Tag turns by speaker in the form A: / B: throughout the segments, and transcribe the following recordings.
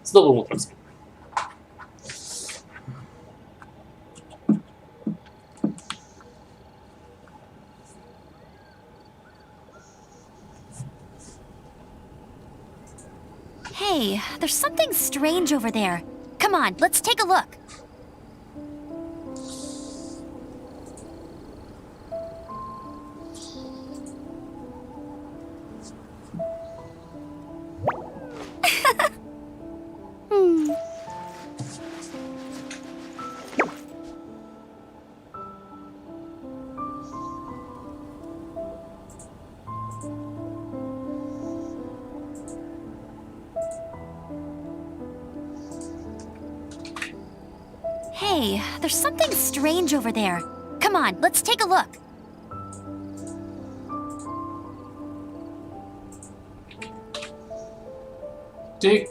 A: С добрым утром.
B: Hey, there's something strange over there. Come on, let's take a look. Hey, there's something strange over there. Come on, let's take a look.
A: Так.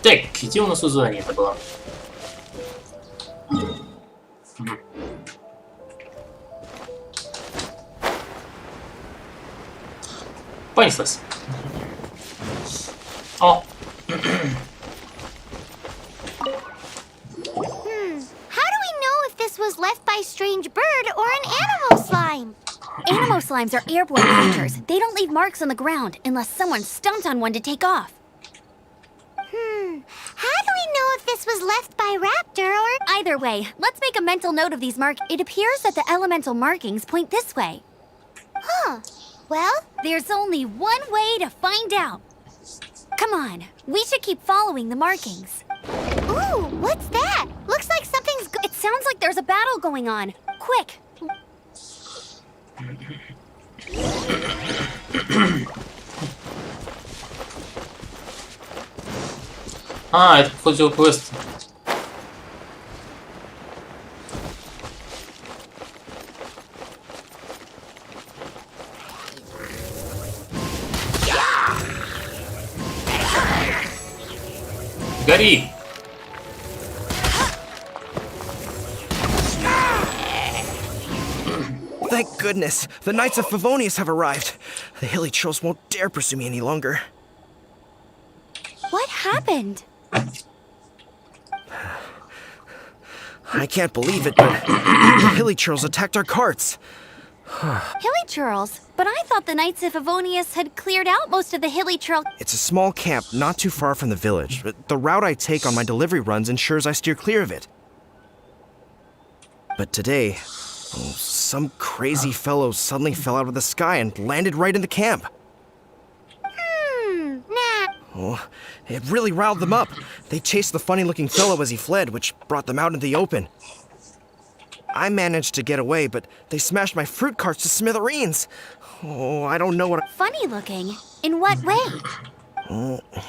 A: Так, где у нас тут задание-то было? Понеслась. О.
C: How do we know if this was left by a strange bird or an animal slime?
B: Animo slimes are airborne creatures. They don't leave marks on the ground unless someone stomped on one to take off.
C: How do we know if this was left by raptor or...
B: Either way, let's make a mental note of these marks. It appears that the elemental markings point this way.
C: Huh. Well,
B: There's only one way to find out. Come on, we should keep following the markings.
C: ooh, what's that? Looks like something's
B: It sounds like there's a battle going on. Quick!
A: А, это походу квест. Гори!
D: Thank goodness, the Knights of Favonius have arrived. The hilly trolls won't dare pursue me any longer.
B: What happened?
D: I can't believe it, but the hilly trolls attacked our carts.
B: Hilly churls? But I thought the Knights of Favonius had cleared out most of the hilly churl.
D: It's a small camp not too far from the village. The route I take on my delivery runs ensures I steer clear of it. But today, some crazy fellow suddenly fell out of the sky and landed right in the camp.
C: nah.
D: Oh, it really riled them up. They chased the funny-looking fellow as he fled, which brought them out into the open. I managed to get away, but they smashed my fruit carts to smithereens. Oh, I don't know what
B: Funny looking? In what way?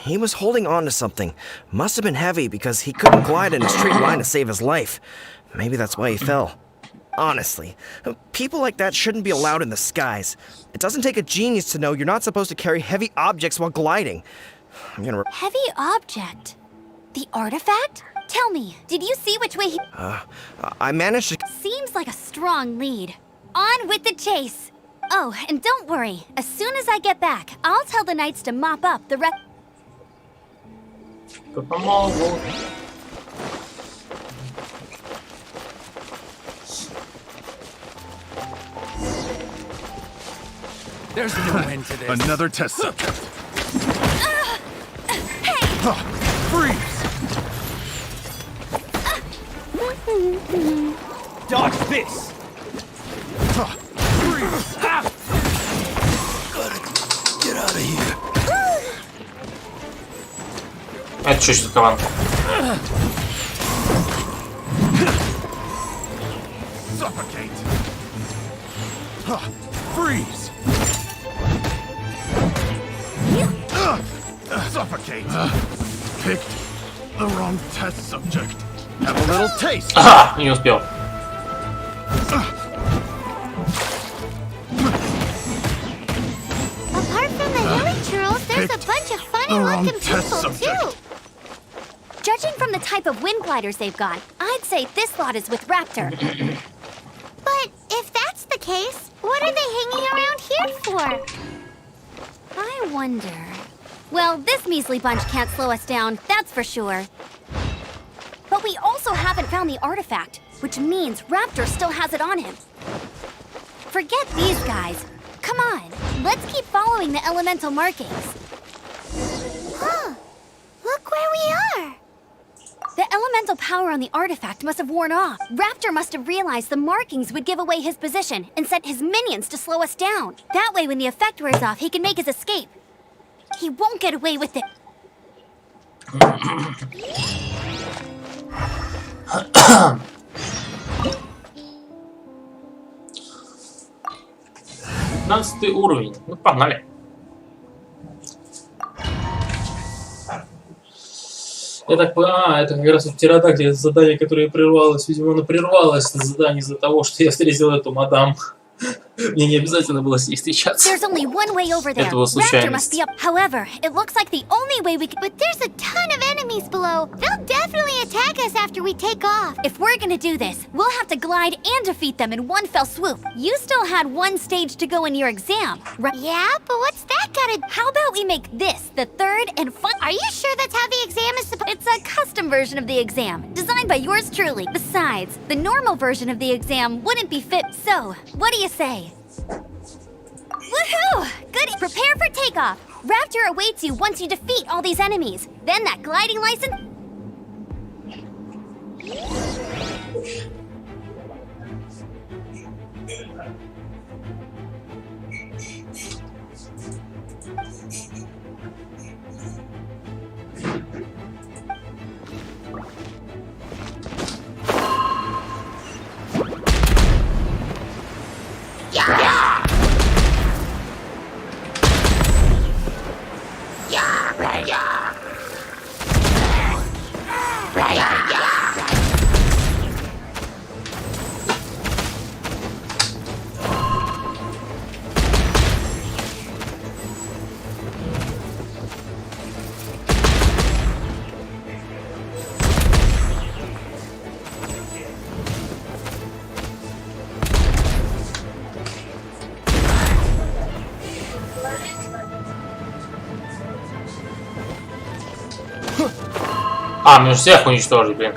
D: He was holding on to something. Must have been heavy because he couldn't glide in a straight line to save his life. Maybe that's why he fell. Honestly, people like that shouldn't be allowed in the skies. It doesn't take a genius to know you're not supposed to carry heavy objects while gliding. I'm gonna...
B: Heavy object? The artifact? Tell me, did you see which way he...
D: I managed to...
B: Seems like a strong lead. On with the chase! Oh, and don't worry. As soon as I get back, I'll tell the knights to mop up the rest...
A: Помогу.
E: There's no end to this.
F: Another test subject. Freeze!
E: Dodge this!
F: Freeze!
D: Get out of here.
A: Это что за команда?
F: Suffocate! Freeze! Suffocate! Picked the wrong test subject. Have a little taste.
A: Ага, не успел.
C: Apart from the hilly churls, there's a bunch of funny-looking people, too.
B: Judging from the type of wind gliders they've got, I'd say this lot is with Raptor.
C: But if that's the case, what are they hanging around here for?
B: I wonder. Well, this measly bunch can't slow us down, that's for sure. But we also haven't found the artifact, which means Raptor still has it on him. Forget these guys. Come on, let's keep following the elemental markings.
C: Huh. Look where we are.
B: The elemental power on the artifact must have worn off. Raptor must have realized the markings would give away his position and sent his minions to slow us down. That way, when the effect wears off, he can make his escape. He won't get away with it.
A: 15 уровень. Ну, погнали. Я так понимаю, это как раз в Птеродактиле задание, которое прервалось. Видимо, оно прервалось на задание из-за того, что я встретил эту мадам. Мне не обязательно было с ней встречаться.
B: There's only one way over there.
A: Это была
B: Raptor must
A: случайность.
B: be up. However, it looks like the only way we can.
C: But there's a ton of enemies below. They'll definitely attack us after we take off.
B: If we're gonna do this, we'll have to glide and defeat them in one fell swoop. You still had one stage to go in your exam, right?
C: Yeah, but what's that gotta...
B: How about we make this the third and final?
C: Are you sure that's how the exam is supposed...
B: It's a custom version of the exam, designed by yours truly. Besides, the normal version of the exam wouldn't be fit. So, what do you say? Woohoo! Good. Prepare for takeoff. Raptor awaits you once you defeat all these enemies. Then that gliding license.
A: А, мне же всех уничтожить, блин.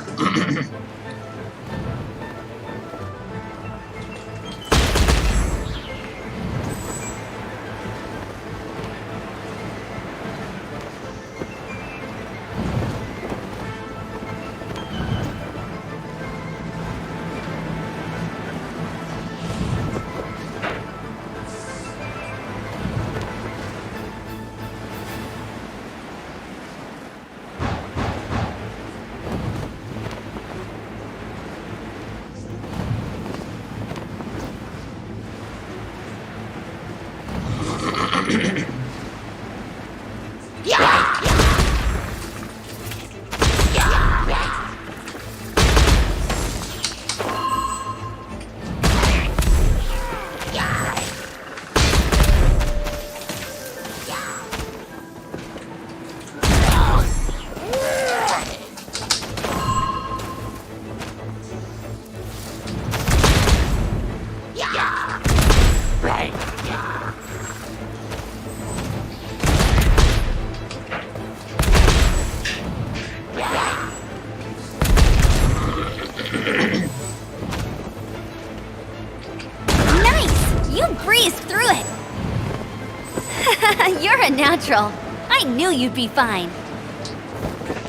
B: You're a natural. I knew you'd be fine.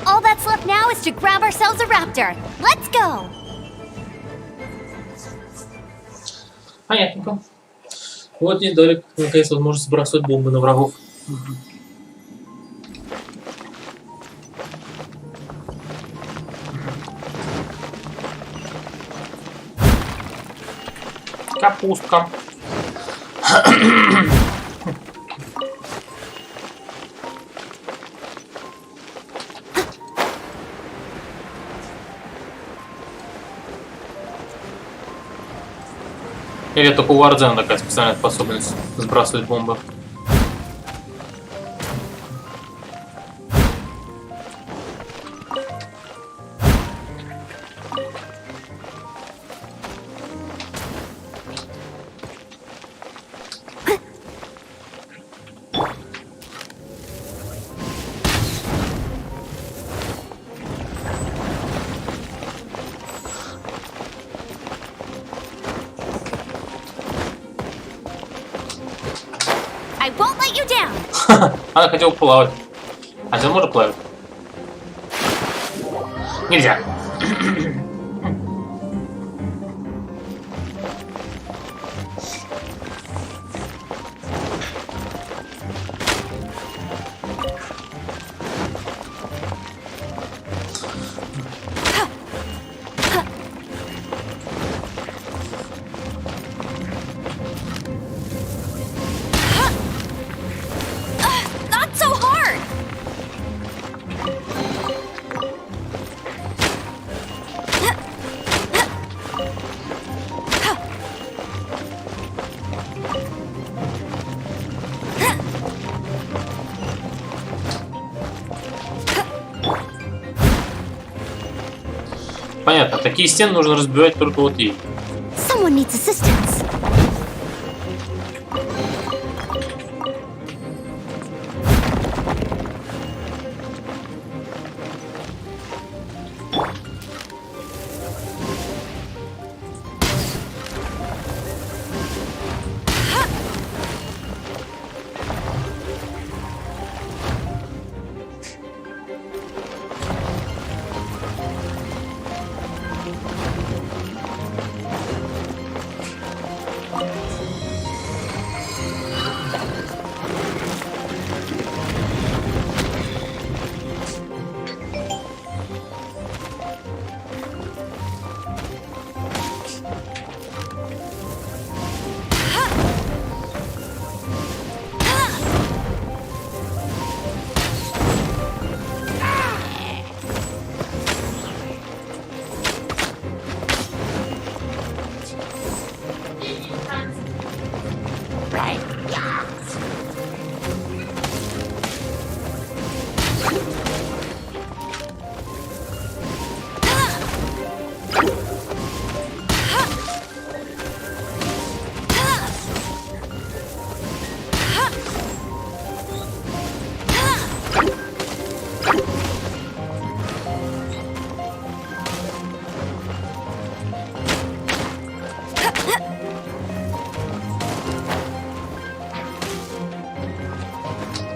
B: All that's left now is to grab ourselves a raptor. Let's go!
A: Понятненько. Вот мне дали, наконец, возможность сбрасывать бомбы на врагов. Капустка. Или только у Вардена такая специальная способность сбрасывать бомбы.
B: I won't let you down.
A: Она хотела плавать. А ты можешь плавать? Нельзя.
B: Not so hard.
A: Понятно, такие стены нужно разбивать только вот ей.
B: Someone needs assistance.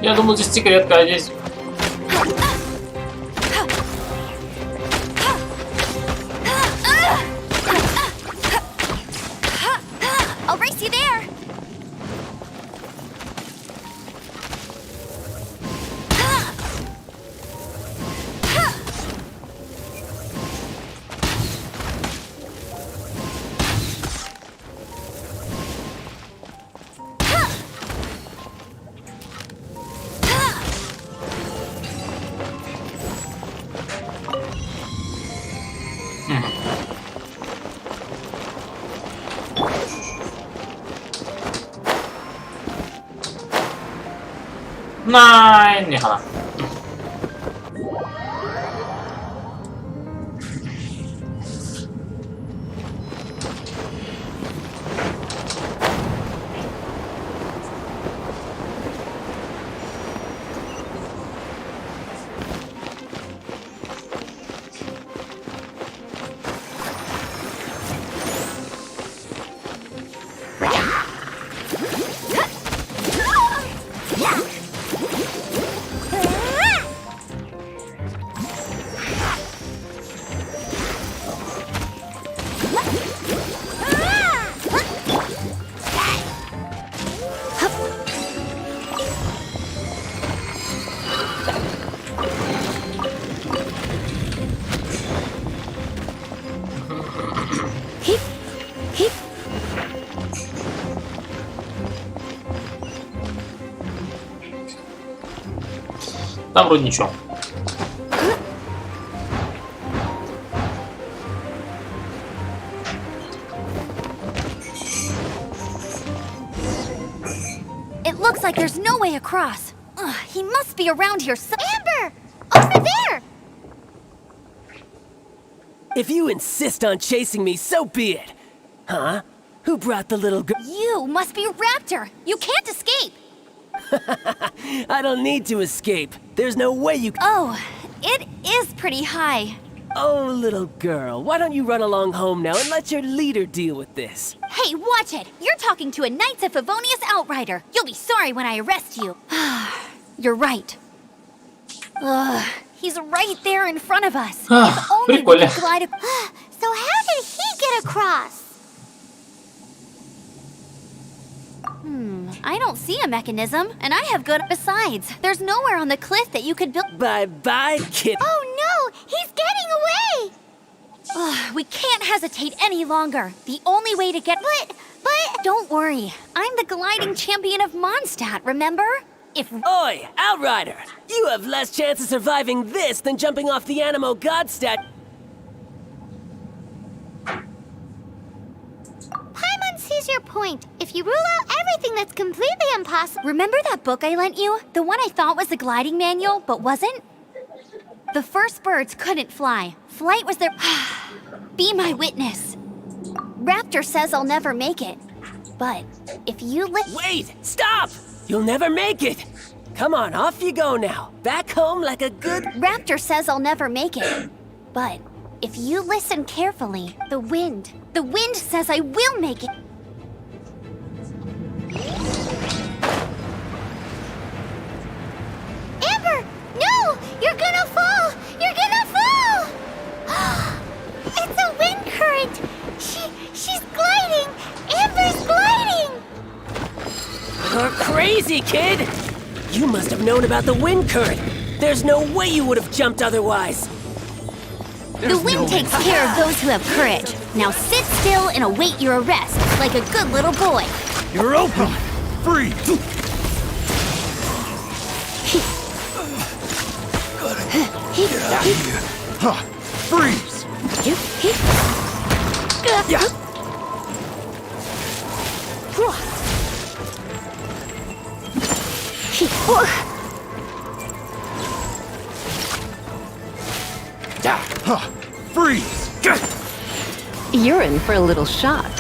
A: Я думал, здесь секретка, а здесь...
B: I'll race you there.
A: Nein, не хана. Там вроде ничего.
B: It looks like there's no way across. Ugh, he must be around here.
C: Amber! Over there!
G: If you insist on chasing me, so be it. Huh? Who brought the little girl?
B: You must be a raptor. You can't escape.
G: I don't need to escape. There's no way you.
B: Oh, it is pretty high.
G: Oh, little girl, why don't you run along home now and let your leader deal with this?
B: Hey, watch it! You're talking to a Knights of Favonius outrider. You'll be sorry when I arrest you. You're right. Ugh, he's right there in front of us. If only we
A: Прикольно.
B: could glide.
C: So how did he get across?
B: I don't see a mechanism, and I have good. Besides, there's nowhere on the cliff that you could build.
G: Bye-bye, kid.
C: Oh no, he's getting away!
B: Ugh, we can't hesitate any longer. The only way to get. But. Don't worry. I'm the gliding champion of Mondstadt, remember? If.
G: Oi, Outrider! You have less chance of surviving this than jumping off the Animo Godstadt.
C: Paimon sees your point. If you rule out everything that's completely impossible.
B: Remember that book I lent you? The one I thought was the gliding manual, but wasn't? The first birds couldn't fly. Flight was their. Be my witness. Raptor says I'll never make it. But if you
G: Wait! Stop! You'll never make it! Come on, off you go now. Back home like a good...
B: Raptor says I'll never make it. But if you listen carefully, the wind says I will make it.
C: Amber! No! You're gonna fall! You're gonna fall! It's a wind current! She's gliding! Amber's gliding!
G: You're crazy, kid! You must have known about the wind current. There's no way you would have jumped otherwise.
B: The wind takes care of those who have courage. Now sit still and await your arrest, like a good little boy.
F: You're open! Free! Get out of here! Huh! Freeze!
G: Yeah.
F: Huh! Freeze!
H: You're in for a little shock.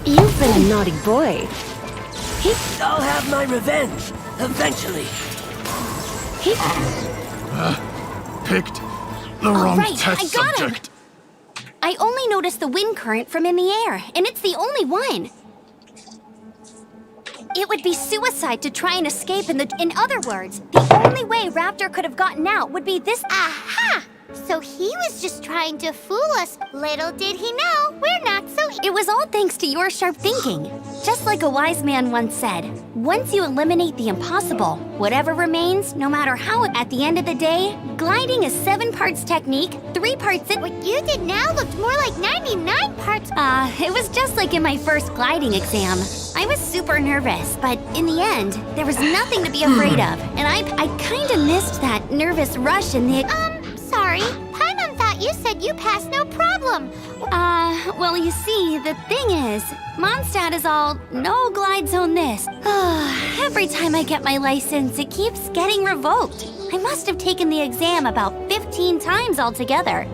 H: You've been a naughty boy.
G: I'll have my revenge, eventually.
F: Picked the wrong
B: right,
F: test
B: I got him.
F: subject.
B: I only noticed the wind current from in the air, and it's the only one. It would be suicide to try and escape in other words, the only way Raptor could have gotten out would be this.
C: Aha! So he was just trying to fool us. Little did he know, we're not so.
B: It was all thanks to your sharp thinking. Just like a wise man once said, once you eliminate the impossible, whatever remains, no matter how, at the end of the day, gliding is 7 parts technique, 3 parts in.
C: What you did now looked more like 99 parts.
B: It was just like in my first gliding exam. I was super nervous, but in the end, there was nothing to be afraid of, and I kinda missed that nervous rush in the.
C: Sorry. Paimon thought you said you passed no problem.
B: Well, you see, the thing is, Mondstadt is all, no glide zone this. Every time I get my license, it keeps getting revoked. I must have taken the exam about 15 times altogether.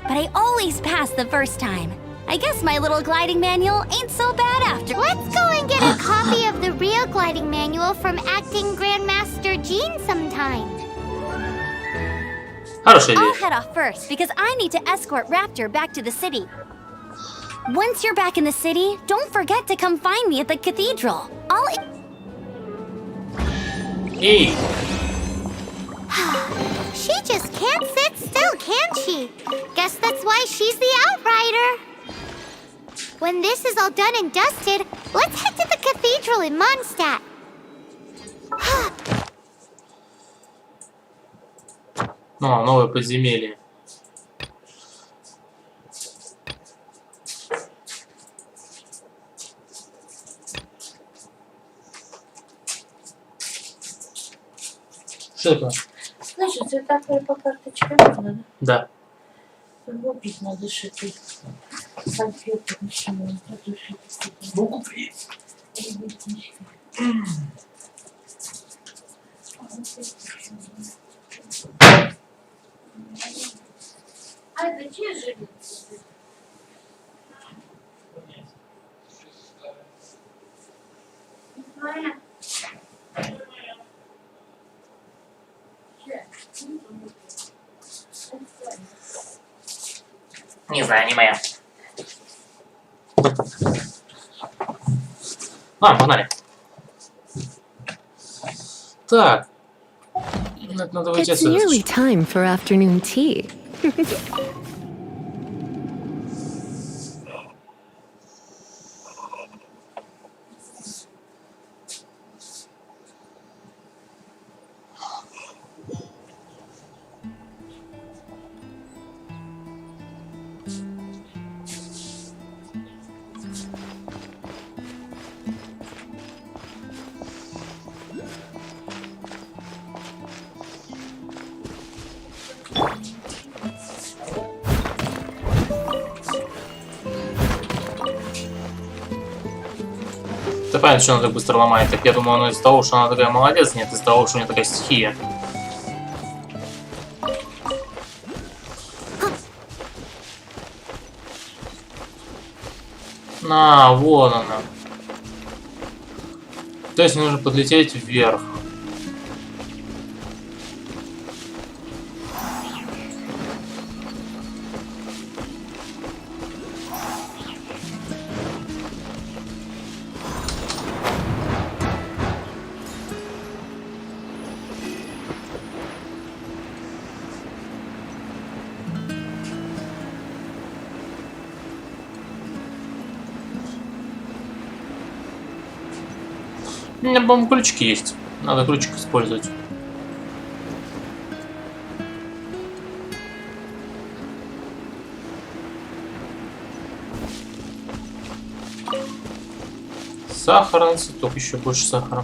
B: But I always pass the first time. I guess my little gliding manual ain't so bad after.
C: Let's go and get a copy of the real gliding manual from Acting Grandmaster Jean sometime.
A: Хорошая
B: I'll
A: идея.
B: head off first because I need to escort Raptor back to the city. Once you're back in the city, don't forget to come find me at the cathedral.
A: Эй,
C: She just can't sit still, can she? Guess that's why she's the outrider. When this is all done and dusted, let's head to the cathedral in Mondstadt.
A: ну, новое подземелье. Что такое?
I: Значит, цветовая по карточке можно,
A: Да.
I: да? Купить надо шипы. Конфеты начинают.
A: Ну, купи.
I: А это чьи же? Твоя.
A: знаю, аниме. Ладно, погнали. Так. Это надо выйти
H: It's
A: отсюда.
H: nearly time for afternoon tea.
A: Ты понятно, что она так быстро ломает. Так я думаю, оно из-за того, что она такая молодец, нет, из-за того, что у нее такая стихия. А, вон она. То есть мне нужно подлететь вверх. У меня, по-моему, ключики есть. Надо ключик использовать. Сахара, только еще больше сахара.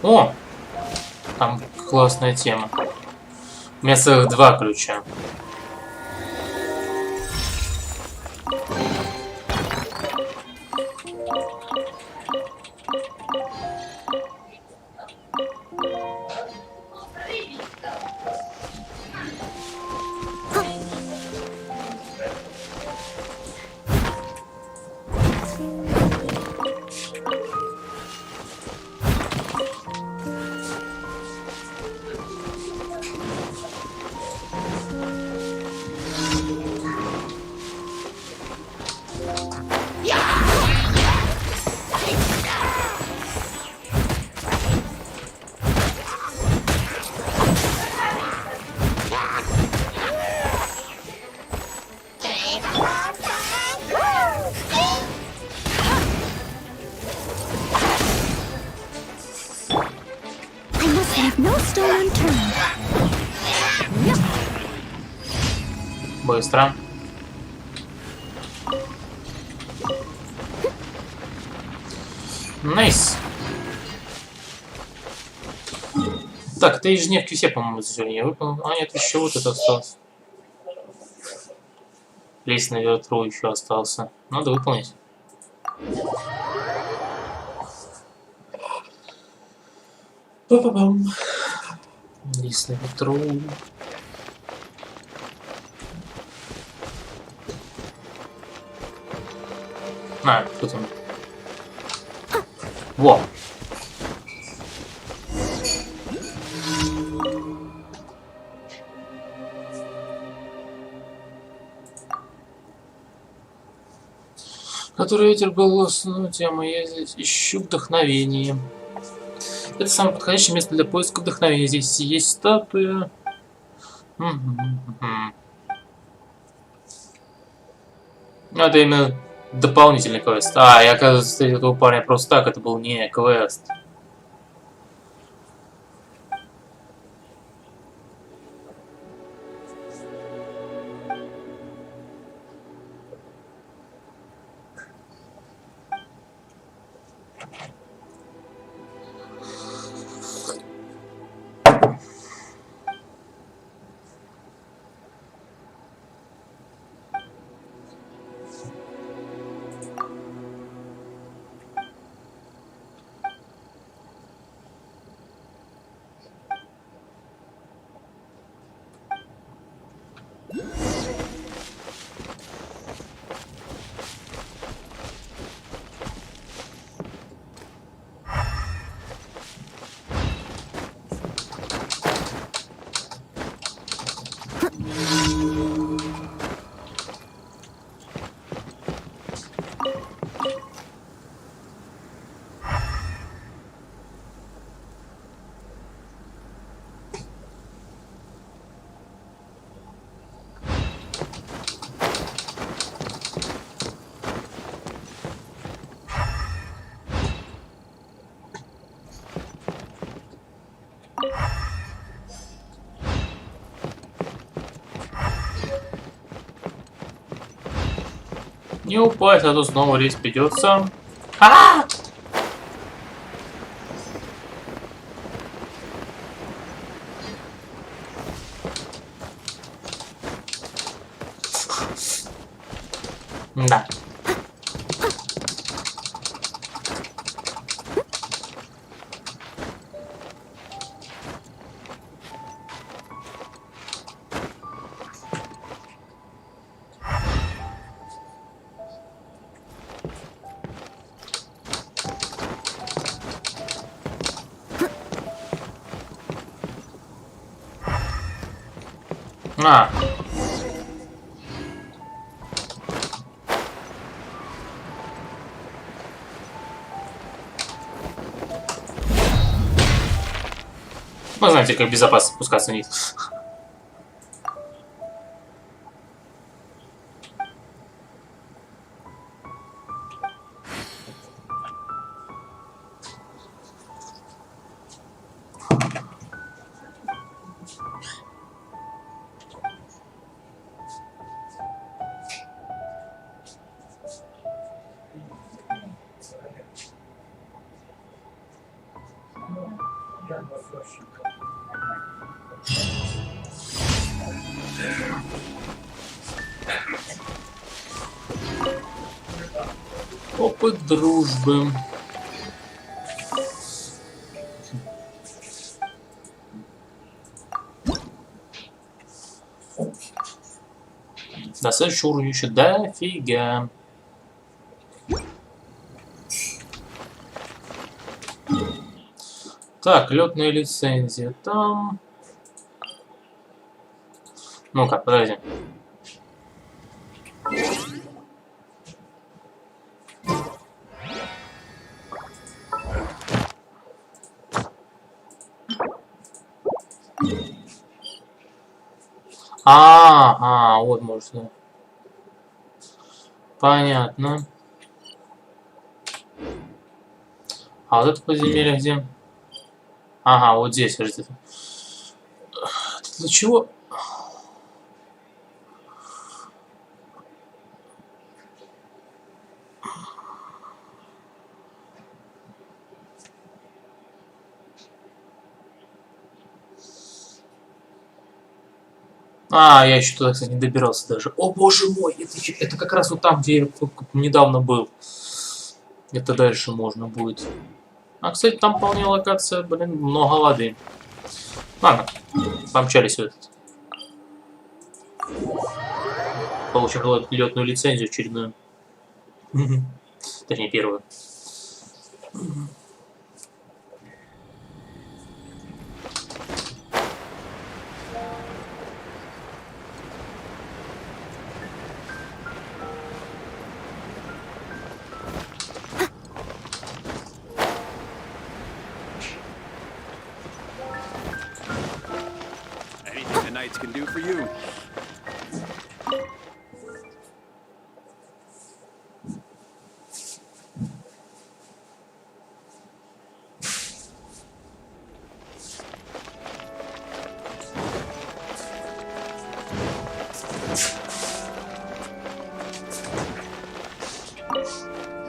A: О! Там классная тема. У меня целых 2 ключа.
B: I must leave no stone unturned.
A: Быстро. Найс. Так, ты ежедневки все, по-моему, сегодня я выполнил. А, нет, еще вот это осталось. Лезть на ветру еще остался. Надо выполнить. Па-па-пам. Лезть на ветру. А, тут он. Во! Который ветер был основной темой, я здесь ищу вдохновение. Это самое подходящее место для поиска вдохновения. Здесь есть статуя. Это именно дополнительный квест. А, я, оказывается, встретил этого парня просто так, это был не квест. Не упасть, а то снова рейс придется. А! Да. А. Вы знаете, как безопасно спускаться вниз. Опыт дружбы. На следующий уровень еще дофига. Так, летная лицензия там. Ну-ка, подожди. Вот можно. Понятно. А вот это подземелье где? Ага, вот здесь, подожди. Для чего? Я еще туда, кстати, не добирался даже. О, боже мой, это как раз вот там, где я недавно был. Это дальше можно будет. Кстати, там вполне локация, блин, много воды. Ладно, помчались в этот. Получил летную лицензию очередную. Точнее, первую.
E: Anything the knights can do for you.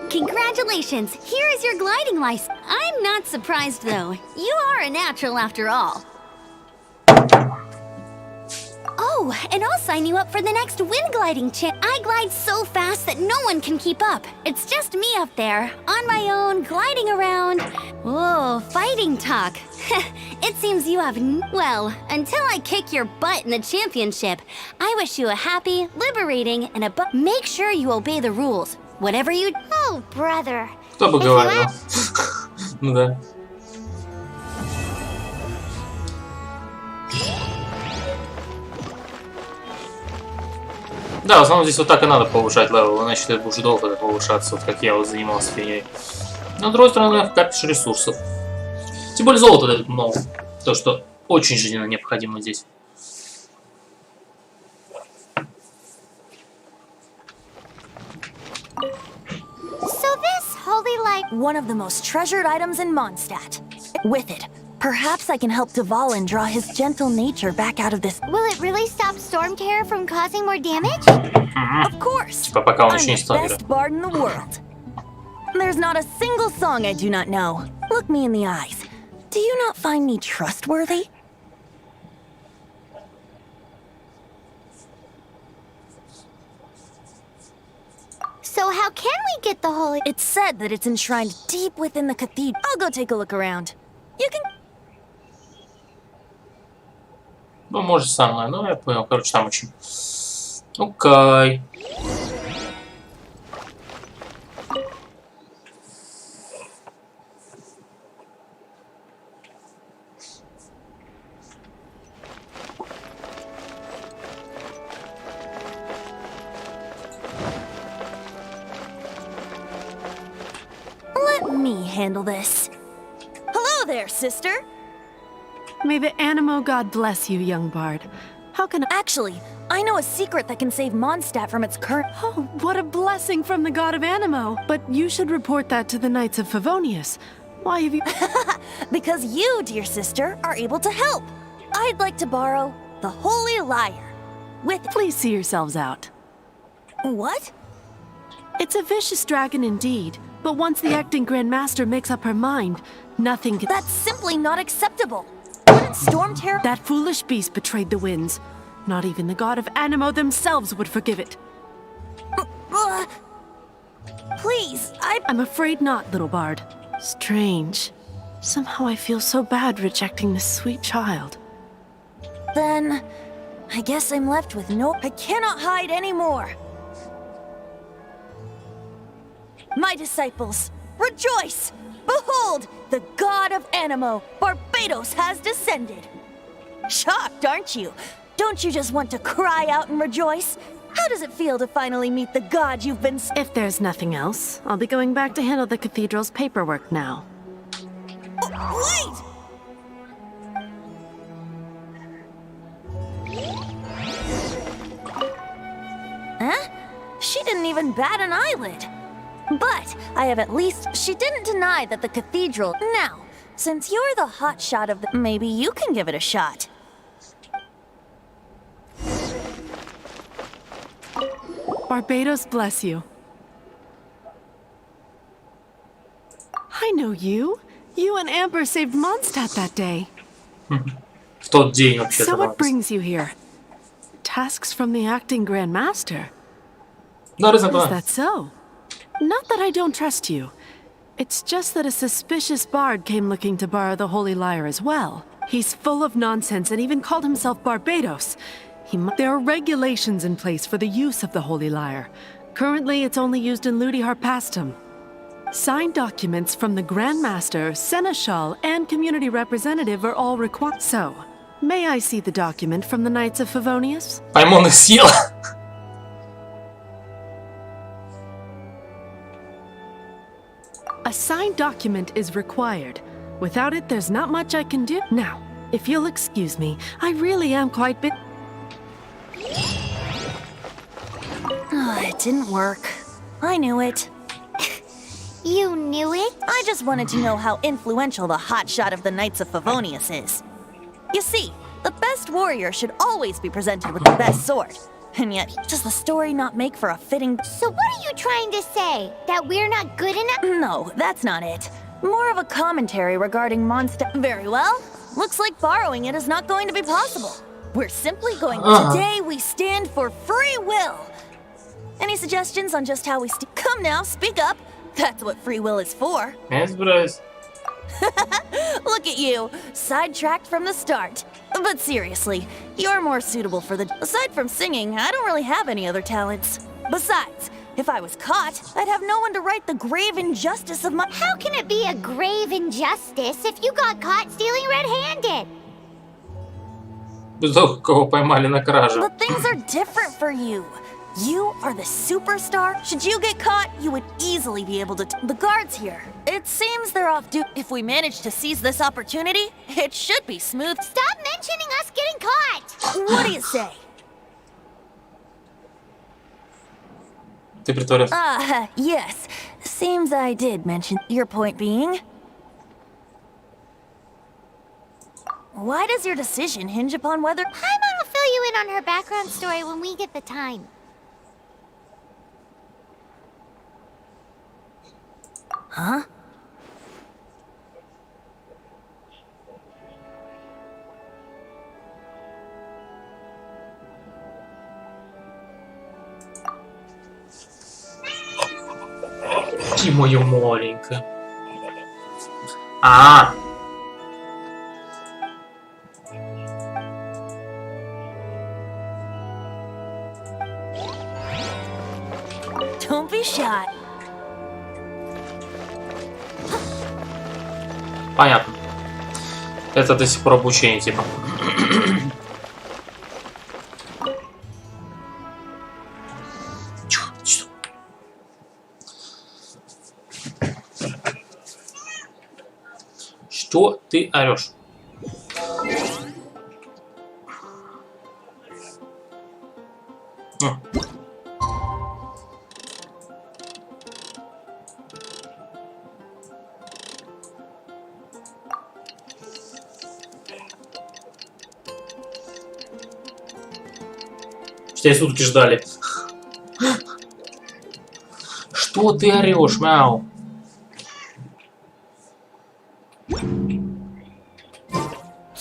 B: Congratulations! Here is your gliding license. I'm not surprised, though. You are a natural after all. Oh, and I'll sign you up for the next wind gliding chip. I glide so fast that no one can keep up. It's just me up there, on my own, gliding around. Whoa, fighting talk. It seems you have well, until I kick your butt in the championship. I wish you a happy, liberating, and make sure you obey the rules. Whatever you...
C: Oh, brother.
A: Кто бы говорил? Ну да. Да, в основном здесь вот так и надо повышать левел, иначе это будет долго повышаться, вот как я вот занимался фигней. Но с другой стороны, капишь ресурсов. Тем более золота дают много. То, что очень жизненно необходимо здесь.
C: So this holy light...
J: One of the most treasured items in Mondstadt. With it,
B: Perhaps I can help Dvalin draw his gentle nature back out of this.
C: Will it really stop Storm Terror from causing more damage?
B: Of course.
A: Типа пока он
B: I'm
A: еще не
B: the
A: стал играть.
B: best bard in the world. There's not a single song I do not know. Look me in the eyes. Do you not find me trustworthy?
C: So how can we get the holy...
B: It's said that it's enshrined deep within the cathedral. I'll go take a look around. You can...
A: Ну, может, самое. Ну, я понял. Короче, там очень... Окей.
B: Let me handle this. Hello there, sister.
H: May the Animo god bless you, young bard. How can I...
B: Actually, I know a secret that can save Mondstadt from its current...
H: Oh, what a blessing from the god of Animo! But you should report that to the Knights of Favonius. Why have you...
B: Because you, dear sister, are able to help. I'd like to borrow the Holy Lyre. With...
H: Please see yourselves out.
B: What?
H: It's a vicious dragon indeed, but once the acting Grand Master makes up her mind, nothing can...
B: That's simply not acceptable. Wouldn't Storm Terror...
H: That foolish beast betrayed the winds. Not even the god of Animo themselves would forgive it.
B: Please,
H: I'm afraid not, little bard. Strange. Somehow I feel so bad rejecting this sweet child.
B: Then... I guess I'm left with no... I cannot hide anymore. My disciples, rejoice! Behold, the god of Animo, Barbados, has descended. Shocked, aren't you? Don't you just want to cry out and rejoice? How does it feel to finally meet the god you've been...
H: If there's nothing else, I'll be going back to handle the cathedral's paperwork now.
B: Wait! Huh? She didn't even bat an eyelid. But I have at least... She didn't deny that the cathedral... Now, since you're the hotshot of the... Maybe you can give it a shot.
H: Barbados bless you. I know you. You and Amber saved Mondstadt that day.
A: В тот день вообще-то.
H: So what brings you here? Tasks from the acting Grand Master.
A: Да,
H: Is that so? Not that I don't trust you. It's just that a suspicious bard came looking to borrow the Holy Lyre as well. He's full of nonsense and even called himself Barbados. There are regulations in place for the use of the Holy Lyre. Currently, it's only used in Ludi Harpastum. Signed documents from the Grand Master, Seneschal, and Community Representative are all required. So, may I see the document from the Knights of Favonius?
A: Паймон и съела.
H: A signed document is required. Without it, there's not much I can do. Now, if you'll excuse me, I really am quite bit...
B: It didn't work. I knew it.
C: You knew it?
B: I just wanted to know how influential the hotshot of the Knights of Favonius is. You see, the best warrior should always be presented with the best sword. And yet, does the story not make for a fitting...
C: So what are you trying to say? That we're not good enough?
B: No, that's not it. More of a commentary regarding Mondstadt. Very well. Looks like borrowing it is not going to be possible. We're simply going... Today we stand for free will. Any suggestions on just how we... Come now, speak up. That's what free will is for.
A: Я разбираюсь.
B: Look at you, sidetracked from the start. But seriously, you're more suitable for the... Aside from singing, I don't really have any other talents. Besides, if I was caught, I'd have no one to right the grave injustice of my...
C: How can it be a grave injustice if you got caught stealing red-handed?
A: Без того, кого поймали на краже.
B: But things are different for you. You are the superstar. Should you get caught, you would easily be able to... The guards here, it seems they're off duty. If we manage to seize this opportunity, it should be smooth.
C: Stop mentioning us getting caught!
B: What do you say?
A: Ты притворяешься.
B: Yes. Seems I did mention. Your point being? Why does your decision hinge upon whether...
C: Paimon will fill you in on her background story when we get the time.
B: Huh?
A: Ты моё маленькое. А.
B: Don't be shy.
A: Понятно. Это до сих пор обучение, типа. Что ты орешь? Тебя сутки ждали. Что ты орешь, мяу?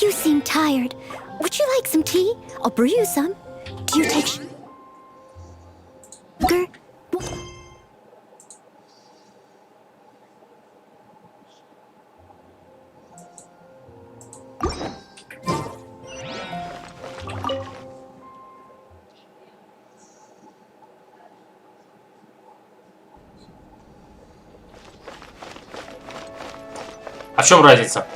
B: You seem tired. Would you like some tea? I'll brew you some. Do you take sugar?
A: А в чем разница?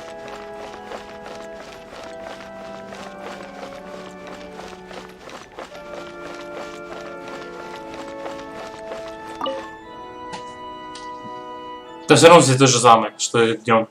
A: Да все равно все то же самое, что и днем.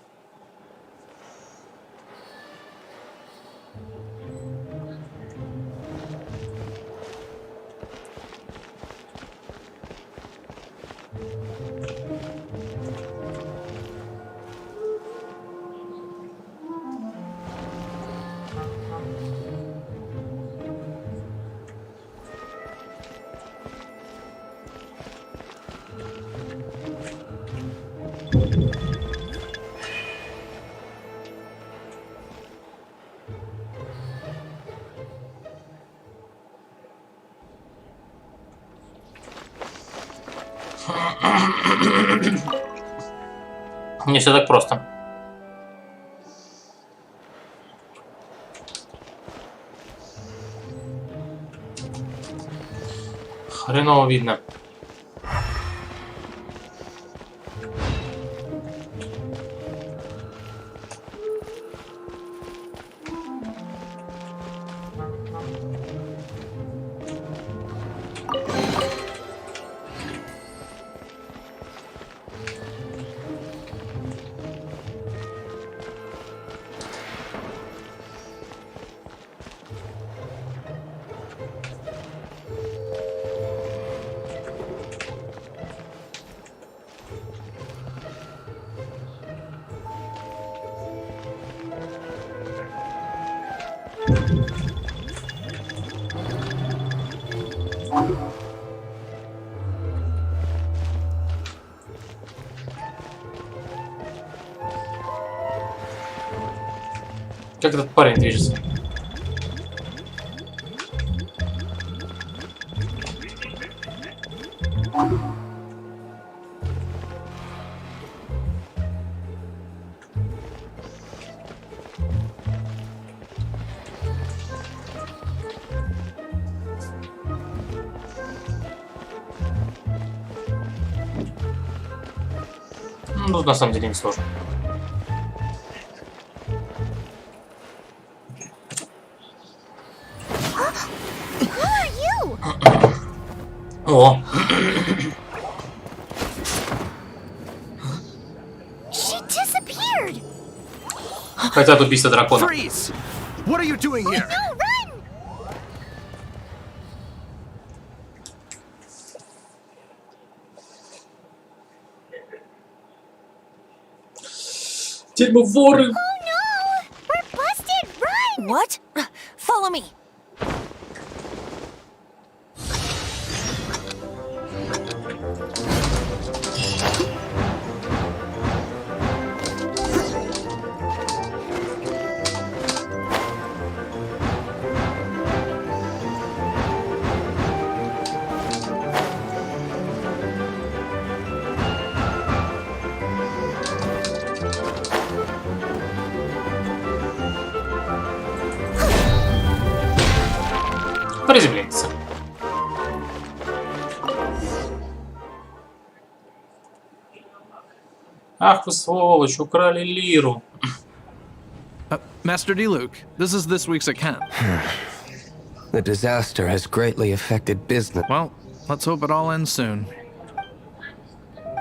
A: Не все так просто. Хреново видно. Как этот парень движется? Ну, на самом деле не сложно. О!
B: She disappeared.
A: Хотят убийство дракона.
F: Freeze! What are you doing here?
C: No, run!
A: Теперь мы воры.
C: Oh no! We're busted!
J: What? Follow me.
A: Приземляется. Ах вы сволочь, украли лиру.
F: Master D. This is this week's account.
K: The disaster has greatly affected business.
F: Well, let's hope it all ends soon.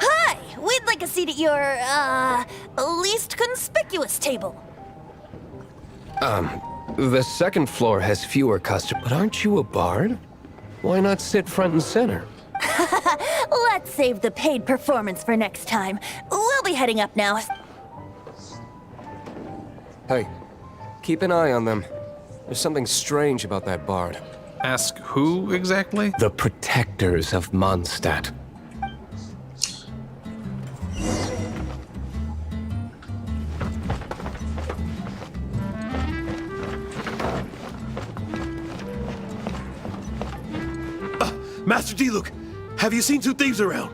J: Hi! We'd like a seat at your, least conspicuous table.
K: The second floor has fewer customers. But aren't you a bard? Why not sit front and center?
J: Let's save the paid performance for next time. We'll be heading up now.
K: Hey, keep an eye on them. There's something strange about that bard.
F: Ask who exactly?
K: The protectors of Mondstadt.
F: Master D. Have you seen two thieves around?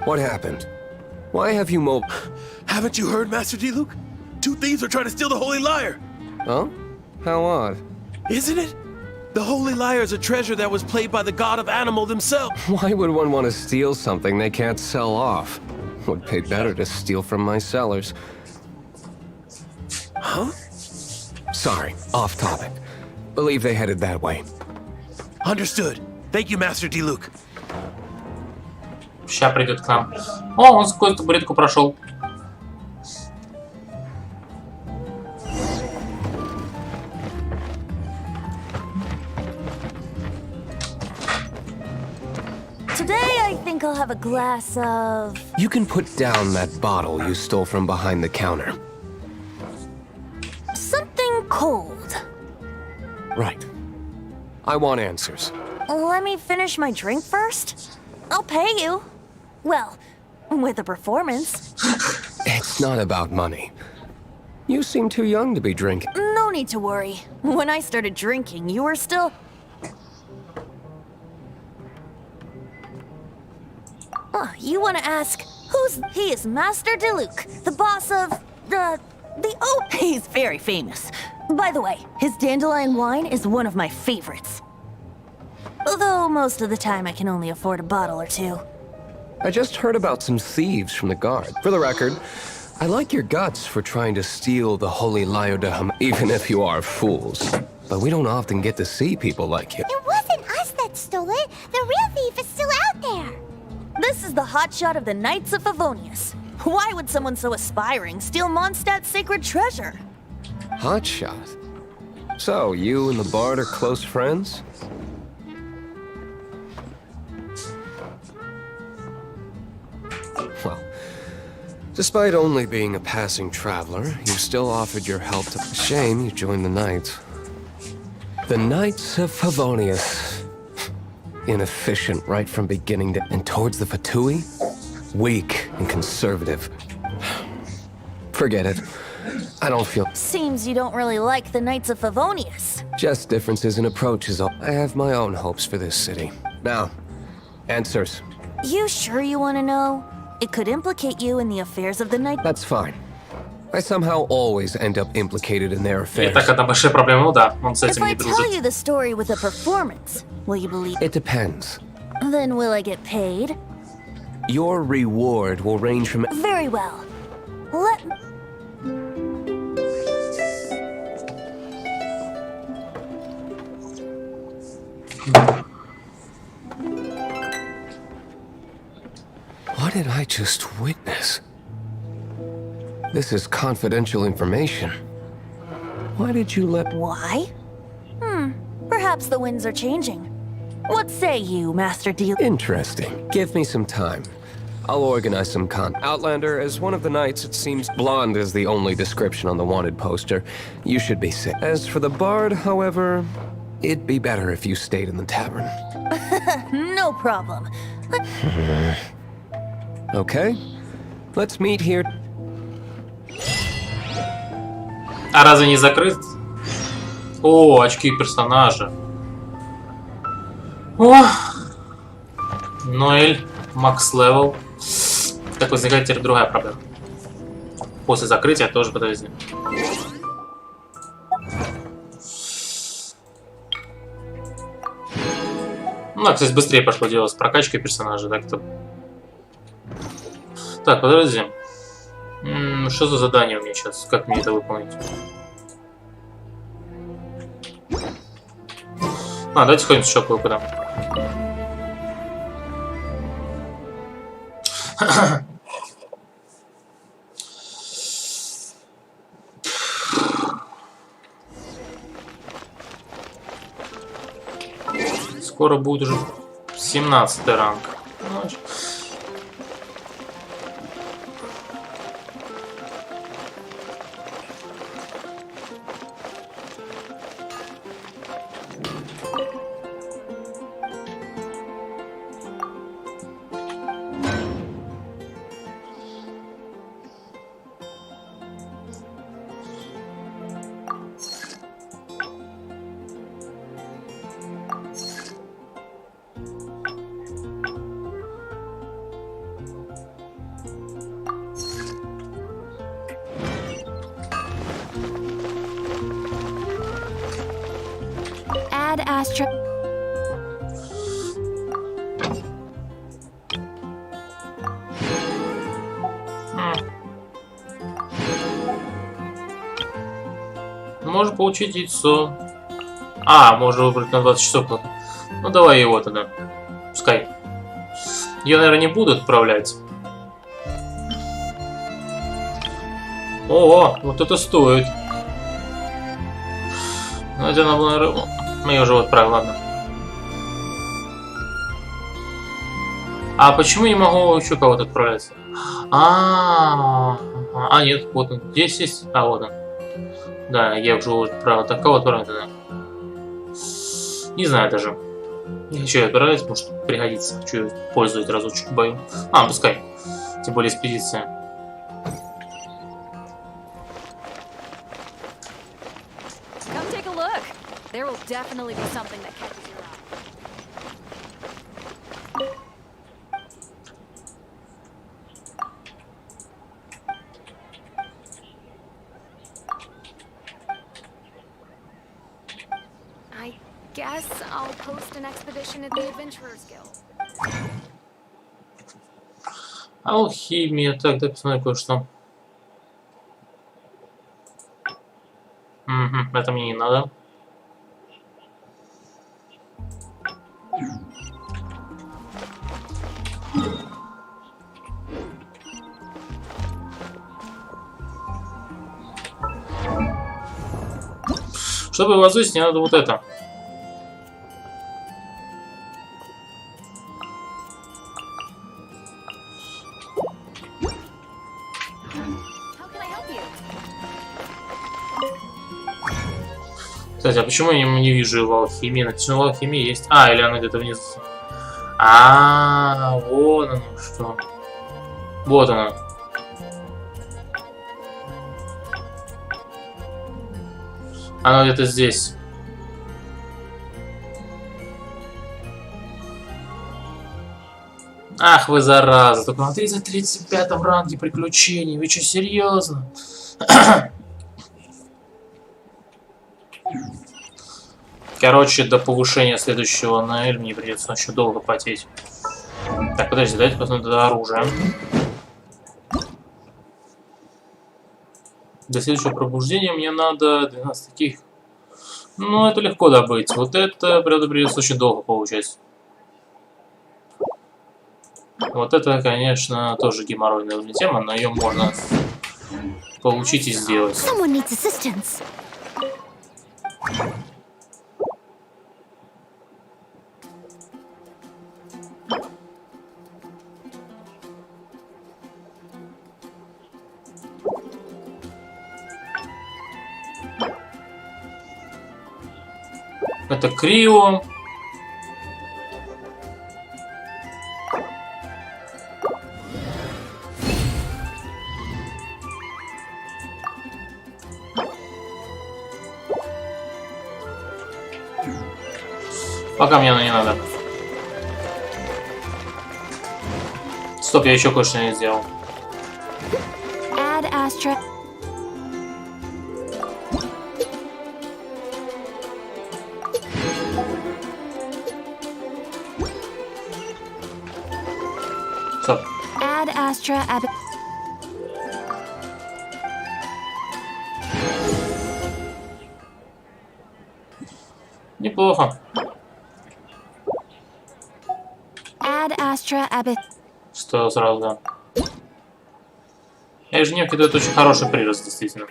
K: What happened? Why have you
F: Haven't you heard, Master D. Two thieves are trying to steal the Holy Lyre.
K: Oh? How odd.
F: Isn't it? The Holy Lyre is a treasure that was played by the god of animal himself.
K: Why would one want to steal something they can't sell off? Would pay better to steal from my sellers.
F: Huh?
K: Sorry, off topic. Believe they headed that way.
F: Understood. Thank you, Master D.
A: Сейчас придет к нам. О, он сквозь табуретку прошел.
J: Today, I think I'll have a glass of...
K: You can put down that bottle you stole from behind the counter.
J: something cold.
K: Right. I want answers.
J: Let me finish my drink first. I'll pay you. Well, with a performance.
K: It's not about money. You seem too young to be drinking.
J: No need to worry. When I started drinking, you were still... You want to ask, who's... He is Master Diluc, the boss of... Oh, he's very famous. By the way, his dandelion wine is one of my favorites. Although most of the time I can only afford a bottle or two.
K: I just heard about some thieves from the guard. For the record, I like your guts for trying to steal the Holy Lyre de Ham, even if you are fools. But we don't often get to see people like you.
C: It wasn't us that stole it. The real thief is still out there.
J: This is the hotshot of the Knights of Favonius. Why would someone so aspiring steal Mondstadt's sacred treasure?
K: Hotshot. So, you and the bard are close friends? Well, despite only being a passing traveler, you still offered your help to... Shame you joined the Knights. The Knights of Favonius. Inefficient right from beginning to... And towards the Fatui? Weak and conservative. Forget it. I don't feel...
J: Seems you don't really like the Knights of Favonius.
K: Just differences in approaches. I have my own hopes for this city. Now, answers.
J: You sure you want to know? It could implicate you in the affairs of the Knight...
K: That's fine. I somehow always end up implicated in their
A: И
K: affairs.
A: так это большая проблема, ну да, он с
J: If
A: этим
J: I
A: не
J: tell
A: дружит.
J: you the story with a performance, will you believe...
K: It depends.
J: Then will I get paid?
K: Your reward will range from...
J: Very well. Let...
K: What did I just witness? This is confidential information. Why did you let...
J: Why? Perhaps the winds are changing. What say you, Master Deal?
K: Interesting. Give me some time. I'll organize some Outlander, as one of the knights, it seems blonde is the only description on the wanted poster. You should be safe. As for the bard, however, it'd be better if you stayed in the tavern.
J: No problem.
K: Okay, let's meet here.
A: А разве не закрыт? О, очки персонажа. О! Ноэль, макс левел. Так возникает теперь другая проблема. После закрытия тоже подожди. Ну, кстати, быстрее пошло дело с прокачкой персонажа. Так-то. Так, подожди. Что за задание у меня сейчас? Как мне это выполнить? А, давайте ходим с шоку куда. Скоро будет уже 17 ранг.
B: Add Astro.
A: Можно получить яйцо. А, можно выбрать на 20 часов. Ну давай его тогда. Пускай. Ее, наверное, не буду отправлять. О, вот это стоит. Ну, это надо было... Ну, я уже вот отправил, ладно. А почему не могу еще кого-то отправлять? Нет, вот он. Здесь есть. А, вот он. Да, я уже отправил. Так, кого отправить тогда? Не знаю даже. Не хочу отправлять, может пригодится. Хочу пользовать разочек в бою. А, пускай. Тем более экспедиция.
B: There will definitely be something that catches your eye. I guess I'll post an expedition at the Adventurers Guild.
A: Алхимия. Так, дай посмотрим кое-что. Это мне не надо. Чтобы возвысить, мне надо вот это. Кстати, а почему я не вижу его алхимии? Написано, алхимии есть. А, или она где-то внизу. Вот оно что. Вот она. Она где-то здесь. Ах вы зараза, только на 35-м ранге приключений. Вы что, серьезно? Короче, до повышения следующего на Эль мне придется еще долго потеть. Так, подожди, давайте посмотрим это оружие. Для следующего пробуждения мне надо 12 таких. Ну, это легко добыть. Вот это, правда, придется очень долго получать. Вот это, конечно, тоже геморройная тема, но ее можно получить и сделать. Это Крио. Пока мне оно не надо. Стоп, я еще кое-что не сделал.
B: Add Astra.
A: Стоп.
B: Add Astra.
A: Неплохо.
B: Add Astra.
A: Что сразу, да. Ежедневки дают очень хороший прирост, действительно.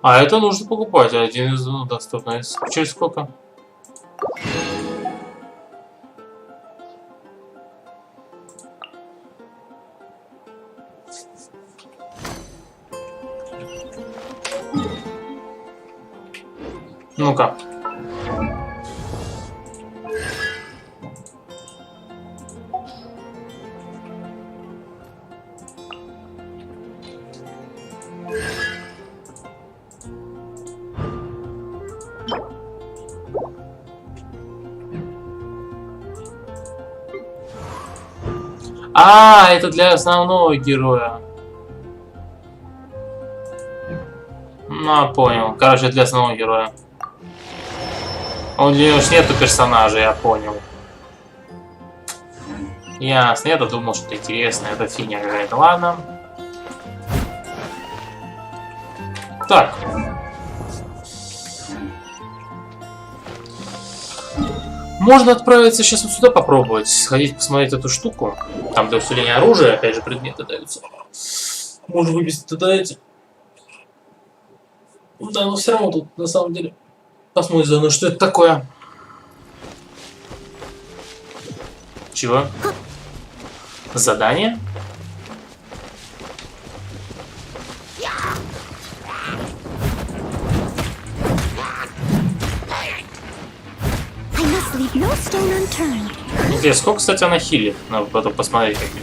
A: А это нужно покупать. Один из доступных. Через сколько? Ну-ка. А, это для основного героя. Ну, понял. Короче, для основного героя. У него ж нету персонажа, я понял. Ясно, я-то думал, что это интересно. Это фигня какая-то. Ладно. Так. Можно отправиться сейчас вот сюда попробовать. Сходить посмотреть эту штуку. Там для усиления оружия, опять же, предметы даются. Можно вывести туда эти. Да, но все равно тут, на самом деле, посмотрим заодно, что это такое. Чего? Задание? Интересно, сколько, кстати, она хилит? Надо потом посмотреть какие.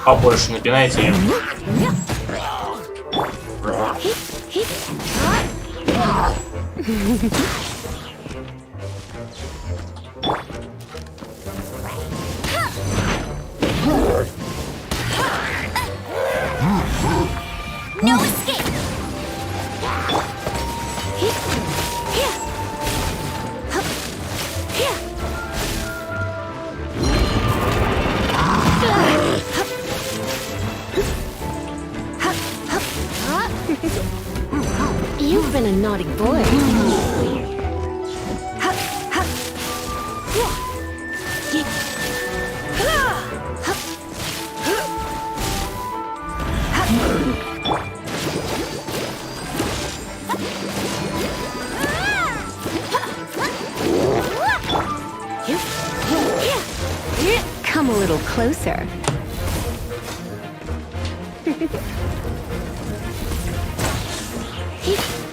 A: Побольше напинайте ее.
B: No escape. You've been a naughty boy. Come a little closer.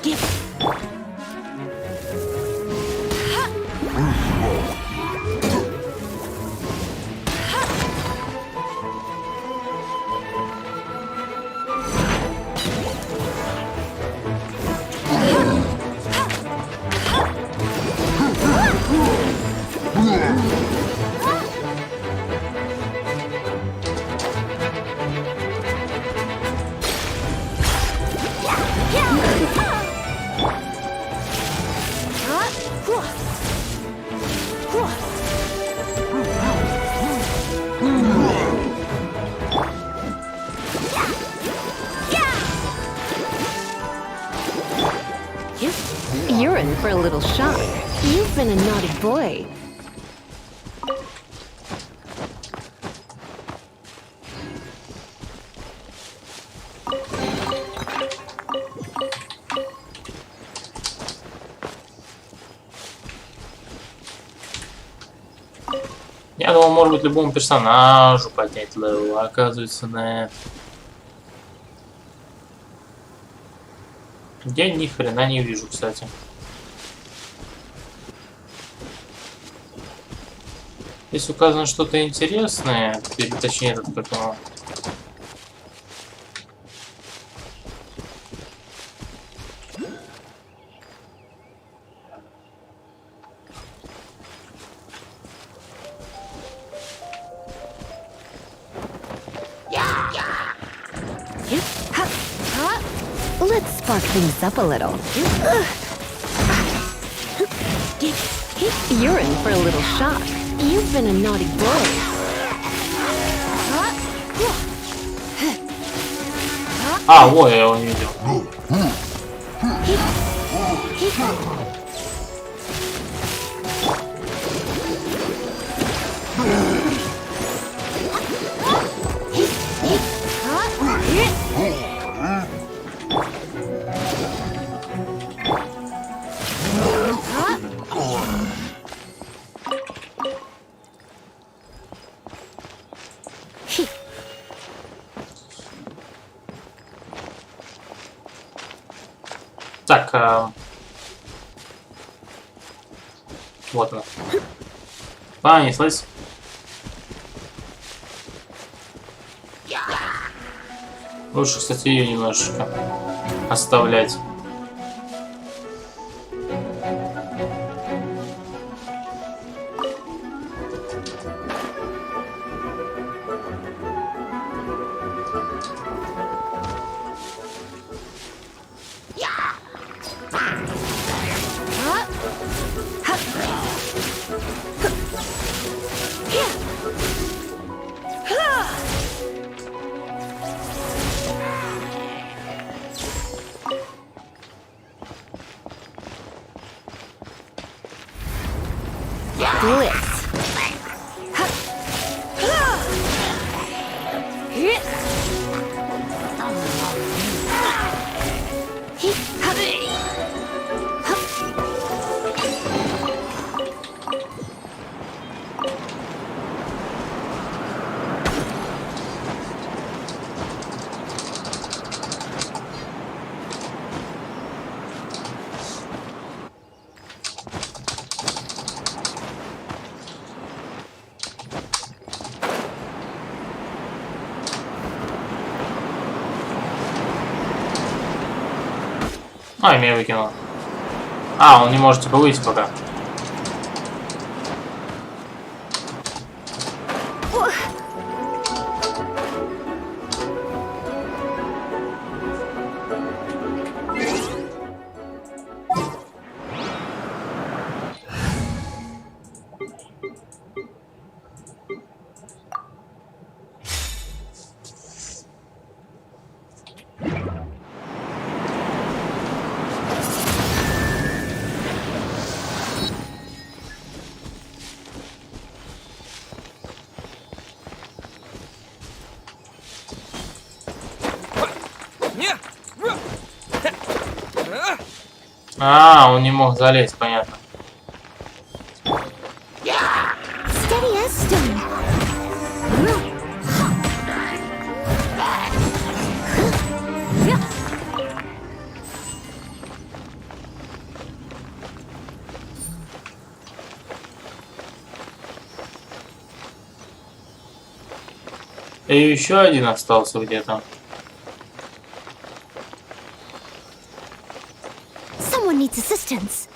B: Yeah!
H: for a little shock. You've been a naughty boy.
A: Я думал, может быть, любому персонажу поднять левел, а оказывается, нет. Я ни хрена не вижу, кстати. Здесь указано что-то интересное, или точнее этот как его.
H: Let's spark things up a little. You're in for a little shock. You've been a naughty boy.
A: А, во, я его не видел. Так, вот она. Понеслась. Лучше, кстати, ее немножечко оставлять. А, меня выкинул. А, он не может типа выйти пока. А, он не мог залезть, понятно.
C: Steady as stone.
A: И еще один остался где-то.
C: Someone needs assistance.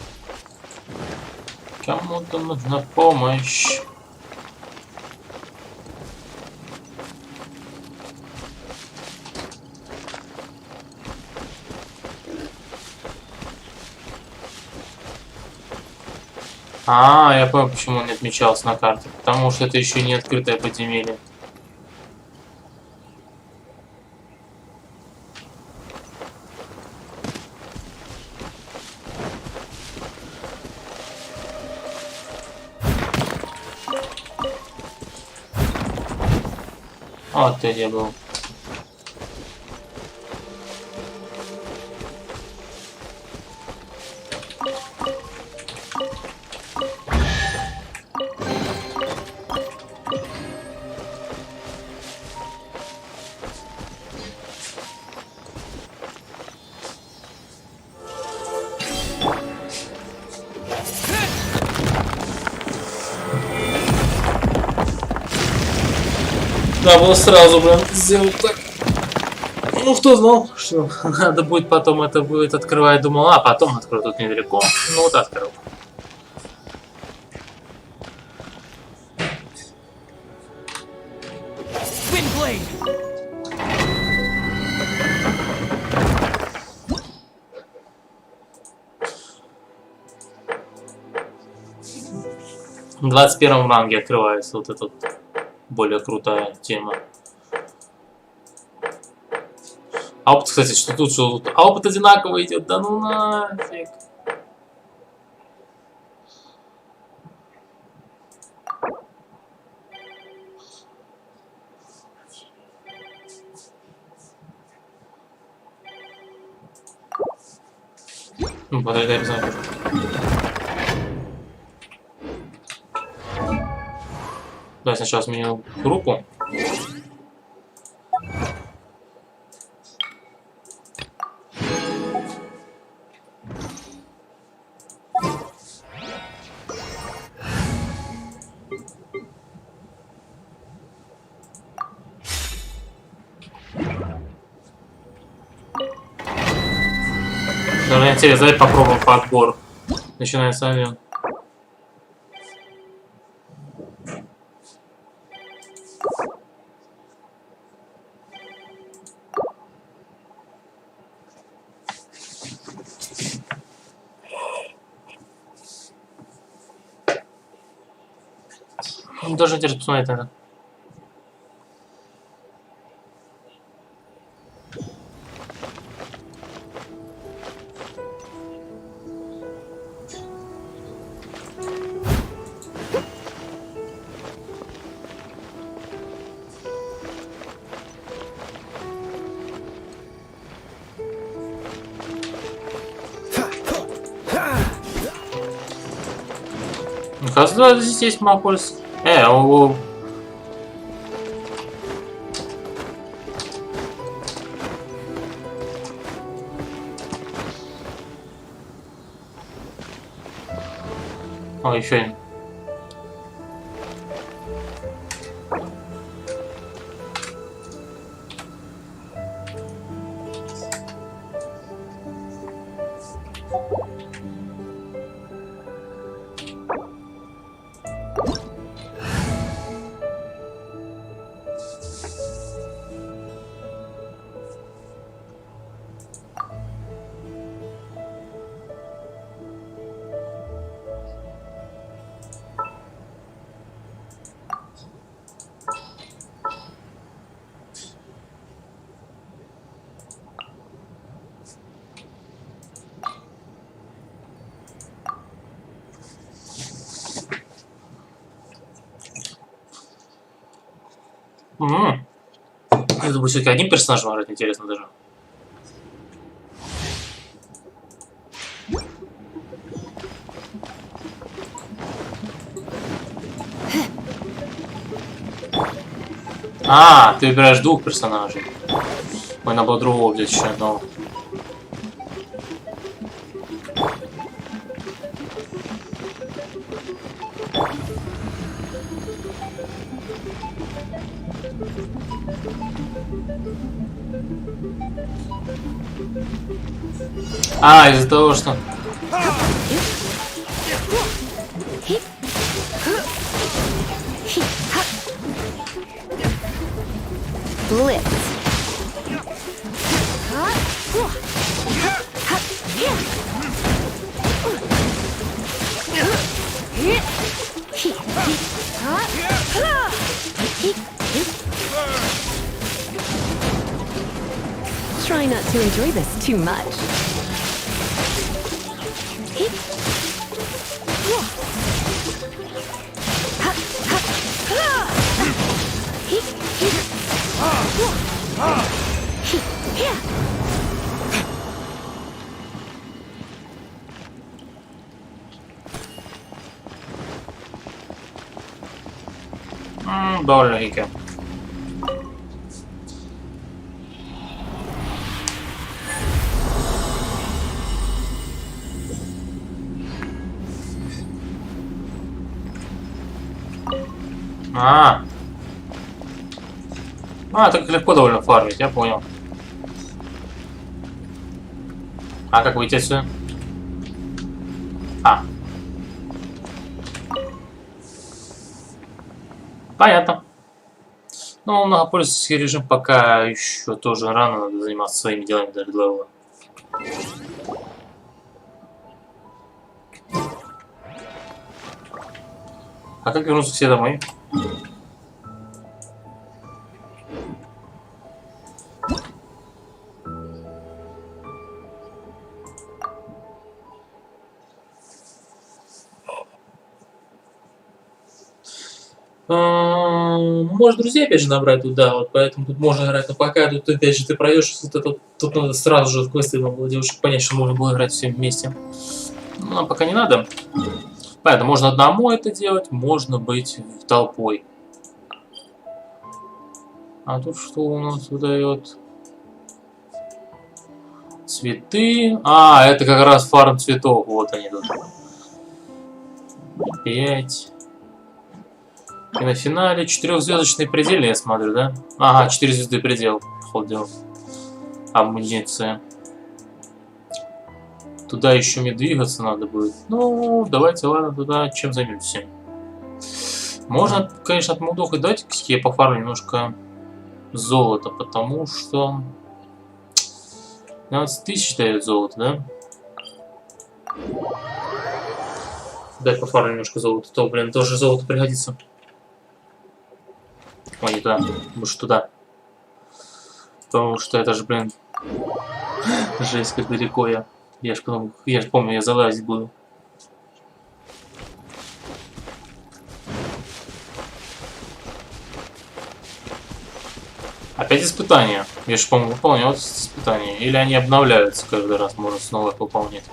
A: Кому-то нужна помощь. А, я понял, почему он не отмечался на карте. Потому что это еще не открытое подземелье. Вот ты где был. Да, было сразу, блин, сделать так. Ну, кто знал, что надо будет потом это будет открывать. Думал, а потом открою тут недалеко. Ну, вот открыл.
G: Windblade!
A: 21 ранге открывается вот эта более крутая тема. А опыт, кстати, что тут, что тут. А опыт одинаково идет. Да ну нафиг. Ну, подожди, обязательно. Давай сначала сменю группу. Даже интересно, давай попробуем подбор. Начинаем с авиа. Даже интересно посмотреть это. Оказывается, здесь есть макульс. О. О, еще один. Это будет все-таки одним персонажем играть, интересно даже. А, ты выбираешь двух персонажей. Ой, надо было другого взять еще одного. А, из-за того, что...
B: Blitz.
J: Try not to enjoy this too much.
A: Довольно-таки. Так легко довольно фармить, я понял. А как выйти отсюда? Понятно. Ну, многопользовательский режим пока еще тоже рано, надо заниматься своими делами до левела. А как вернуться все домой? Можешь друзей опять же набрать тут, да, вот поэтому тут можно играть, но пока тут опять же ты пройдешь, тут надо сразу же квесты было девушек понять, что можно было играть всем вместе. Ну, нам пока не надо. Поэтому можно одному это делать, можно быть толпой. А тут что у нас выдает? Цветы. Это как раз фарм цветов. Вот они тут. 5. И на финале 4-звездочный предел, я смотрю, да? Ага, 4 звезды предел. Походу. Амуниция. Туда еще мне двигаться надо будет. Ну, давайте, ладно, туда чем займемся. Можно, конечно, отмудохать. Давайте я пофармлю немножко золота, потому что 12 тысяч дает золото, да? Дай пофармлю немножко золота. То, блин, тоже золото пригодится. Ой, не туда. Лучше туда. Потому что это же, блин, жесть, как далеко я. Я ж помню, я залазить буду. Опять испытания. Я же, по-моему, выполнял испытания. Или они обновляются каждый раз, можно снова их выполнять.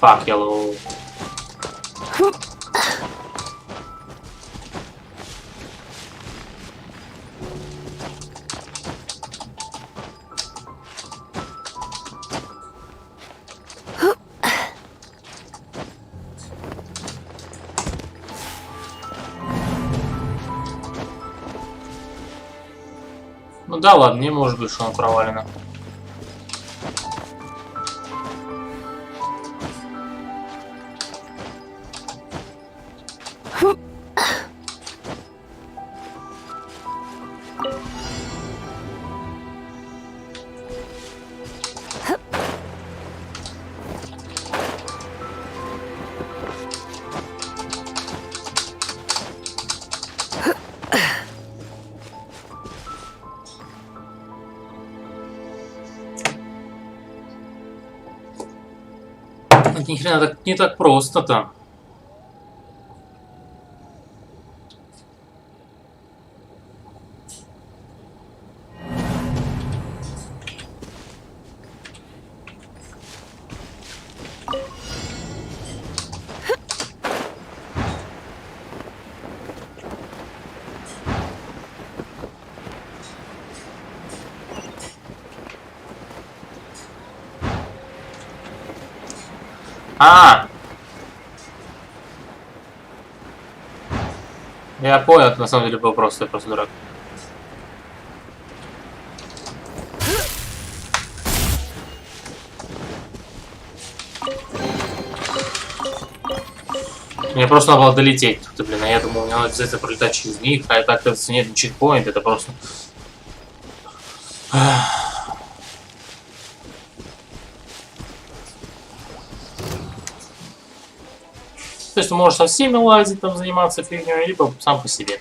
A: Fuck, yellow. Ну да ладно, не может быть, что она провалена. Ни хрена так не так просто-то. Я понял, это на самом деле был просто, я просто дурак. Мне просто надо было долететь тут, блин, а я думал, мне надо обязательно пролетать через них, а так, кажется, нет, чекпоинт, это просто... То есть ты можешь со всеми лазить, там, заниматься фигней, либо сам по себе.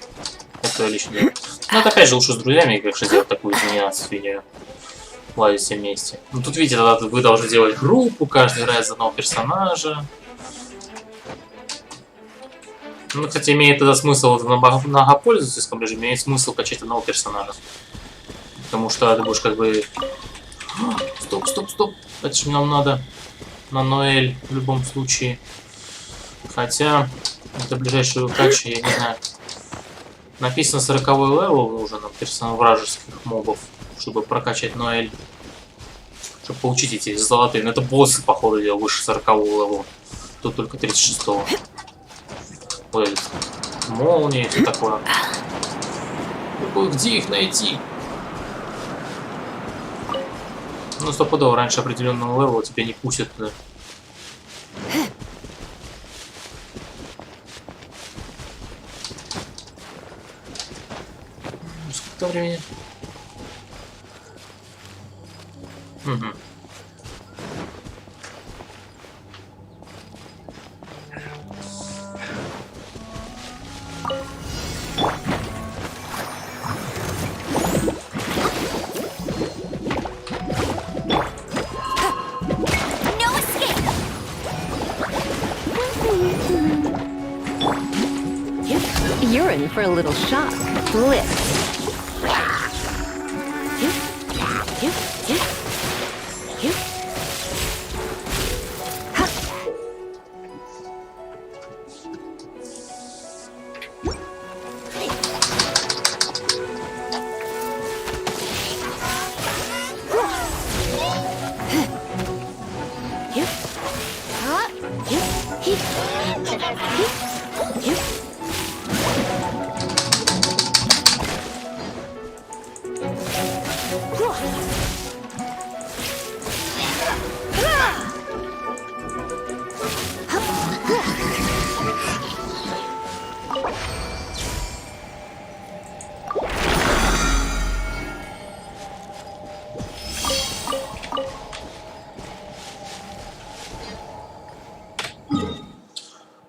A: Это лично дело. Но это опять же лучше с друзьями, конечно, сделать такую заниматься фигней. Лазить все вместе. Ну тут видите, тогда вы должны делать группу, каждый играет за одного персонажа. Ну, кстати, имеет тогда смысл в многопользовательском режиме, имеет смысл качать одного персонажа. Потому что ты будешь как бы... Стоп, стоп, стоп. Это же нам надо на Ноэль в любом случае. Хотя, это ближайшую качу, я не знаю. Написано 40-й левел нужен персонаж вражеских мобов, чтобы прокачать Ноэль. Чтобы получить эти золотые. Но это боссы, походу, дела выше 40-го левела. Тут только 36-го. Вот этот молнии и все такое. Где их найти? Ну, стопудово, раньше определенного левела тебя не пустят. Да. Сколько времени? Угу.
J: You're in for a little shock. Lift.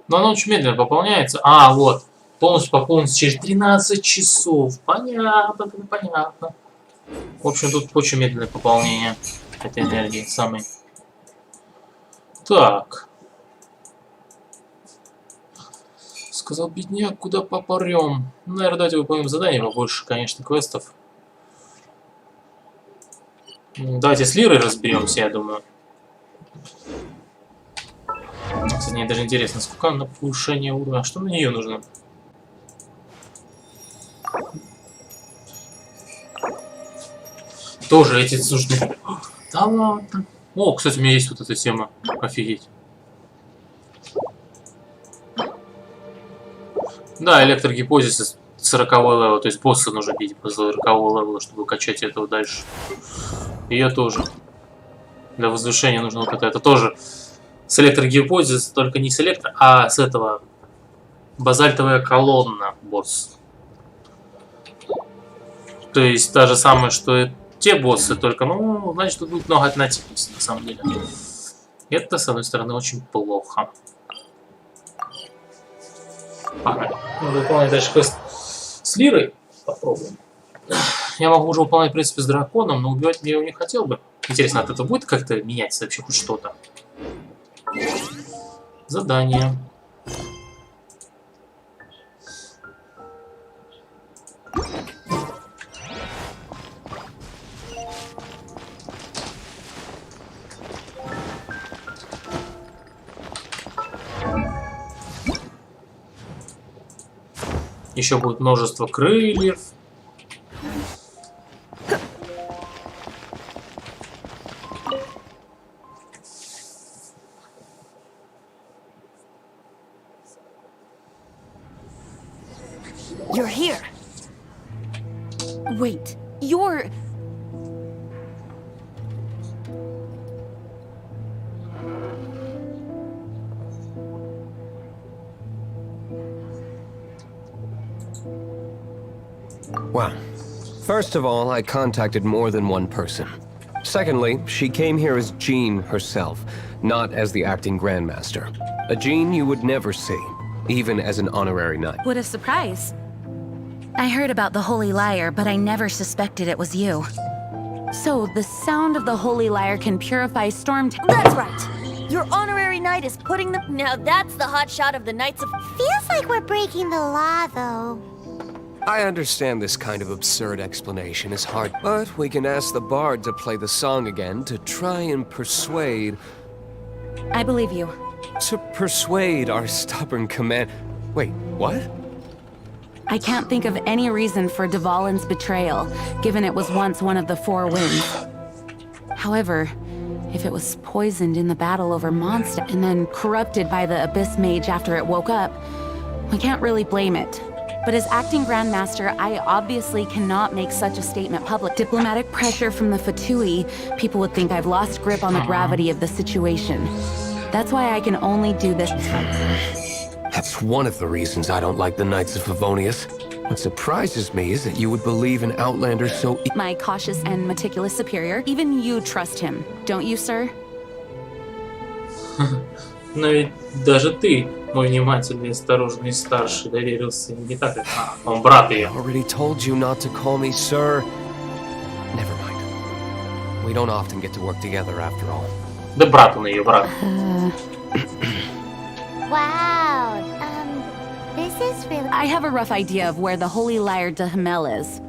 A: Но оно очень медленно пополняется. А, вот. Полностью пополнится через 13 часов. Понятно, понятно. В общем, тут очень медленное пополнение этой энергии самой. Так. Сказал бедняк, куда попарем. Наверное, давайте выполним задание побольше, конечно, квестов. Давайте с Лирой разберемся, я думаю. Кстати, мне даже интересно, сколько на повышение уровня. А что на нее нужно? Тоже эти нужны. Да ладно. О, кстати, у меня есть вот эта тема. Офигеть. Да, электрогипозис 40-го левела. То есть босса нужно бить по 40-го левела, чтобы качать этого дальше. Ее тоже. Для возвышения нужно вот это. Это тоже с электрогипозис, только не с электро, а с этого. Базальтовая колонна босс. То есть та же самое, что и те боссы, только, ну, значит, тут будет много однотипности, на самом деле. Это, с одной стороны, очень плохо. Ага. Надо выполнять дальше квест с Лирой. Попробуем. Я могу уже выполнять, в принципе, с драконом, но убивать я его не хотел бы. Интересно, от этого будет как-то меняться вообще хоть что-то? Задание. Еще будет множество крыльев.
J: You're here. Wait, you're...
K: Well, first of all, I contacted more than one person. Secondly, she came here as Jean herself, not as the acting Grandmaster. A Jean you would never see, even as an honorary knight.
B: What a surprise. I heard about the Holy Lyre, but I never suspected it was you. So, the sound of the Holy Lyre can purify storm...
J: That's right. Your honorary knight is putting the... Now that's the hot shot of the Knights of...
C: Feels like we're breaking the law, though.
K: I understand this kind of absurd explanation is hard, but we can ask the bard to play the song again to try and persuade...
L: I believe you.
K: To persuade our stubborn command... Wait, what?
L: I can't think of any reason for Dvalin's betrayal, given it was once one of the Four Winds. However, if it was poisoned in the battle over Mondstadt and then corrupted by the Abyss Mage after it woke up, we can't really blame it. But as acting Grandmaster, I obviously cannot make such a statement public. Diplomatic pressure from the Fatui, people would think I've lost grip on the gravity of the situation. That's why I can only do this.
K: That's one of the reasons I don't like the Knights of Favonius. What surprises me is that you would believe an outlander so...
L: My cautious and meticulous superior, even you trust him, don't you, sir?
A: Но ведь даже ты, мой внимательный и осторожный старший, доверился не так, как он брат ее.
K: I already told you not to call me sir. Never mind. We don't often get to work together after all.
A: Да брат он ее, брат.
C: Wow, this is really...
L: I have a rough idea of where the Holy Lyre de Hamel is.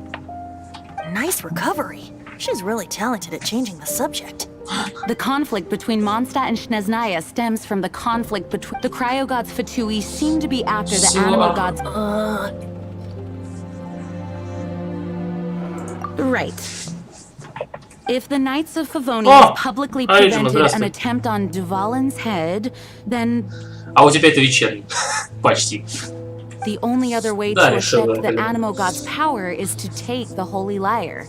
J: Nice recovery. She's really talented at changing the subject.
L: The conflict between Mondstadt and Snezhnaya stems from the conflict between... The cryo-gods Fatui seem to be after the animal gods... Right. If the Knights of Favonius publicly prevented an attempt on Dvalin's head, then...
A: А у тебя это вечерний. Почти.
L: The only other way to accept the animal god's power is to take the Holy Lyre.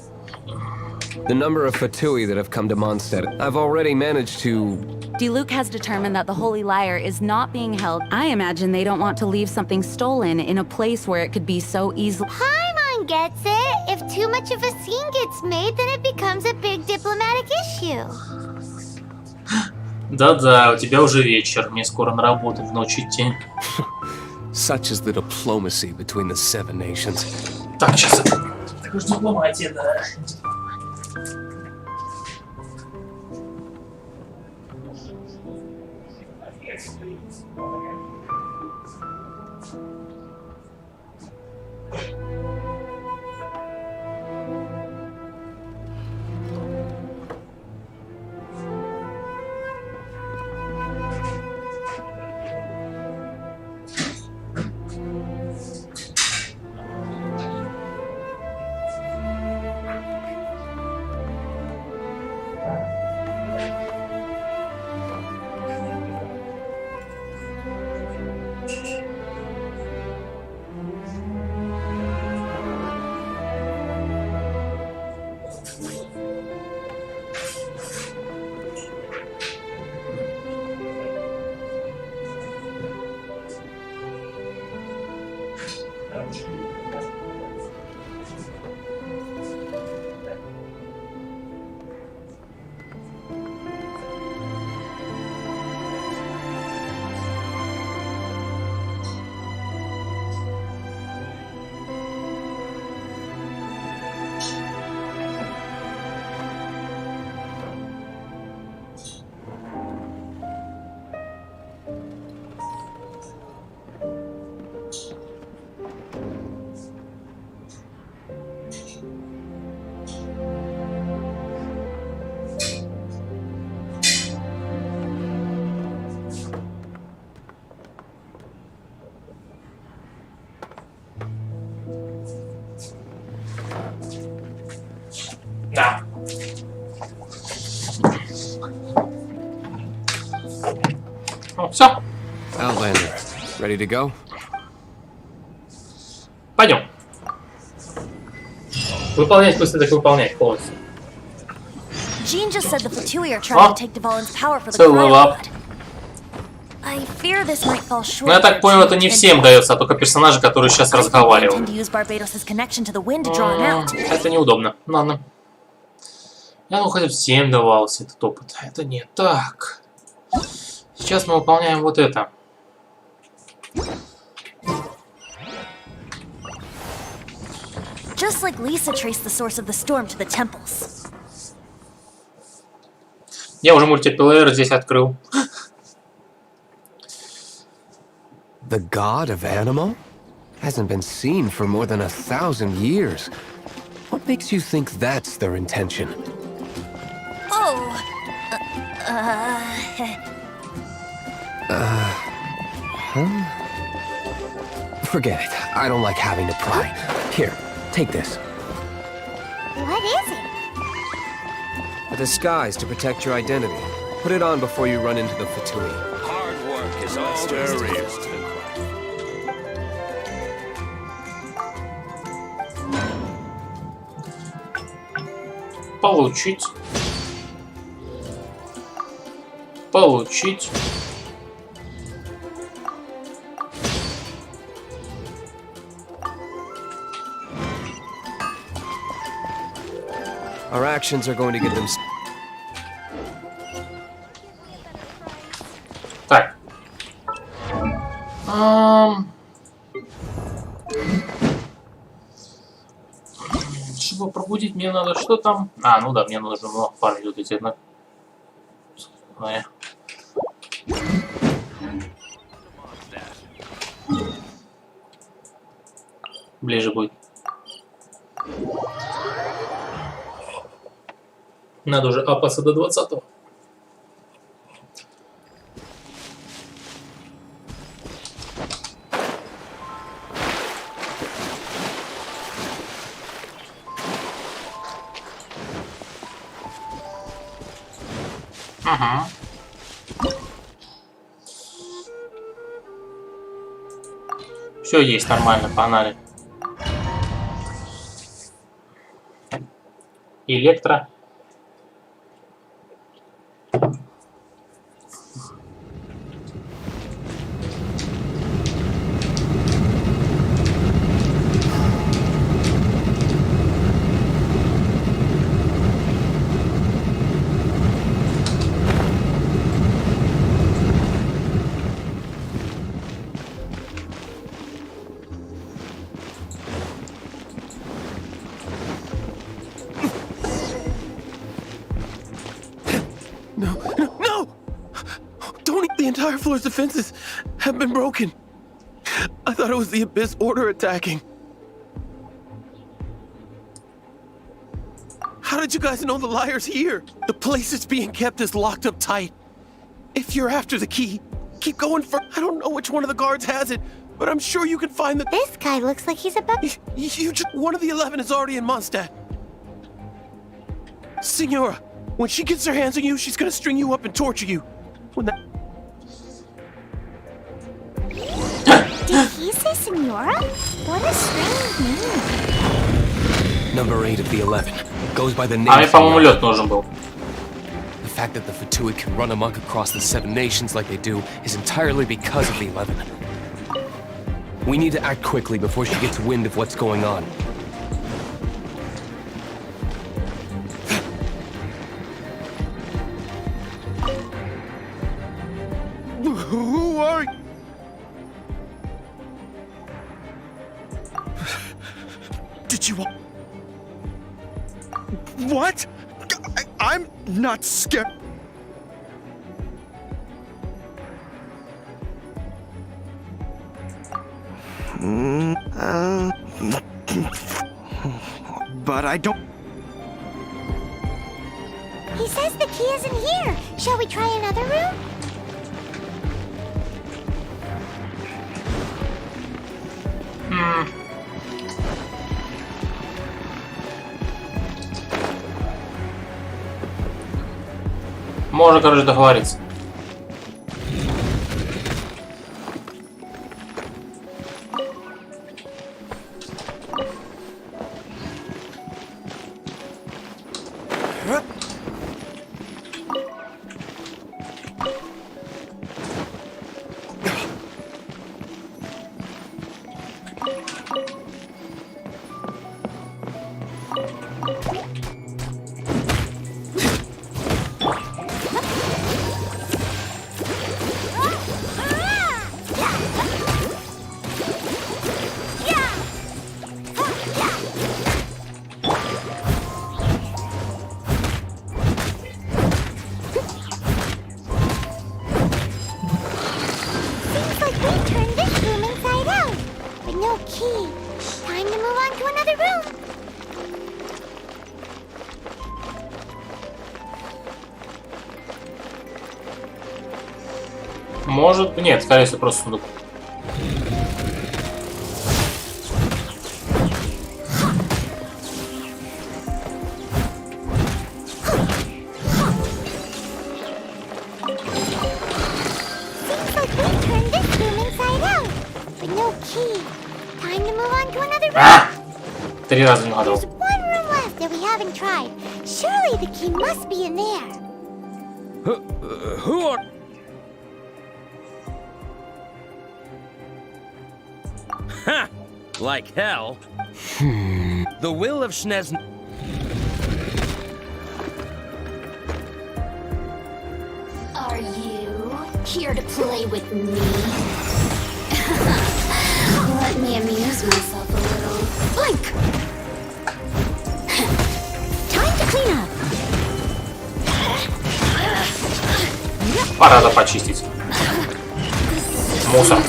K: The number of Fatui that have come to Mondstadt, I've already managed to...
L: Diluc has determined that the Holy Lyre is not being held. I imagine they don't want to leave something stolen in a place where it could be so easily...
C: Paimon gets it. If too much of a scene gets made, then it becomes a big diplomatic issue.
A: Да-да, у тебя уже вечер. Мне скоро на работу в ночь идти.
K: Such is the diplomacy between the seven nations.
A: Так, сейчас. Так уж дипломатия, да. Да. Ну, все.
K: Outlander, ready to go?
A: Пойдем. Выполнять, пусть так выполнять полностью.
J: Jean just said the Fatui are trying to take Dvalin's power for the
A: Целый лап.
J: I fear this might fall short.
A: Ну, я так понял, это не всем дается, а только персонажи, которые сейчас разговаривают. Это неудобно. Ладно. Я думал, хотя бы всем давался этот опыт. Это не так. Сейчас мы выполняем вот это.
J: Just like Lisa traced the source of the storm to the temples.
A: Я уже мультиплеер здесь открыл.
K: The god of Animo? Hasn't been seen for more than 1,000 years. What makes you think that's their intention?
J: Oh.
K: Forget it. I don't like having to pry. Here, take this.
C: What is it?
K: A disguise to protect your identity. Put it on before you run into the Fatui.
E: Hard work is all there is to the craft.
A: Получить. Получить.
K: Our actions are going to get them...
A: Так. Чтобы пробудить, мне надо что там? А, ну да, мне нужно много парней вот эти одна. Ближе будет. Надо уже апаться до 20-го. Ага. Все есть нормально, погнали. Электро.
F: The entire floor's defenses have been broken. I thought it was the Abyss Order attacking. How did you guys know the liar's here? The place it's being kept is locked up tight. If you're after the key, keep going for... I don't know which one of the guards has it, but I'm sure you can find the...
C: This guy looks like he's about...
F: One of the 11 is already in Mondstadt. Signora, when she gets her hands on you, she's gonna string you up and torture you. When that...
C: Did he say Signora? What a strange name.
K: Number 8 of the 11 goes by the name.
A: А мне, по-моему, лед нужен был.
K: The fact that the Fatui can run amok across the 7 nations like they do is entirely because of the 11. We need to act quickly before she gets wind of what's going on.
F: Who are you? Did you... What? I'm not scared. But I don't...
C: He says the key isn't here. Shall we try another room?
A: Можно, короче, договориться.
C: Seems like we turned this room
A: Может, нет, скорее всего, просто сундук.
C: Seems like we turned this room inside out, but no key. Time to move on to another room.
A: А! 3 раза не угадал.
C: There's one room left that we haven't tried. Surely the key must be in there.
K: Who are...
E: Ha! Like hell. The will of Schnez...
B: Are you here to play with me? Let me amuse myself a little. Blink! Time to clean up.
A: Пора почистить. Мусор.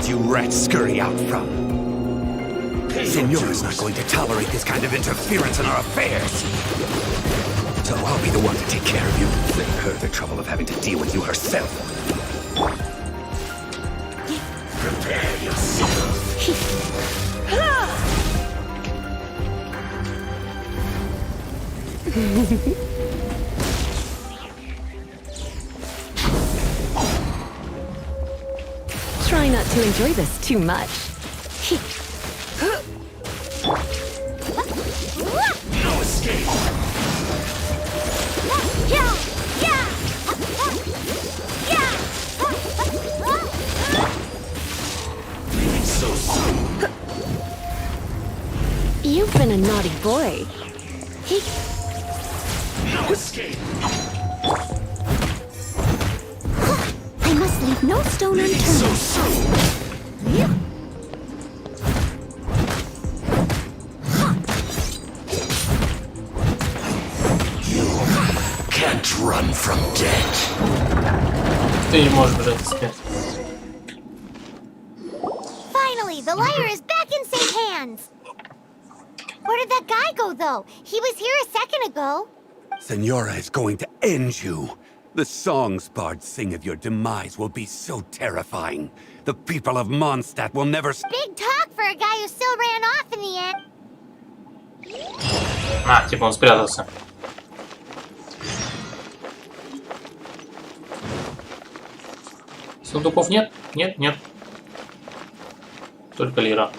M: You rats scurry out from. Señora's not going to tolerate this kind of interference in our affairs. So I'll be the one to take care of you. Save her the trouble of having to deal with you herself. Prepare yourself.
J: Try not to enjoy this too much.
M: No escape. Leaving so soon.
J: You've been a naughty boy.
M: No escape.
B: I must leave no stone unturned.
M: So soon. You can't run from death.
A: Ты не можешь бежать от смерти.
C: Finally, the lyre is back in safe hands. Where did that guy go, though? He was here a second ago.
M: Senora is going to end you. The songs bards sing of your demise will be so terrifying. The people of Mondstadt will never...
C: Big talk for a guy who still ran off in the end.
A: А, типа он спрятался. Сундуков нет? Нет, нет. Только лира.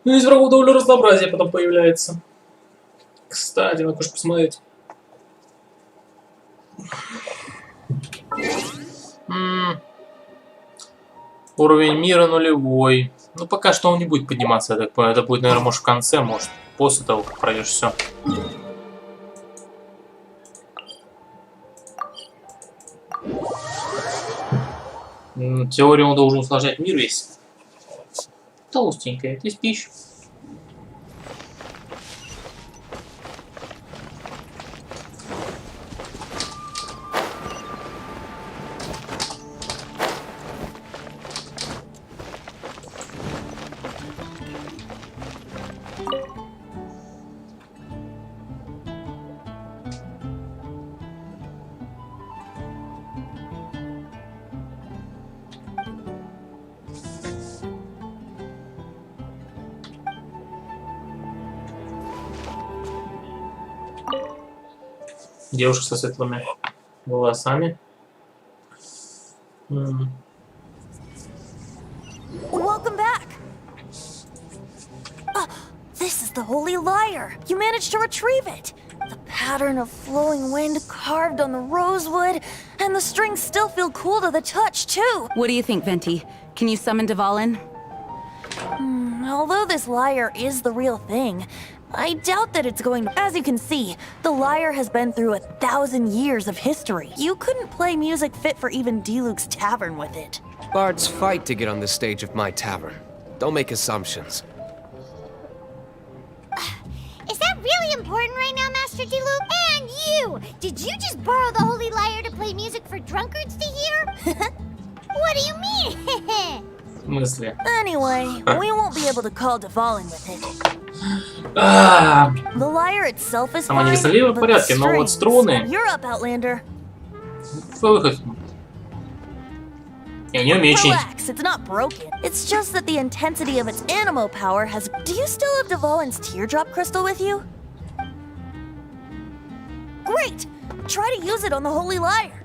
A: Ну, из врагов довольно разнообразие потом появляется. Кстати, надо уж посмотреть. Уровень мира нулевой. Ну, пока что он не будет подниматься, я так понимаю. Это будет, наверное, может в конце, может после того, как пройдешь все. Теорию он должен усложнять мир весь. Толстенькая, ты спишь. Девушка со светлыми волосами.
J: Welcome back. This is the holy lyre. You managed to retrieve it. The pattern of flowing wind carved on the rosewood, and the strings still feel cool to the touch, too.
L: What do you think, Venti? Can you summon Dvalin?
J: Although this lyre is the real thing, I doubt that it's going to. As you can see, the lyre has been through 1,000 years of history. You couldn't play music fit for even Diluc's tavern with it.
K: Bards fight to get on the stage of my tavern. Don't make assumptions.
C: Is that really important right now, Master Diluc? And you! Did you just borrow the Holy Lyre to play music for drunkards to hear? What do you mean?
A: В смысле?
J: Anyway, we won't be able to call Dvalin with it. The lyre itself is
A: Сама не
J: fine,
A: веселила в
J: but the
A: порядке, но вот
J: strings.
A: струны...
J: You're up, Outlander.
A: Выход. Я не умею чинить.
J: Relax, it's not broken. It's just that the intensity of its animo power has... Do you still have Dvalin's teardrop crystal with you? Great! Try to use it on the Holy Lyre.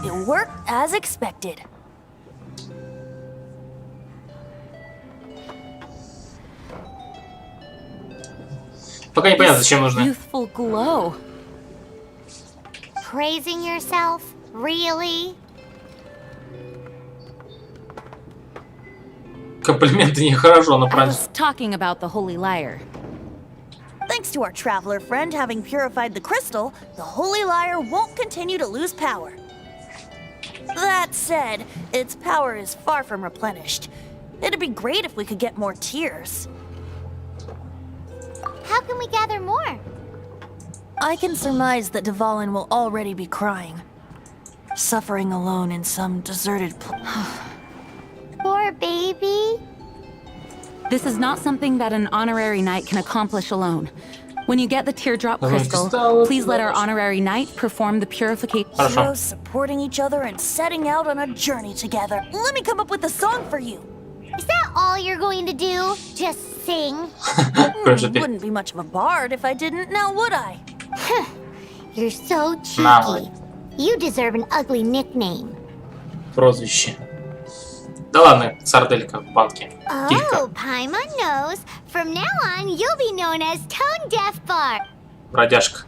J: It worked as expected.
A: Пока непонятно, зачем нужно.
L: Youthful glow.
C: Praising yourself? Really?
A: Комплименты нехорошо, но
L: I
A: правильно.
L: was talking about the holy lyre.
J: Thanks to our traveler friend having purified the crystal, the Holy Lyre won't continue to lose power. That said, its power is far from replenished. It'd be great if we could get more tears.
C: How can we gather more?
J: I can surmise that Dvalin will already be crying. Suffering alone in some deserted
C: Poor baby.
L: This is not something that an honorary knight can accomplish alone. When you get the teardrop crystal, please let our honorary knight perform the purification.
J: Heroes supporting each other and setting out on a journey together. Let me come up with a song for you.
C: Is that all you're going to do? Just sing?
J: Wouldn't be much of a bard if I didn't, now would I?
C: You're so cheeky. You deserve an ugly nickname.
A: Прозвище. Да ладно, сарделька в банке.
C: Oh, Paimon knows. From now on, you'll be known as Tone Deaf Bard.
A: Бродяжка.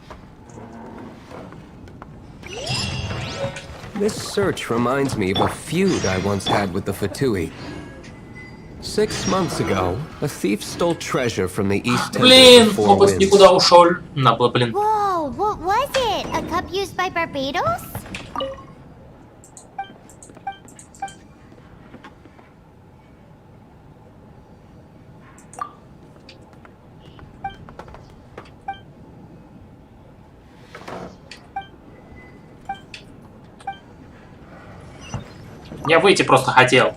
K: This search reminds me of a feud I once had with the Fatui. 6 months ago, a thief stole treasure from the East Temple
A: Блин,
K: of the Four
A: опыт
K: Winds.
A: никуда ушел. На, блин.
C: Whoa, what was it? A cup used by Barbados?
A: Я выйти просто хотел.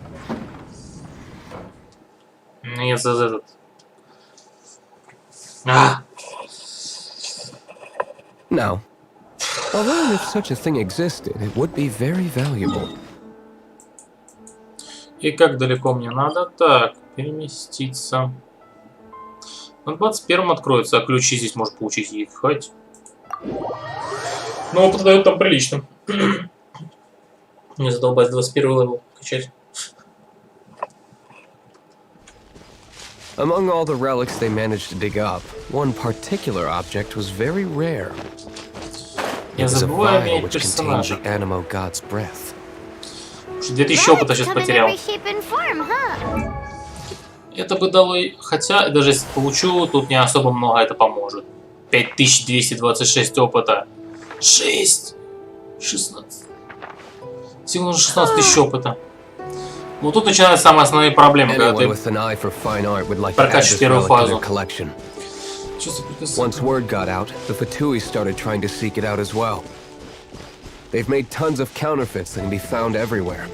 A: Нет, за этот.
K: Now, although if such a thing existed, it would be very valuable.
A: И как далеко мне надо? Так, переместиться. На 21-м откроется, а ключи здесь может получить ехать. Но опыт дает там прилично. Не задолбать 21 левел качать.
K: Among all the relics they managed to dig up, one particular object was very rare. It was a vial which contained the animo god's breath.
A: 2000 опыта сейчас потерял. Это бы дало... Хотя, даже если получу, тут не особо много это поможет. 5226 опыта. 6. 16. Всего лишь 16 тысяч опыта. Ну тут начинаются самые основные проблемы, когда ты прокачиваешь первую фазу.
K: Once word got out, the Fatui started trying to seek it out as well. They've made tons of counterfeits that can be found everywhere.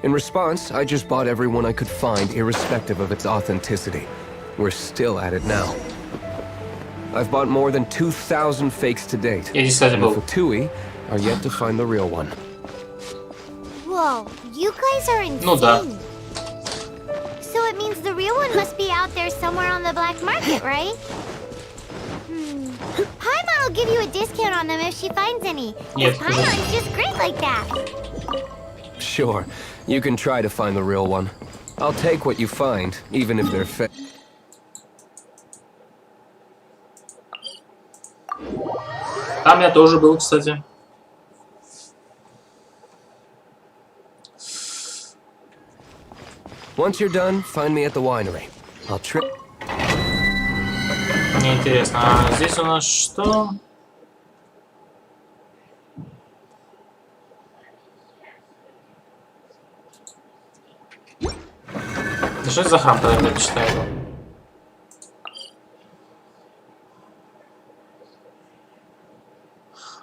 K: In response, I just bought every one I could find, irrespective of its authenticity. We're still at it now. I've bought more than 2,000 fakes to date, and the Fatui are yet to find the real one.
C: Whoa, you guys are insane.
A: Ну да.
C: So it means the real one must be out there somewhere on the black market, right? Paimon will give you a discount on them if she finds any.
A: Yes,
C: Paimon's just great like that.
K: Sure, you can try to find the real one. I'll take what you find, even if they're fake.
A: Там я тоже был, кстати.
K: Once you're done, find me at the winery. I'll trip.
A: Мне интересно, а здесь у нас что? Да что это за храм, когда я читаю его?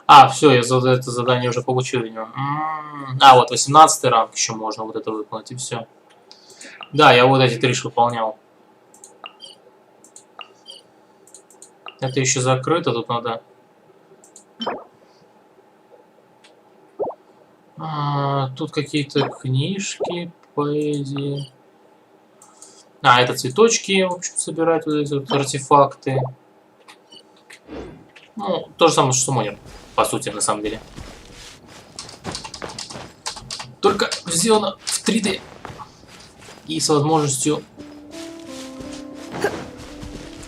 A: А, все, я за это задание уже получил. А, вот 18-й ранг еще можно вот это выполнить, и все. Да, я вот эти 3 выполнял. Это еще закрыто, тут надо... тут какие-то книжки, поэзии. А, это цветочки, в общем, собирать, вот эти вот артефакты. Ну, то же самое, что суммонер, по сути, на самом деле. Только сделано в 3D. И с возможностью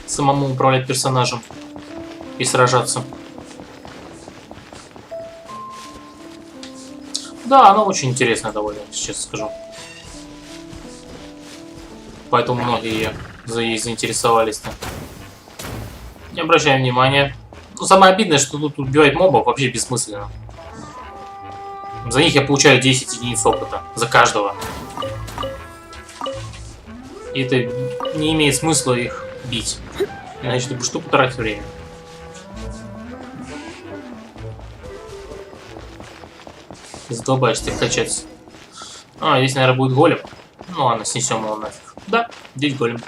A: самому управлять персонажем и сражаться. Да, оно очень интересное довольно, честно скажу. Поэтому многие ей заинтересовались-то. Не обращаем внимания. Ну, самое обидное, что тут убивать мобов вообще бессмысленно. За них я получаю 10 единиц опыта. За каждого. И это не имеет смысла их бить. Иначе ты будешь штуку тратить время. Задолбаешься их качать. А, здесь, наверное, будет голем. Ну ладно, снесем его нафиг. Да, здесь голем.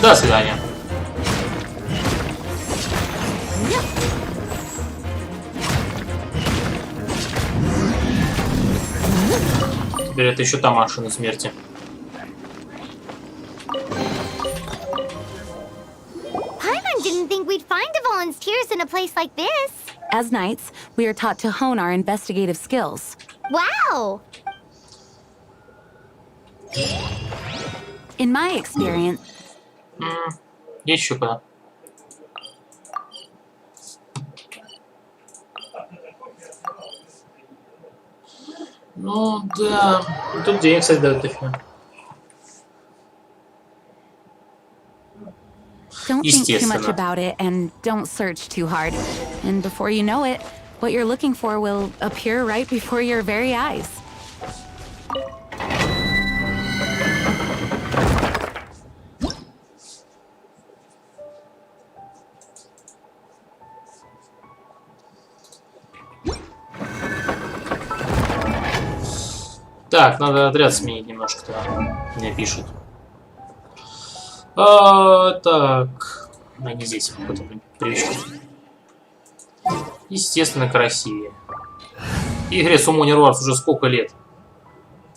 A: До свидания. Теперь это еще та машина смерти.
C: Paimon didn't think we'd find the volunteers in a place like this.
L: As knights, we are taught to hone our investigative skills.
C: Wow!
L: In my experience...
A: Есть еще куда. Ну да. Тут денег, кстати, дают дофига.
L: Don't think too much about it and don't search too hard. And before you know it, what you're looking for will appear right before your very eyes.
A: Так, надо отряд сменить немножко-то. Мне пишут. Так. Они здесь. Вот привычка. Естественно, красивее. Игре Summoner Wars уже сколько лет?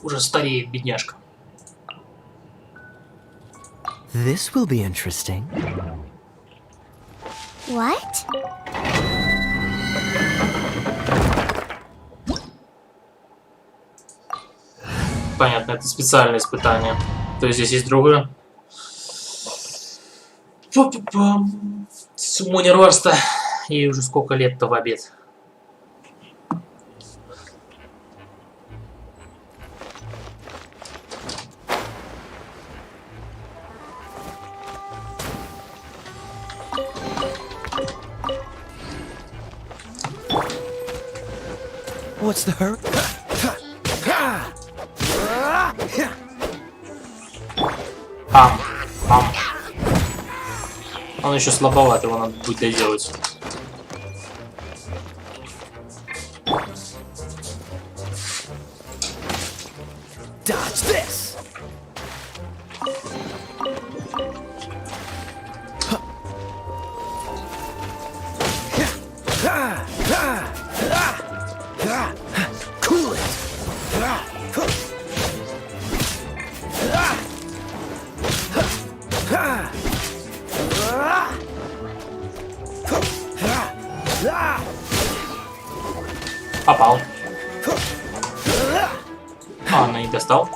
A: Уже стареет, бедняжка.
N: This will be interesting.
C: What?
A: Понятно, это специальное испытание. То есть здесь есть другое. Summoner Wars-то. Ей уже сколько лет-то в обед.
N: What's the hurry?
A: Пам, пам. Он еще слабоват, его надо будет доделать.
N: Dodge this. Cool it.
A: Попал. А, она не достал.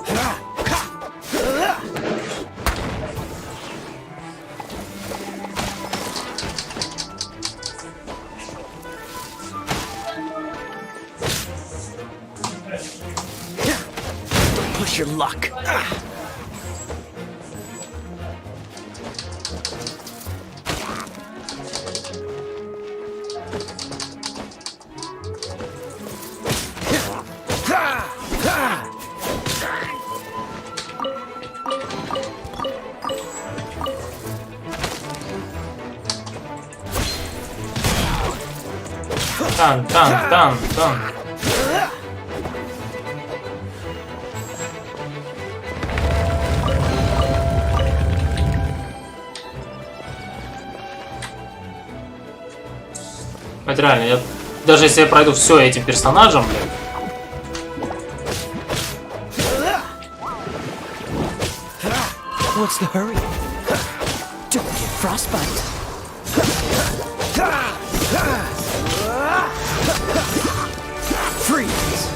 N: Push your luck.
A: Тан, тан, тан, тан. Это реально, даже если я пройду все этим персонажем, блин.
N: What's the hurry? Don't get frostbite. Freeze.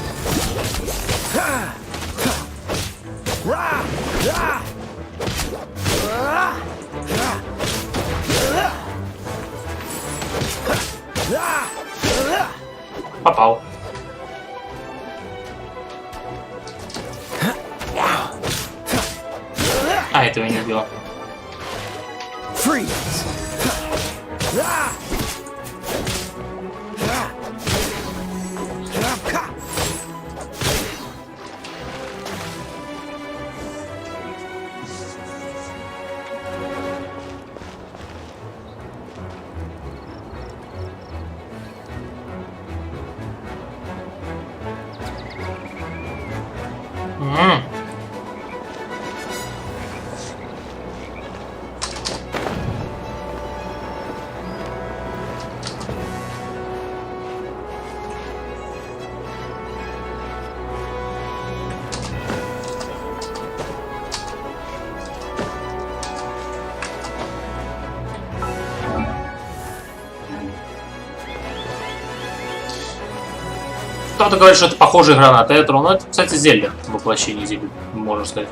A: Попал. А, этого не убил.
N: Freeze.
A: Кто-то говорит, что это похожая игра на Тетру, но это, кстати, Зельда, воплощение Зельды, можно сказать.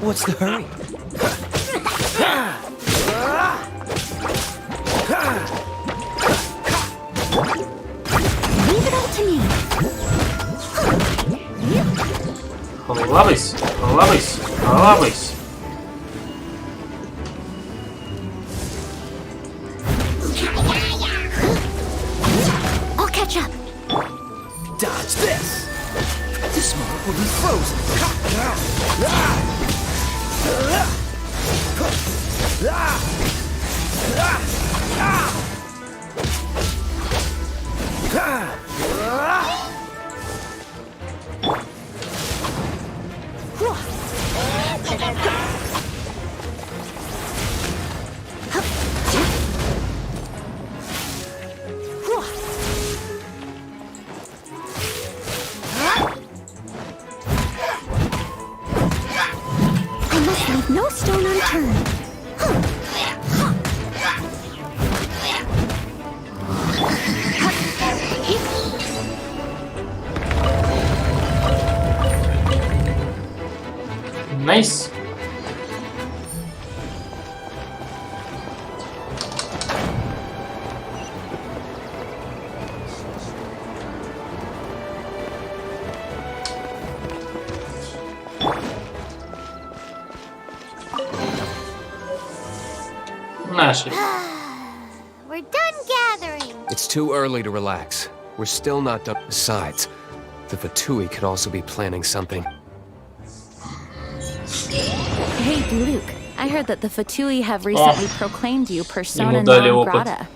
N: What's the hurry?
B: Leave it all to me.
A: Лавайся, лавайся, лавайся.
C: I'll catch up.
B: I must leave no stone unturned.
A: Nice. Наши.
C: We're done gathering.
K: It's too early to relax. We're still not done. Besides, the Fatui could also be planning something.
L: Hey, Luke. I heard that the Fatui have recently proclaimed you persona
A: Ему дали
L: non
A: опыт.
L: grata.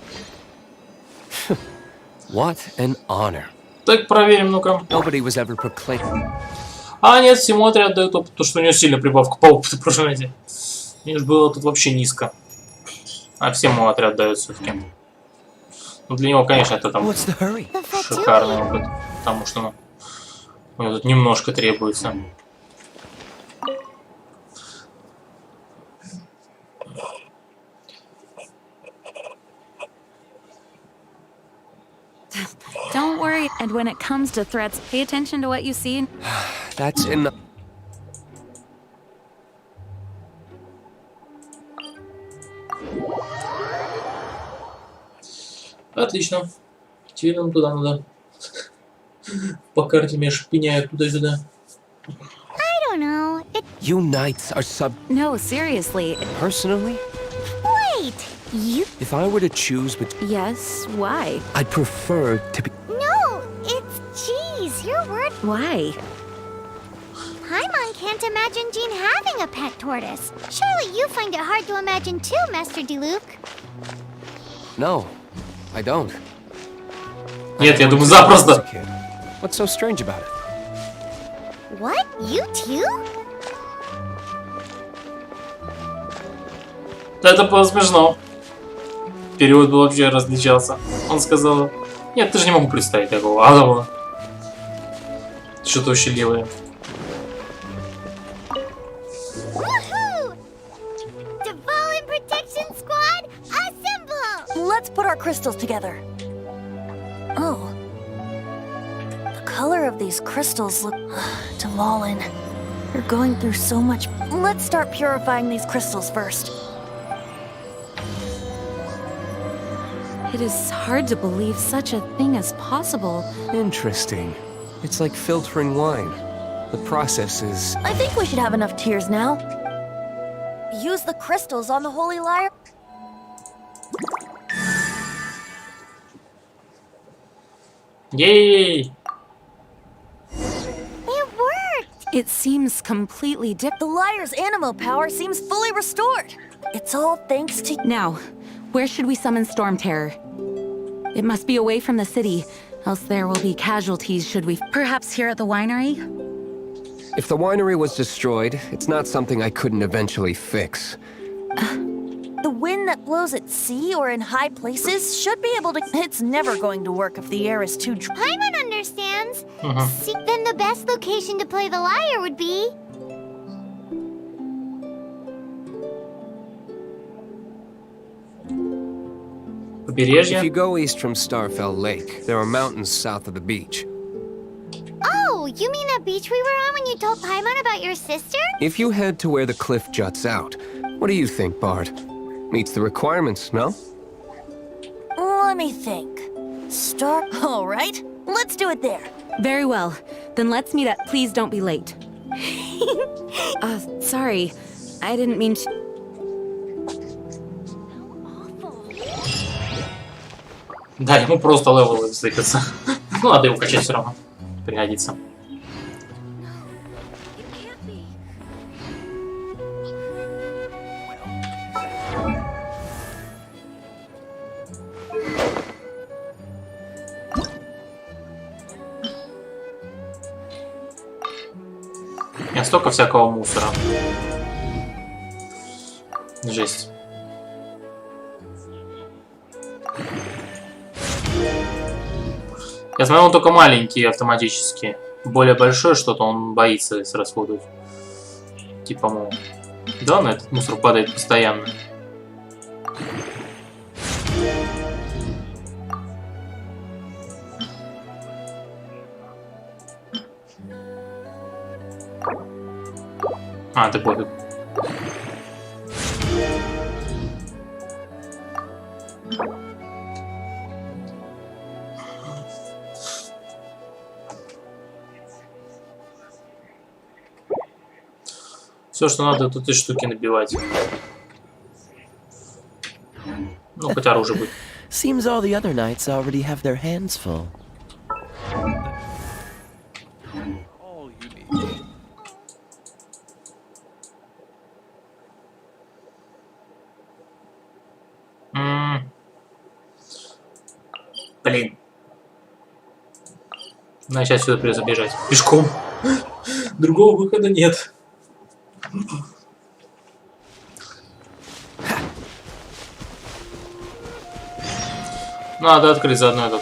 K: What an honor.
A: Так, проверим, ну-ка.
K: Nobody was ever proclaimed.
A: А, нет, всему отряд дают опыт, потому что у него сильная прибавка по опыту, прожимайте. Мне же было тут вообще низко. А всему отряд дают все-таки. Ну, для него, конечно, это там шикарный опыт. Потому что, ну, у него тут немножко требуется.
L: Don't worry, and when it comes to threats, pay attention to what you see.
K: That's enough.
A: Отлично. Теперь нам туда надо. По карте меня шпиняют туда-сюда.
C: I don't know.
K: You knights are sub.
L: No, seriously.
K: Personally,
C: Wait, you?
K: if I were to choose between.
L: Yes, why?
K: I'd prefer to be.
C: No, it's cheese. Your word.
L: Why?
C: Paimon can't imagine Jean having a pet tortoise. Surely you find it hard to imagine too, Master Diluc.
K: No, I don't.
A: Нет, я думаю,
K: As a
A: запросто.
K: kid. What's so strange about it?
C: What? You too?
A: Это было смешно. Перевод бы вообще различался. Он сказал: нет, ты же не могу представить такого адова. Что-то очень левое.
C: Woohoo! Devolin Protection Squad, assemble!
J: Let's put our crystals together. Oh. The color of these crystals look... Devolin, you're going through so much... Let's start purifying these crystals first.
L: It is hard to believe such a thing is possible.
K: Interesting. It's like filtering wine. The process is.
J: I think we should have enough tears now. Use the crystals on the holy lyre.
A: Yay!
C: It worked!
L: It seems completely
J: The lyre's animo power seems fully restored. It's all thanks to...
L: Now, where should we summon Storm Terror? It must be away from the city, else there will be casualties should we... Perhaps here at the winery?
K: If the winery was destroyed, it's not something I couldn't eventually fix.
J: The wind that blows at sea or in high places should be able to... It's never going to work if the air is too dry.
C: Paimon understands. See, then the best location to play the lyre would be...
A: Побережье.
K: If you go east from Starfell Lake, there are mountains south of the beach.
C: Oh, you mean that beach we were on when you told Paimon about your sister?
K: If you head to where the cliff juts out, what do you think, Bard? Meets the requirements, no?
J: Let me think. All right, let's do it there.
L: Very well. Then let's meet at... Please don't be late. Sorry. I didn't mean to...
A: Да, ему просто левелы сыпятся. Ну, надо его качать все равно. Пригодится. У меня столько всякого мусора. Жесть. Я смотрел, он только маленькие автоматические. Более большое что-то он боится расходовать. Типа, мол, да, на этот мусор падает постоянно. А, ты пофиг. Все, что надо, тут эти штуки набивать. Ну, хоть оружие будет.
N: Seems all the other knights already have their hands full.
A: Блин. Ну, сейчас сюда придется бежать. Пешком. Другого выхода нет. Надо открыть заодно эту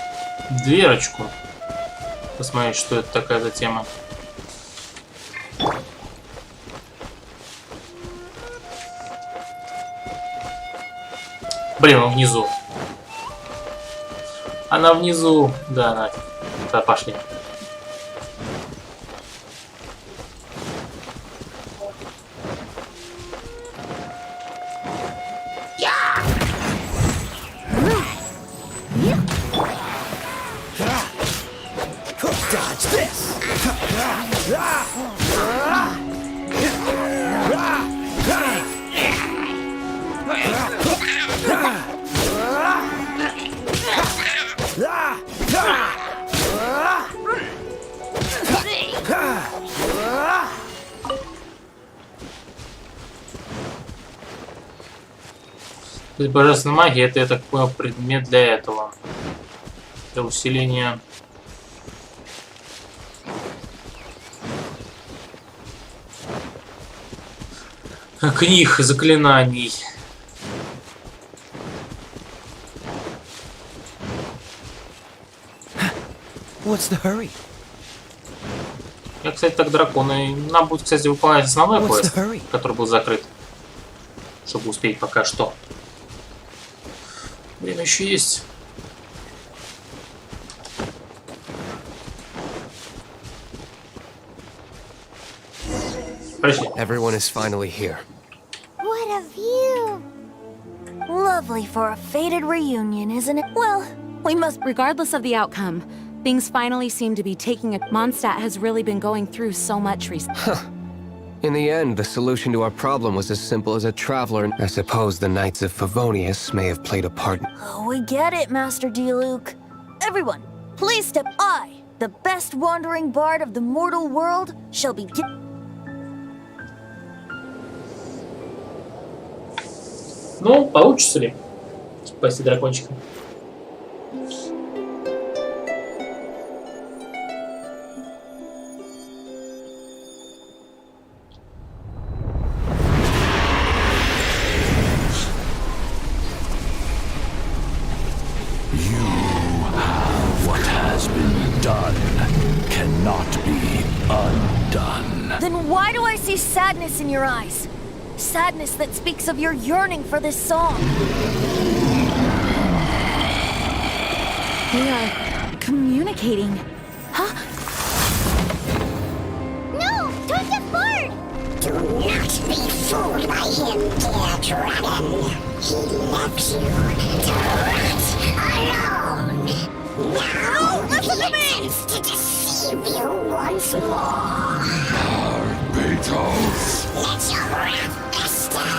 A: дверочку. Посмотреть, что это такая за тема. Блин, он внизу. Она внизу. Да, она. Да, пошли.
N: Dodge this!
A: То есть божественная магия, это, я так понял, предмет для этого. Для усиления. Книг, заклинаний.
N: What's the hurry?
A: Я, кстати, так драконы. Нам будет, кстати, выполнять основной квест, который был закрыт. Чтобы успеть пока что. Время еще есть. Пошли.
K: Everyone is finally here.
C: What a view!
J: Lovely for a fated reunion, isn't it? Well, we must...
L: Regardless of the outcome, things finally seem to be taking a... Mondstadt has really been going through so much recently.
K: In the end, the solution to our problem was as simple as a traveler. I suppose the Knights of Favonius may have played a part.
J: Oh, we get it, Master Diluc. Everyone, please step I, the best wandering bard of the mortal world, shall begin...
A: Ну, получится ли спасти дракончика?
O: What has been done cannot be undone.
J: Then why do I see sadness in your eyes? Sadness that speaks of your yearning for this song.
L: They are communicating. Huh?
C: No! Don't get bored!
P: Do not be fooled by him, dear dragon. He left you to rot alone. Now
J: listen to me!
P: he intends to deceive you once more.
O: Beatles!
P: Let your wrath fester.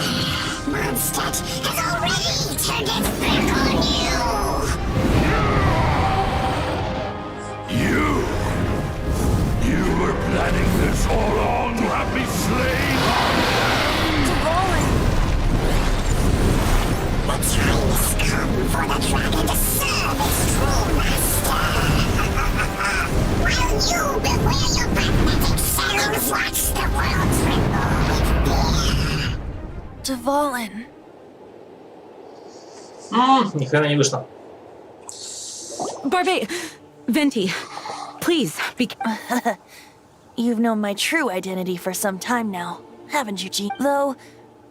P: Mondstadt has already turned its back on you.
O: You were planning this all along to have me slain?
P: The time has come for the dragon to serve its true master. While you beware your magnetic cells, watch the world tremble with fear.
J: Dvalin.
A: Ни хрена не вышло.
L: Venti, please be.
J: You've known my true identity for some time now, haven't you, Jean? Though,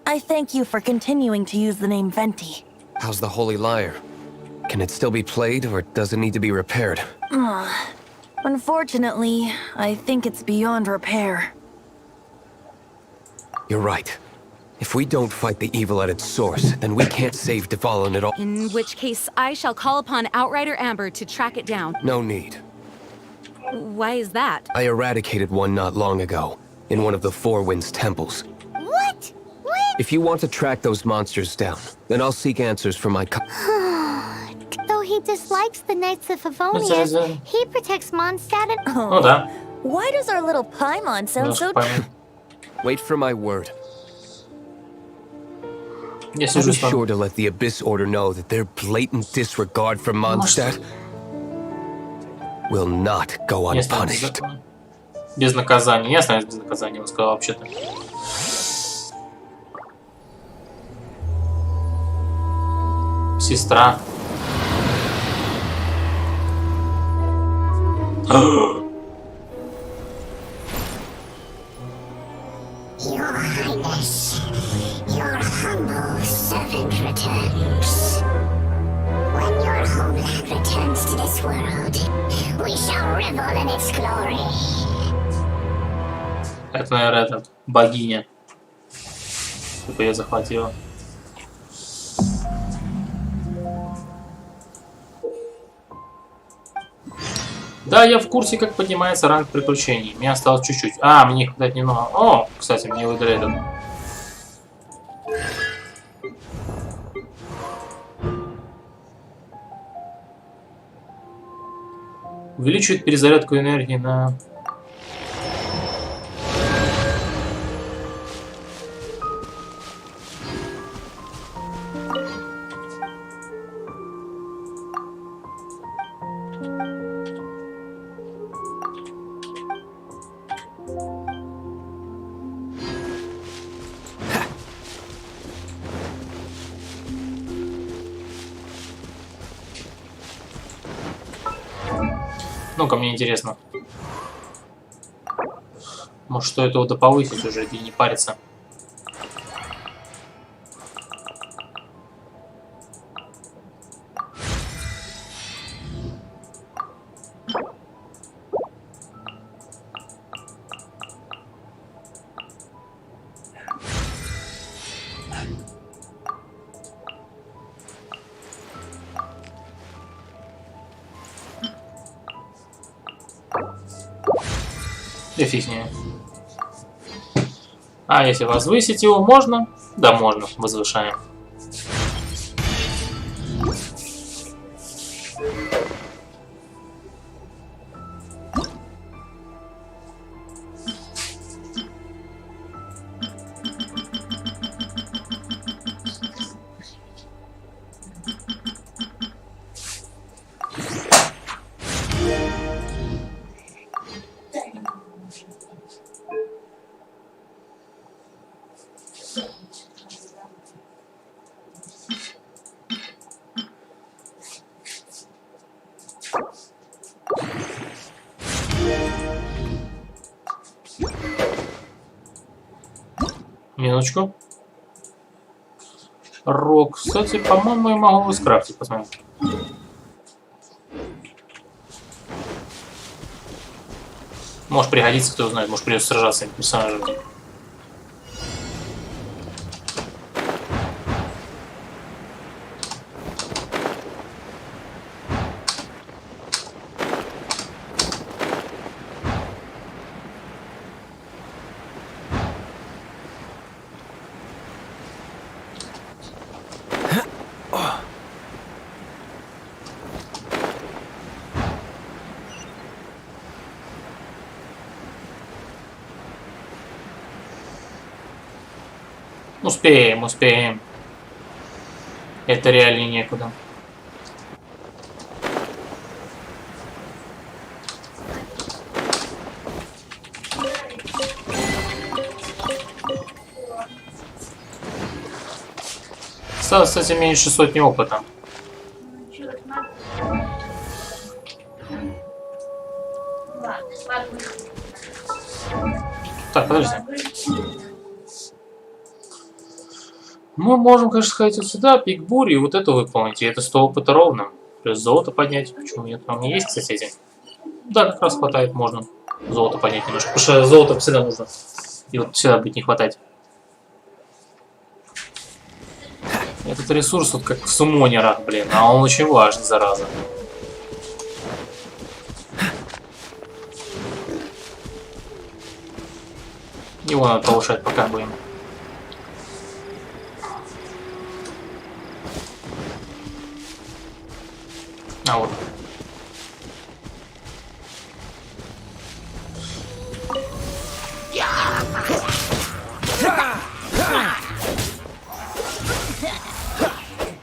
J: I thank you for continuing to use the name Venti.
K: How's the Holy Lyre? Can it still be played, or does it need to be repaired?
J: Unfortunately, I think it's beyond repair.
K: You're right. If we don't fight the evil at its source, then we can't save Dvalin at all.
L: In which case, I shall call upon Outrider Amber to track it down.
K: No need.
L: Why is that?
K: I eradicated one not long ago, in one of the Four Winds temples.
C: What? When?
K: If you want to track those monsters down, then I'll seek answers from my
C: Though he dislikes the Knights of Favonia, he protects Mondstadt and...
A: Ну да.
J: Why does our little Paimon sound so...
K: Wait for my word.
A: Я
K: I'll
A: сижу
K: be
A: с вами.
K: sure to let the Abyss Order know that their blatant disregard for Mondstadt will not go
A: Я останусь
K: unpunished.
A: без наказания. Я останусь без наказания, он сказал вообще-то. Сестра.
P: Your Highness, your humble servant returns. When your homeland returns to this world, we shall revel in its glory.
A: Это, наверное, это богиня. Типа ее захватила. Да, я в курсе, как поднимается ранг приключений. Мне осталось чуть-чуть. А, мне их дать немного. О, кстати, мне выдали этот. Увеличивает перезарядку энергии на... Ну-ка, мне интересно. Может, стоит его доповысить уже и не париться. Да фиг с ними. А если возвысить его можно? Да, можно. Возвышаем. Минуточку. Рок. Кстати, по-моему, я могу его скрафтить. Посмотрим. Может пригодится, кто знает. Может придется сражаться с этим персонажем. Успеем, успеем. Это реально некуда. Осталось, кстати, меньше 100 опыта. Так, подожди. Мы можем, конечно, сходить вот сюда, пик бури, и вот это выполнить. И это 100 опыта ровно. Плюс золото поднять. Почему нет? У меня есть, кстати, эти. Да, как раз хватает, можно золото поднять немножко. Потому что золото всегда нужно. И вот всегда будет не хватать. Этот ресурс вот как в суммонерах, блин. А он очень важный, зараза. Его надо повышать, пока будем. А вот.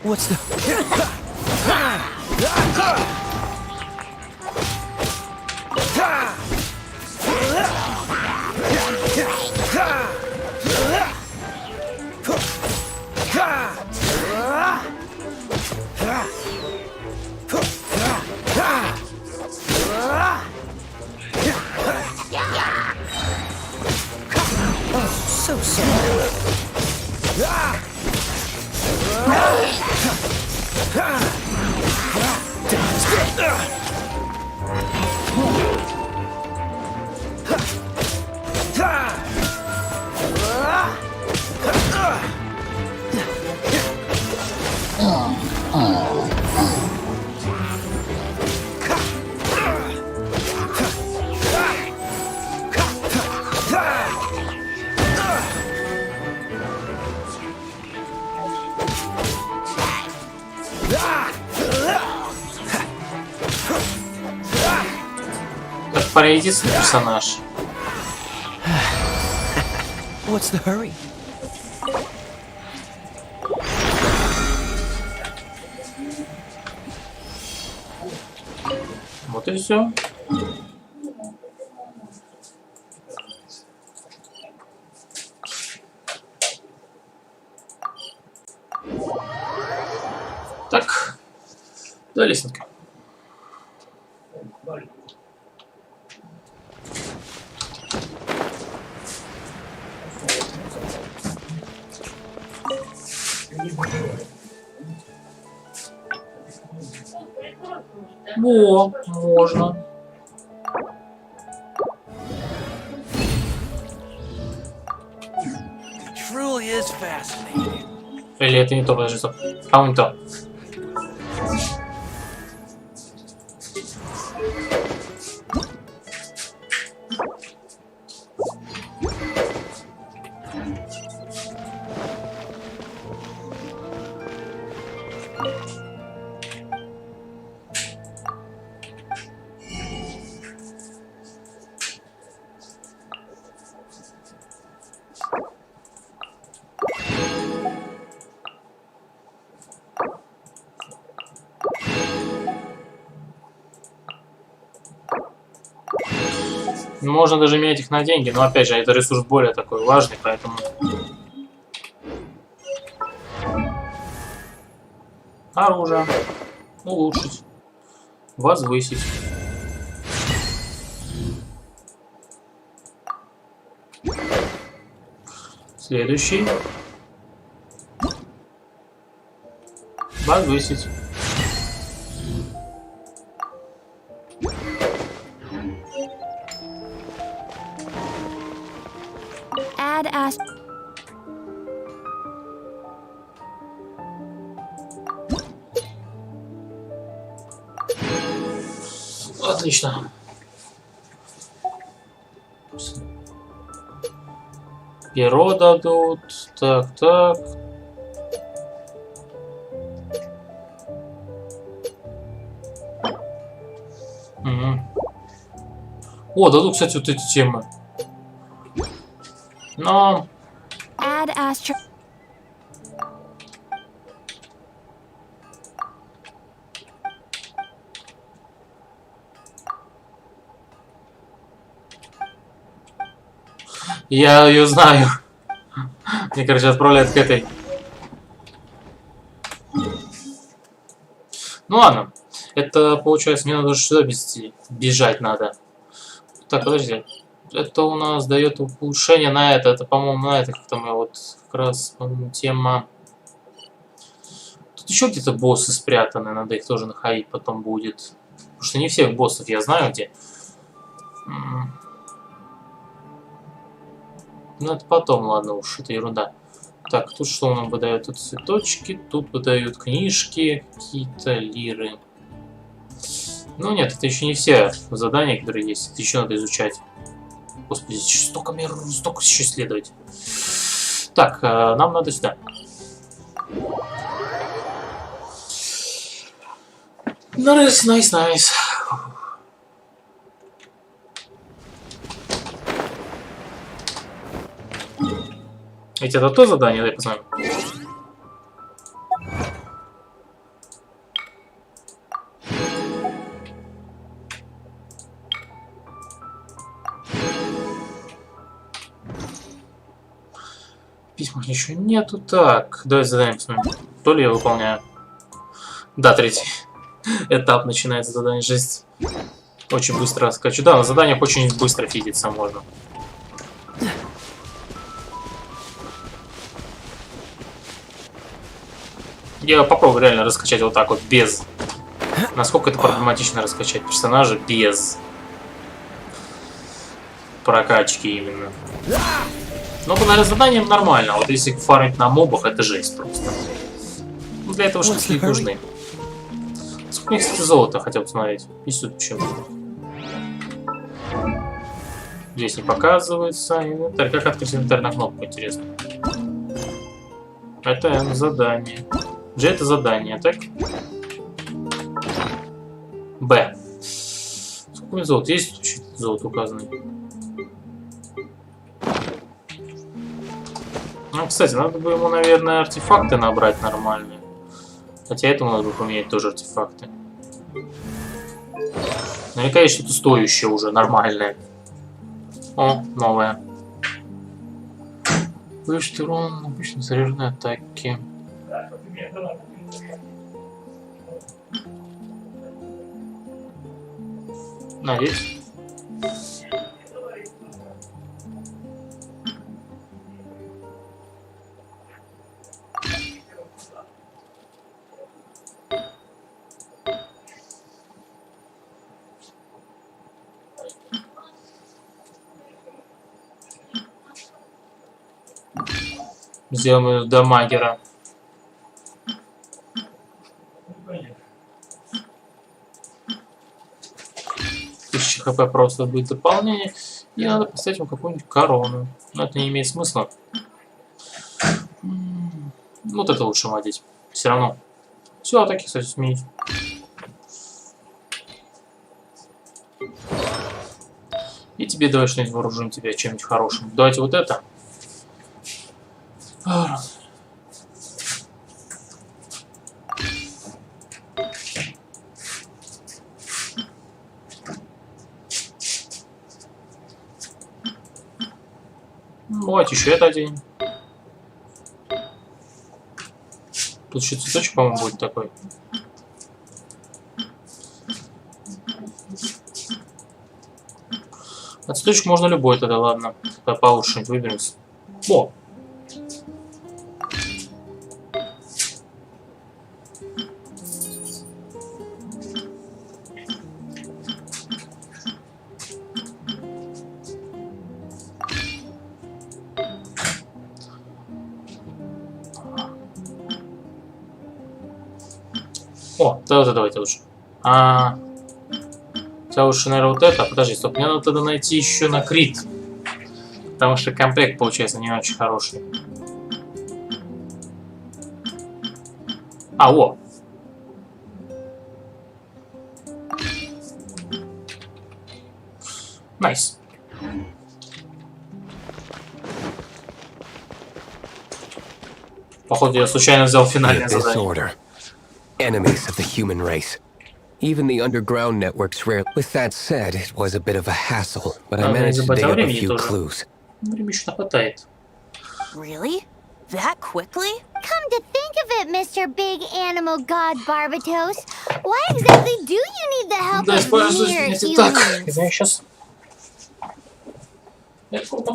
N: What's the... So sorry.
A: Так, пародийный персонаж.
N: What's the hurry?
A: Вот и все. Так, да, лесенка. Во, можно.
N: Truly is fascinating.
A: Или это не то, подожди, стоп. А, не то. Можно даже менять их на деньги, но опять же, это ресурс более такой важный, поэтому... Оружие. Улучшить. Возвысить. Следующий. Возвысить.
B: Add as...
A: Отлично. Перо дадут. Так, так. Угу. О, дадут, кстати, вот эти темы. Но...
B: Add astro...
A: Я ее знаю. Мне, короче, отправляют к этой. Ну ладно. Это получается, мне надо сюда бежать надо. Так, подожди. Это у нас дает улучшение на это. Это, по-моему, на это как-то мы вот как раз, по-моему, тема. Тут еще где-то боссы спрятаны. Надо их тоже находить потом будет. Потому что не всех боссов я знаю где. Ну это потом, ладно уж, это ерунда. Так, тут что нам выдают? Тут цветочки, тут выдают книжки, какие-то лиры. Ну нет, это еще не все задания, которые есть. Это еще надо изучать. Господи, столько еще исследовать. Так, нам надо сюда. Найс. Ведь это то задание, дай посмотрим. Письма ничего нету. Так, давай задание посмотрим. То ли я выполняю. Да, третий этап начинается задание. Жесть. Очень быстро скачу. Да, на заданиях очень быстро фидиться можно. Я попробую реально раскачать вот так вот, без. Насколько это проблематично раскачать персонажа без прокачки именно. Но по заданиям нормально. Вот если фармить на мобах, это жесть просто. Ну, для этого штуки нужны. Сколько мне, кстати, золота хотел посмотреть? И тут почему? Здесь не показывается. Инвентарь. Как открыть инвентарь на кнопку, интересно. Это задание. G это задание, так? Б. Сколько золота? Есть золото указано? Ну, кстати, надо бы ему, наверное, артефакты набрать нормальные. Хотя этому надо бы поменять тоже артефакты. Наверняка есть что-то стоящее уже, нормальное. О, новое. Повышенный урон обычно заряженной атаки. Надеюсь. Сделаем дамагера. 1000 хп просто будет дополнение. И надо поставить ему какую-нибудь корону. Но это не имеет смысла. Вот это лучше надеть. Все равно. Все, атаки, кстати, сменить. И тебе давай что-нибудь вооружим тебя чем-нибудь хорошим. Давайте вот это. Давайте еще это оденем. Тут еще цветочек, по-моему, будет такой. А цветочек можно любой тогда, ладно. Тогда получше выберем. О! О, да, вот давайте лучше. Хотя лучше, наверное, вот это. Подожди, стоп, мне надо тогда найти еще на крит. Потому что комплект получается не очень хороший. О! Найс. Походу, я случайно взял финальное задание.
K: Enemies of the human race. Even the underground networks rare. With that said, it was a bit of a hassle, but I managed to dig up a few clues.
J: Really? That quickly?
C: Come to think of it, Mr. Big Animal God Barbatos, Why exactly do you need the help
A: Да,
C: of
A: используй
C: mere
A: эти так.
C: humans?
A: Я сейчас... Это круто.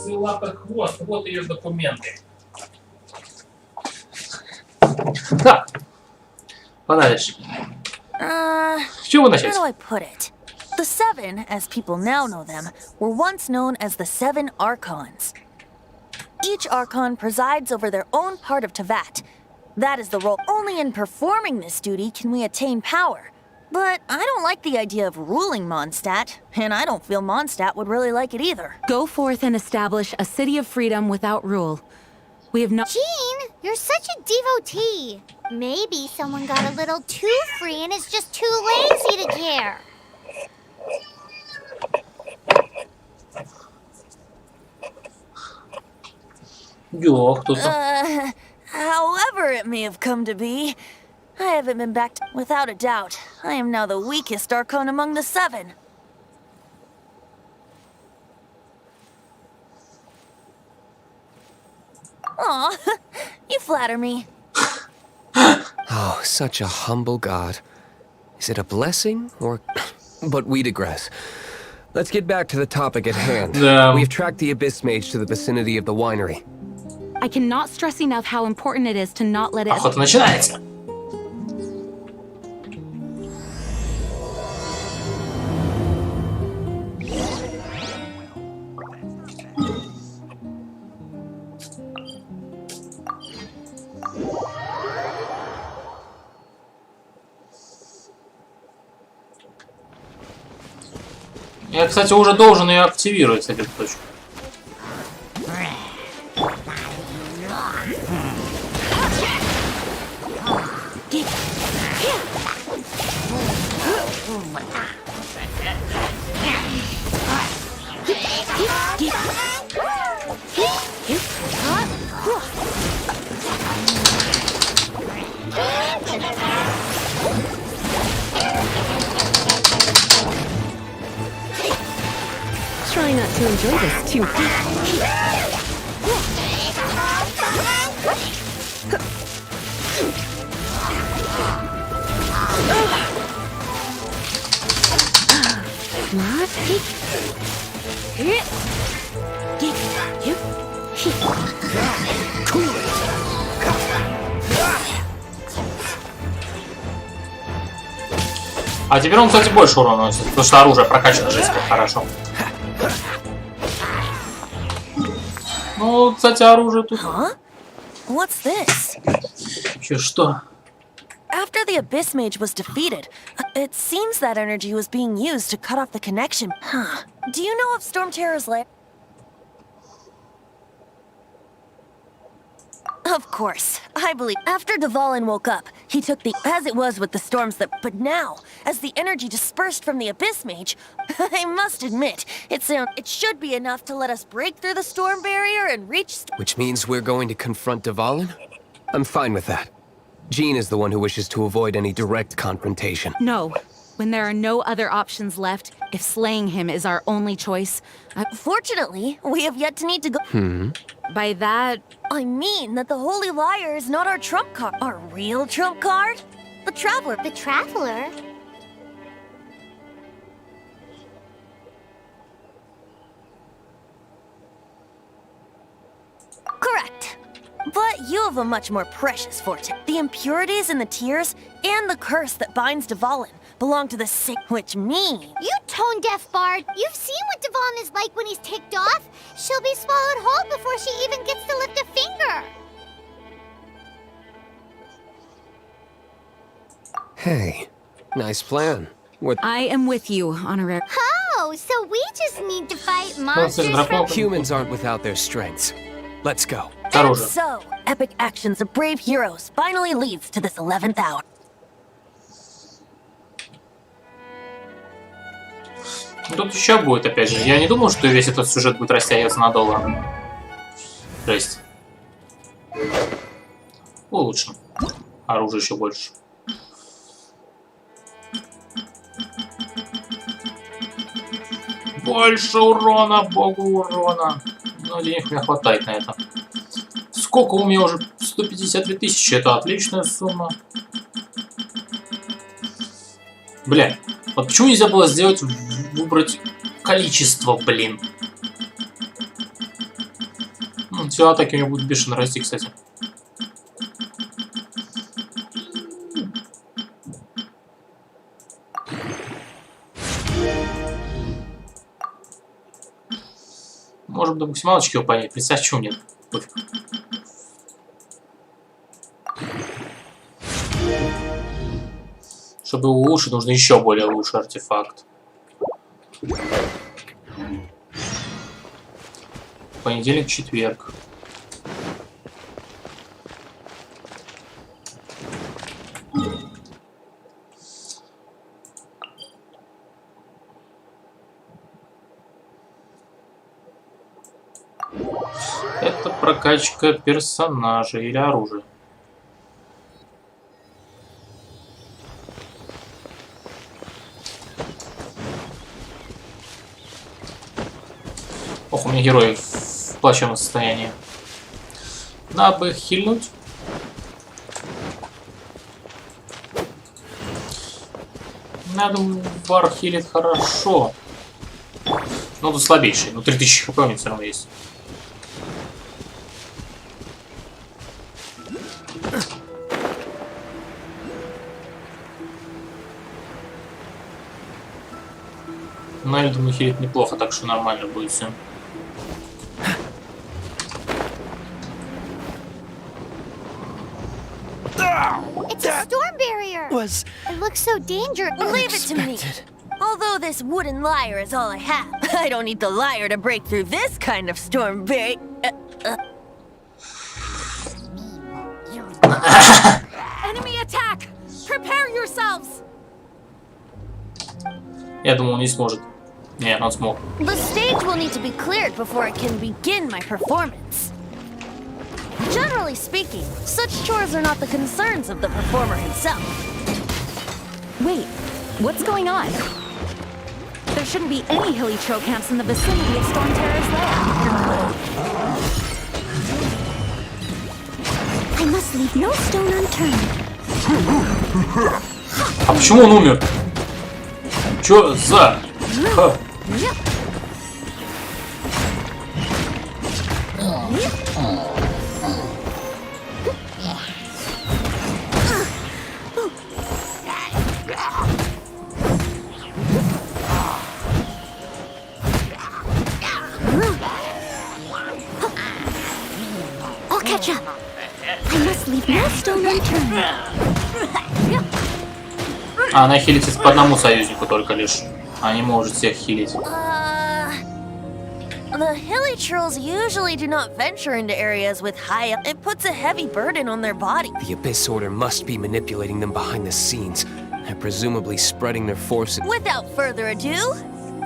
A: Лапы хвост, вот ее документы. Так, подальше. С чего начать?
J: How do I put it? The Seven, as people now know them, were once known as the Seven Archons. Each Archon presides over their own part of Tevat. That is the role. Only in performing this duty can we attain power. But I don't like the idea of ruling Mondstadt, and I don't feel Mondstadt would really like it either.
L: Go forth and establish a city of freedom without rule. We have not.
C: Jean, you're such a devotee. Maybe someone got a little too free and is just too lazy to care.
A: Йо, кто-то.
J: However it may have come to be, I haven't been back to... Without a doubt, I am now the weakest Archon among the Seven. Aw, you flatter me.
K: Oh, such a humble god. Is it a blessing or... But we digress. Let's get back to the topic at hand. We've tracked the Abyss Mage to the vicinity of the winery.
L: I cannot stress enough how important it is to not let it...
A: Охота начинается. Я, кстати, уже должен ее активировать, эту точку.
L: Try not to enjoy this too much.
A: А теперь он, кстати, больше урона наносит, потому что оружие прокачано жестко хорошо. Ну, кстати, оружие тут.
J: What's this?
A: Еще что?
J: After the Abyss Mage was defeated, it seems that energy was being used to cut off the connection. Huh. Do you know of Storm Terror's lair? Of course. I believe after Dvalin woke up, he took the as it was with the storms that but now, as the energy dispersed from the Abyss Mage, I must admit, it should be enough to let us break through the storm barrier and reach
K: Which means we're going to confront Dvalin? I'm fine with that. Jean is the one who wishes to avoid any direct confrontation.
L: No. When there are no other options left, if slaying him is our only choice,
J: Fortunately, we have yet to need to go.
L: By that...
J: I mean that the Holy Liar is not our trump card. Our real trump card? The Traveler.
C: The Traveler?
J: Correct. But you have a much more precious fortune. The impurities in the tears and the curse that binds Dvalin belong to the same, which means...
C: You tone-deaf bard! You've seen what Dvalin is like when he's ticked off. She'll be swallowed whole before she even gets to lift a finger.
K: Hey, nice plan. What?
L: I am with you, Honorary.
C: Oh, so we just need to fight monsters from...
K: Humans aren't without their strengths. Let's go.
J: And so, epic actions of brave heroes finally leads to this 11th hour.
A: Тут еще будет, опять же. Я не думал, что весь этот сюжет будет растягиваться надолго. Жесть. Улучшим. Оружие еще больше. Больше урона, богу урона. Но денег мне хватает на это. Сколько у меня уже? 152 тысячи. Это отличная сумма. Бля. Вот почему нельзя было сделать, выбрать количество, блин. Все атаки у него будут бешено расти, кстати. Можем до максималочки его понять. Представь, чего нет. Пофиг. Чтобы его улучшить, нужно еще более лучший артефакт. Понедельник, четверг. Это прокачка персонажа или оружия. Ох, у меня герой в плачевном состоянии. Надо бы их хильнуть. Надо, вар хилит хорошо. Ну, тут слабейший. Ну, 3000 хп у него все равно есть. Но я думаю, хилит неплохо, так что нормально будет все.
C: It's a storm barrier. It looks so dangerous.
J: Leave it to me. Although this wooden lyre is all I have, I don't need the lyre to break through this kind of storm barrier.
L: Enemy attack! Prepare yourselves!
A: Я думал, он не сможет. Нет, он смог.
J: The stage will need to be cleared before I can begin my performance. Generally speaking, such chores are not the concerns of the performer himself.
L: Wait, what's going on? There shouldn't be any hilly tro camps in the vicinity of Storm Terror's lair.
C: I must leave no stone unturned.
A: А почему он умер? Чё за? Ха.
C: I'll catch up. I must leave no stone unturned.
A: А, она хилится по одному союзнику только лишь. А не может всех хилить.
J: The hilly trolls usually do not venture into areas with high up. It puts a heavy burden on their body.
K: The Abyss Order must be manipulating them behind the scenes, and presumably spreading their forces.
J: Without further ado,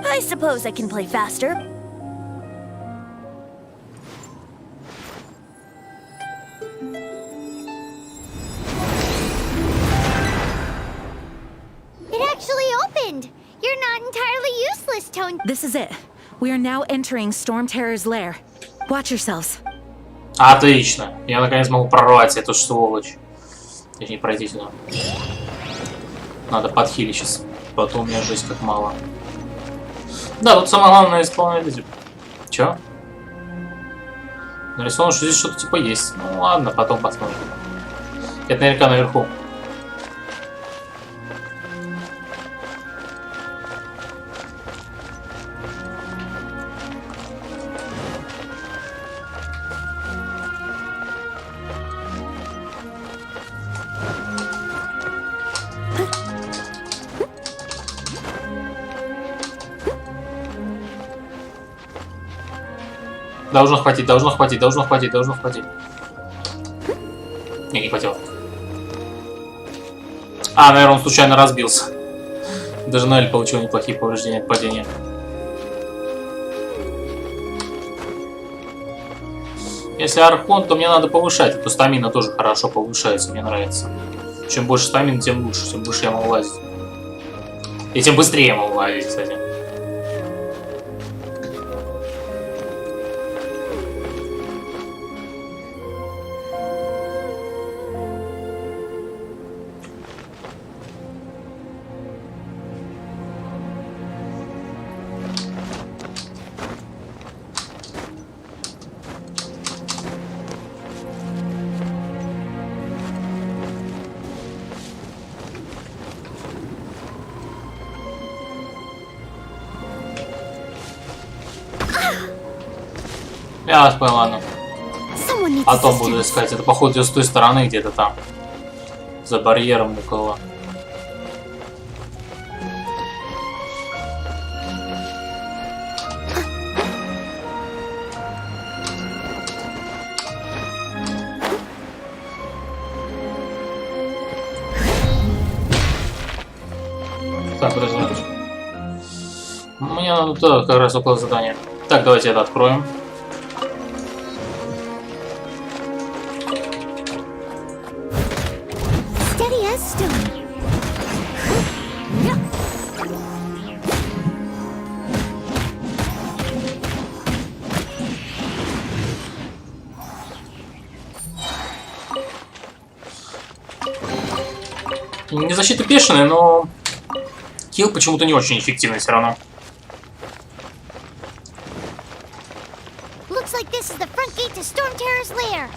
J: I suppose I can play faster.
C: It actually opened! You're not entirely useless, Tone.
L: This is it. We are now entering Storm Terror's lair. Watch yourselves.
A: Отлично. Я наконец могу прорвать эту сволочь. Точнее, пройти сюда. Надо подхилить сейчас. Потом у меня жизнь как мало. Да, тут самое главное исполнять. Чё? Нарисовано, что здесь что-то типа есть. Ну ладно, потом посмотрим. Это наверняка наверху. Должно хватить, должно хватить, должно хватить, должно хватить. Не хватило. А, наверное, он случайно разбился. Даже Ноэль получил неплохие повреждения от падения. Если архон, то мне надо повышать. А то стамина тоже хорошо повышается, мне нравится. Чем больше стамина, тем лучше. Тем больше я могу лазить. И тем быстрее я могу лазить, кстати. Я вас понял, ладно. Потом буду искать. Это, походу, с той стороны где-то там. За барьером около. Так, подожди. Мне надо туда, как раз около задания. Так, давайте это откроем. Не защита бешеная, но килл почему-то не очень эффективный все равно.
C: Looks like this is the front gate to Storm Terror's lair.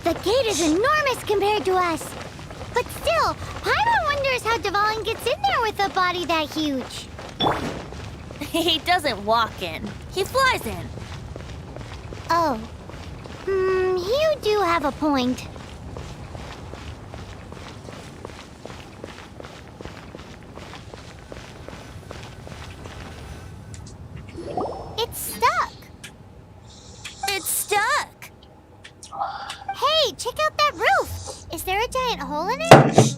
C: The gate is enormous compared to us. But still, Paimon wonders how Dvalin gets in there with a body that huge.
J: He doesn't walk in. He flies in.
C: Oh. You do have a point. It's stuck.
J: It's stuck.
C: Hey, check out that roof. Is there a giant hole in it?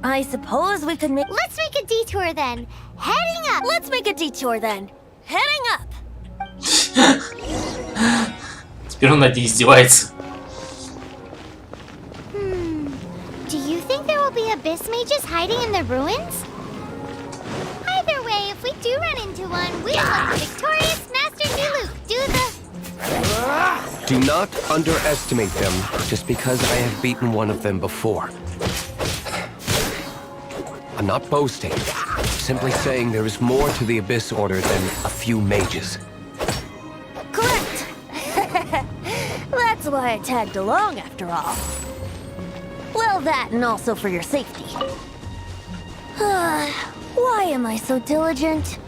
J: I suppose we could make...
C: Let's make a detour then. Heading up.
J: Let's make a detour then. Heading up.
A: Теперь он над ней издевается.
C: Do you think there will be abyss mages hiding in the ruins? Either way, if we do run into one, we will let the victorious Master Diluc do the...
K: Do not underestimate them, just because I have beaten one of them before. I'm not boasting, simply saying there is more to the Abyss Order than a few mages.
J: Correct. That's why I tagged along after all. Well, that and also for your safety. Why am I so diligent?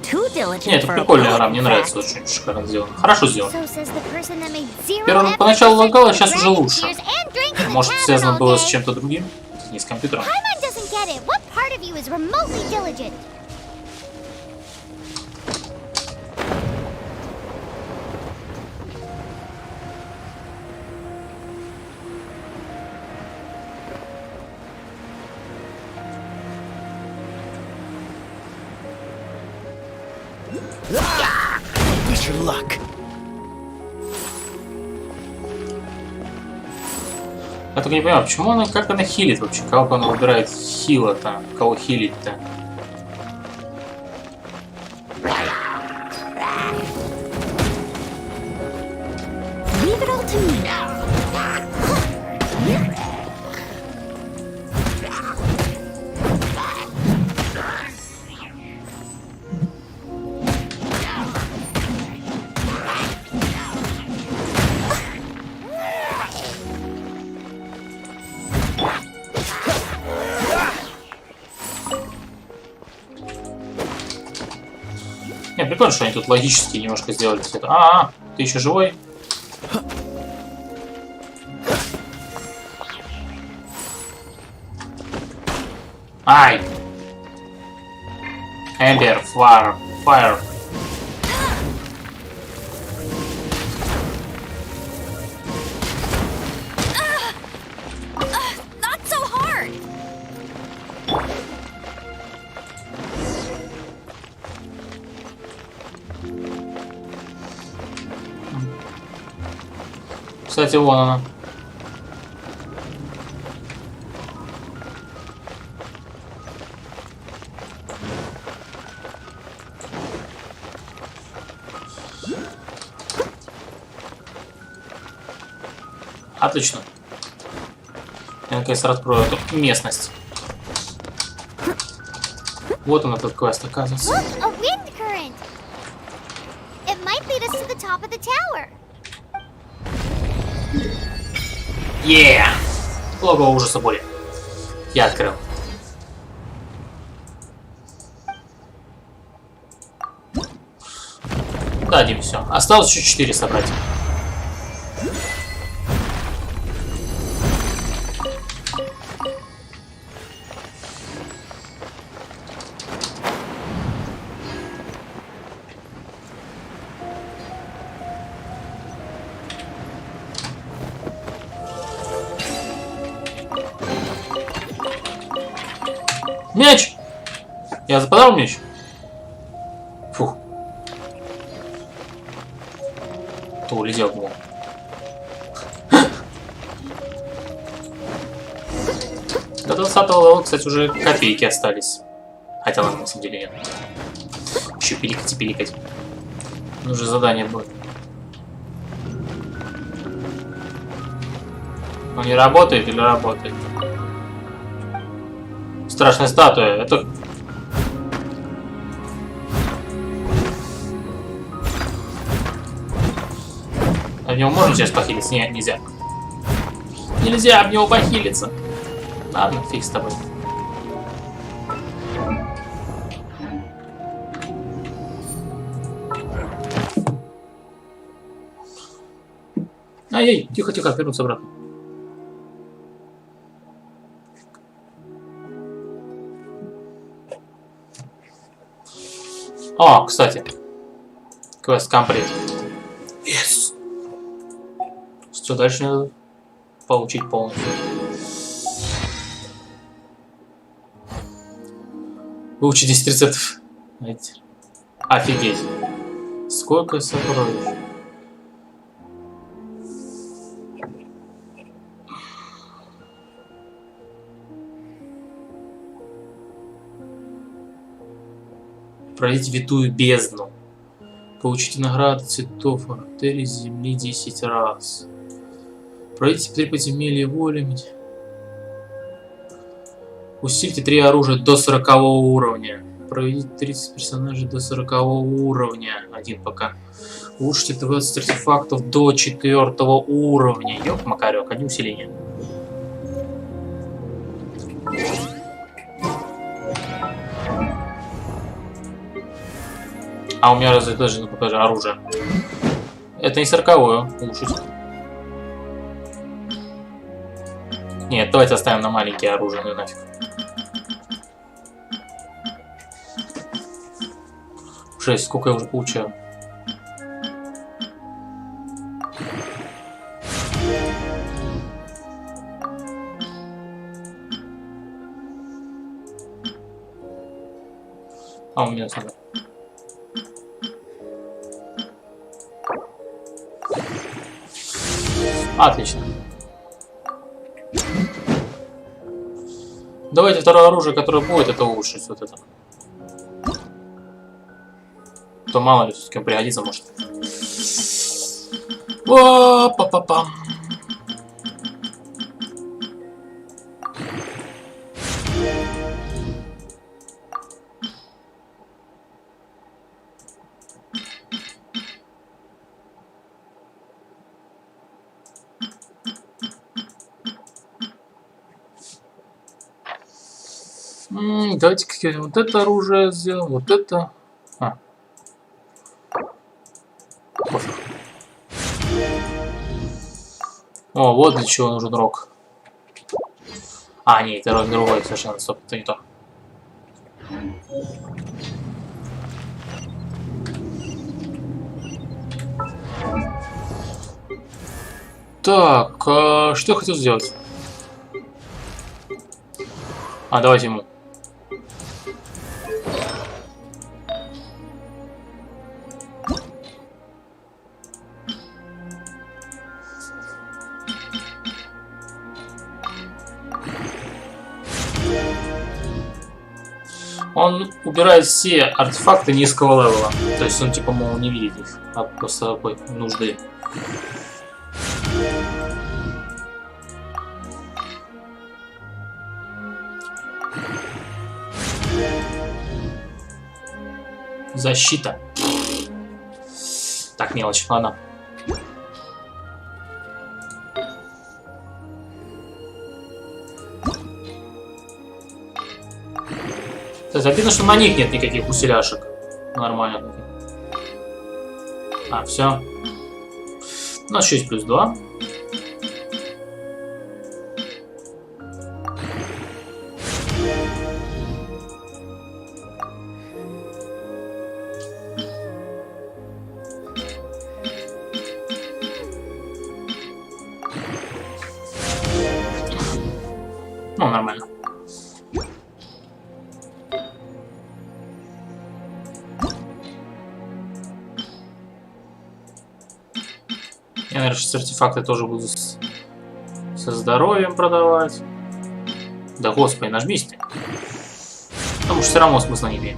J: Too diligent.
A: Нет, это прикольная игра, мне нравится, очень шикарно сделано. Хорошо сделано.
C: So says the person that made zero
A: Первым
C: effort
A: поначалу
C: to
A: лагало,
C: drink
A: сейчас уже
C: dragon
A: лучше.
C: tears and drank the
A: Может,
C: tavern
A: связано
C: all
A: было с
C: day.
A: чем-то другим? Не с компьютером.
C: Paimon doesn't get it. What part of you is remotely diligent?
N: Wish your luck.
A: Я только не понимаю, почему она, как она хилит вообще? Как она выбирает хила-то? Кого хилить-то?
J: Leave it all to me.
A: Не, прикольно, что они тут логически немножко сделали все это. Ты еще живой? Ай! Эмбер, фаер.
B: Not so hard.
A: Кстати, вон она. Отлично. Я наконец раскрою эту местность. Вот он, этот квест, оказывается.
C: Look, a wind current. It might lead us to the top of the tower.
A: Логово ужаса боли. Я открыл. Дадим все. Осталось еще 4 собрать. Мяч! Я западал мяч? Фух. То улетел было. До 20-го левела, кстати, уже копейки остались. Хотя ладно, на самом деле нет. Еще пиликать и пиликать. Уже задание будет. Он не работает или работает? Страшная статуя. Это... А в него можно сейчас похилиться? Нет, нельзя. Нельзя об него похилиться. Ладно, фиг с тобой. Ай-яй, тихо-тихо, вернуться обратно. О, кстати. Квест комплит. Yes. Что дальше надо получить полностью? Выучить 10 рецептов. Офигеть. Сколько сокровищ. Пройдите витую бездну. Получите награды цветов артерий земли 10 раз. Пройдите 3 подземелья воли. Усильте 3 оружия до 40 уровня. Проведите 30 персонажей до 40 уровня. Один пока. Улучшите 20 артефактов до 4 уровня. Ёп, макарёк, одни усиления. А у меня разве даже, ну покажи, оружие. Это не 40-ю улучшить. Нет, давайте оставим на маленькие оружия, ну нафиг. Жесть, сколько я уже получаю. А у меня сюда. Отлично. Давайте второе оружие, которое будет, это улучшить вот это. То мало ли, все-таки пригодится, может. О, па-па-пам. Давайте какие-нибудь вот это оружие сделаем, вот это. Пофиг. О, вот для чего нужен рог. А, нет, это рог другой, совершенно, стоп, это не то. Так, что я хотел сделать? А, давайте ему. Он убирает все артефакты низкого левела. То есть он типа, мол, не видит их от просто нужды. Защита. Так, мелочь, ладно. Обидно, что на них нет никаких усиляшек. Нормально. А, все. У нас 6 плюс 2. Ну, нормально. Я, наверное, сейчас артефакты тоже буду со здоровьем продавать. Да господи, нажмись ты. Потому что все равно смысла не имеет.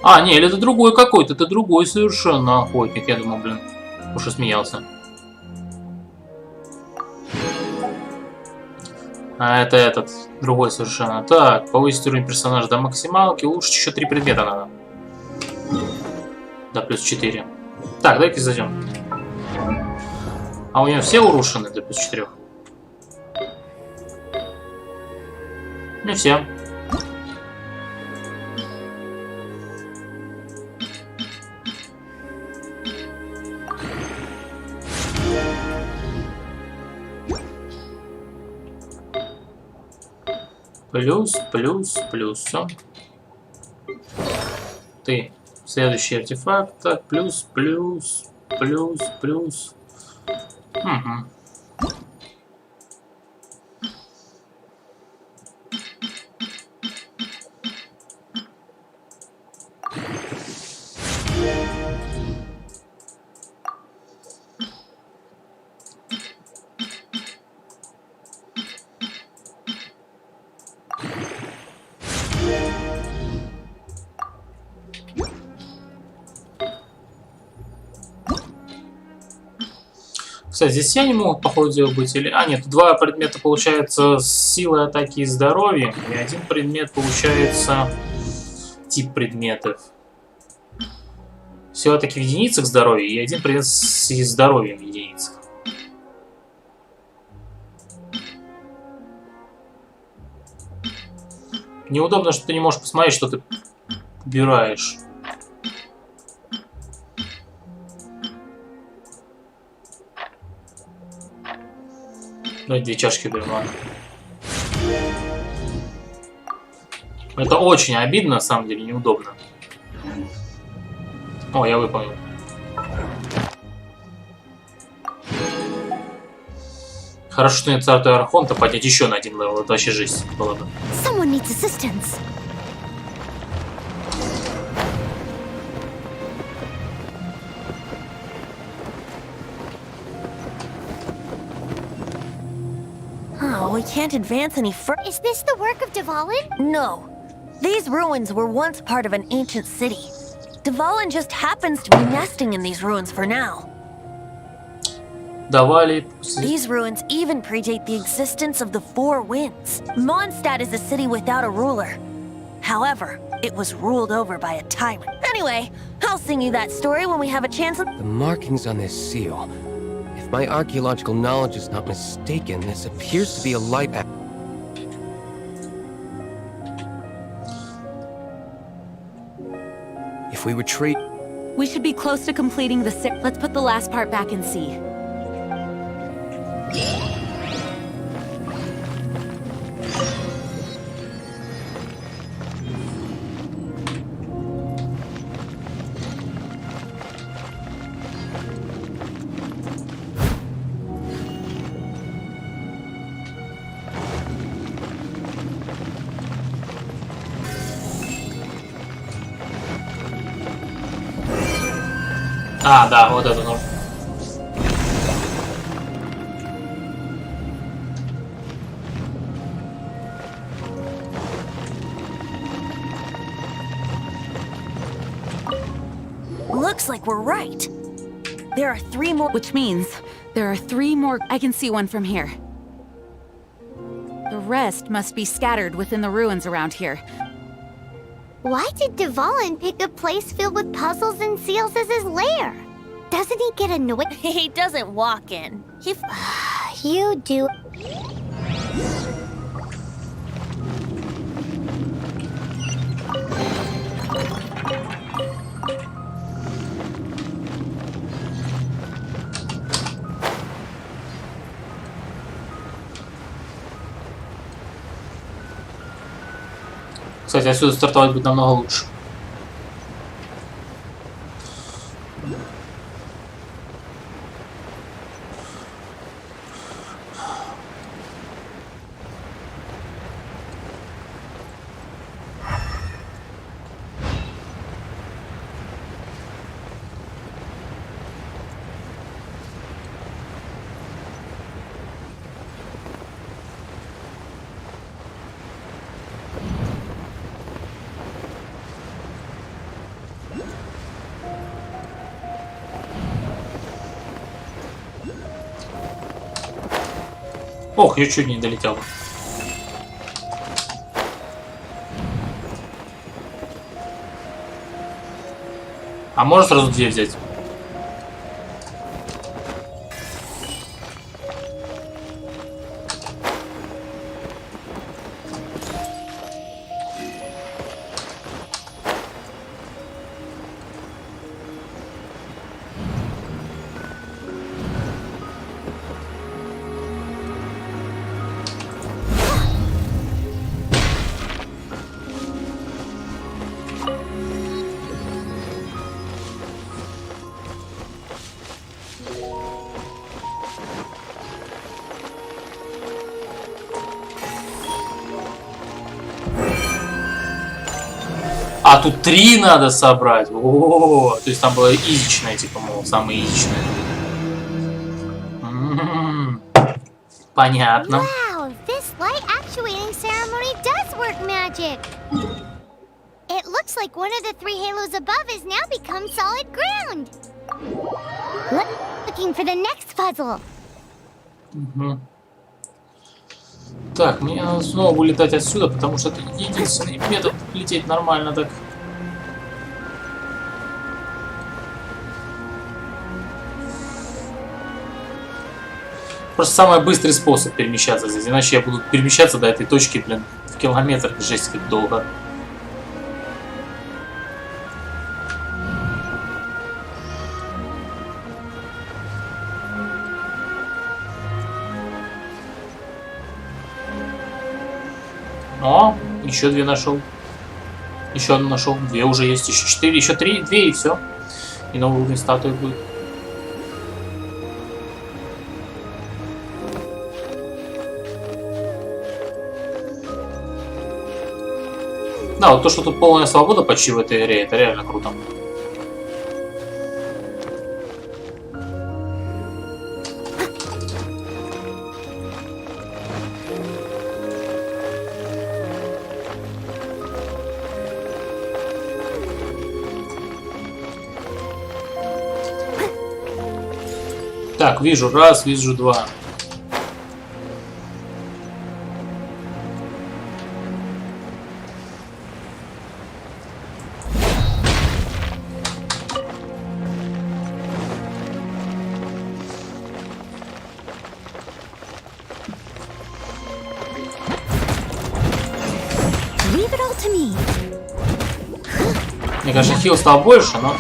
A: А, не, или это другой какой-то, это другой совершенно охотник. Я думал, блин, уж и смеялся. А это этот, другой совершенно. Так, повысить уровень персонажа до максималки, улучшить еще 3 предмета надо. Да, плюс 4. Так, давайте зайдем. А у него все урушены до плюс 4? Не все. Плюс, плюс, плюс, все. Ты. Следующий артефакт. Так, плюс, плюс, плюс, плюс. Угу. Кстати, здесь все они могут, по ходу дела, быть или... А, нет, два предмета получается с силой атаки и здоровьем, и один предмет получается тип предметов. Все атаки в единицах здоровья, и один предмет с здоровьем в единицах. Неудобно, что ты не можешь посмотреть, что ты убираешь. Давайте 2 чашки уберем, ладно. Это очень обидно, на самом деле, неудобно. О, я выполнил. Хорошо, что нет статуи Архонта, поднять еще на 1 левел, это вообще жизнь была бы.
B: Someone needs assistance.
J: Oh, we can't advance any further.
C: Is this the work of Dvalin?
J: No. These ruins were once part of an ancient city. Dvalin just happens to be nesting in these ruins for now.
A: Давали.
J: These ruins even predate the existence of the Four Winds. Mondstadt is a city without a ruler. However, it was ruled over by a tyrant. Anyway, I'll sing you that story when we have a chance.
K: The markings on this seal. If my archaeological knowledge is not mistaken, this appears to be a light. If we retreat...
L: We should be close to completing the Let's put the last part back and see.
A: А, да, вот это нужно.
J: Looks like we're right. There are 3 more.
L: Which means there are 3 more. I can see one from here. The rest must be scattered within the ruins around here.
C: Why did Dvalin pick a place filled with puzzles and seals as his lair? Doesn't he get annoyed?
J: He doesn't walk in.
C: You do.
A: Кстати, отсюда стартовать будет намного лучше. Ох, я чуть не долетел. А можно сразу 2 взять? А тут 3 надо собрать. О, то есть там было изичное, типа, мол, самое изичное. Понятно.
C: Wow, this light actuating ceremony does work magic. It looks like one of the 3 halos above has now become solid ground. Looking for the next puzzle.
A: Угу. Так, мне надо снова вылетать отсюда, потому что это единственный метод лететь нормально так. Просто самый быстрый способ перемещаться здесь. Иначе я буду перемещаться до этой точки, блин, в километр. Жесть, как долго. О, еще 2 нашел. Еще одну нашел. 2 уже есть. Еще 4, еще 3, 2 и все. И новый уровень статуи будет. Да, вот то, что тут полная свобода почти в этой игре, это реально круто. Так, вижу раз, вижу 2. Мне кажется, хил стал больше, но...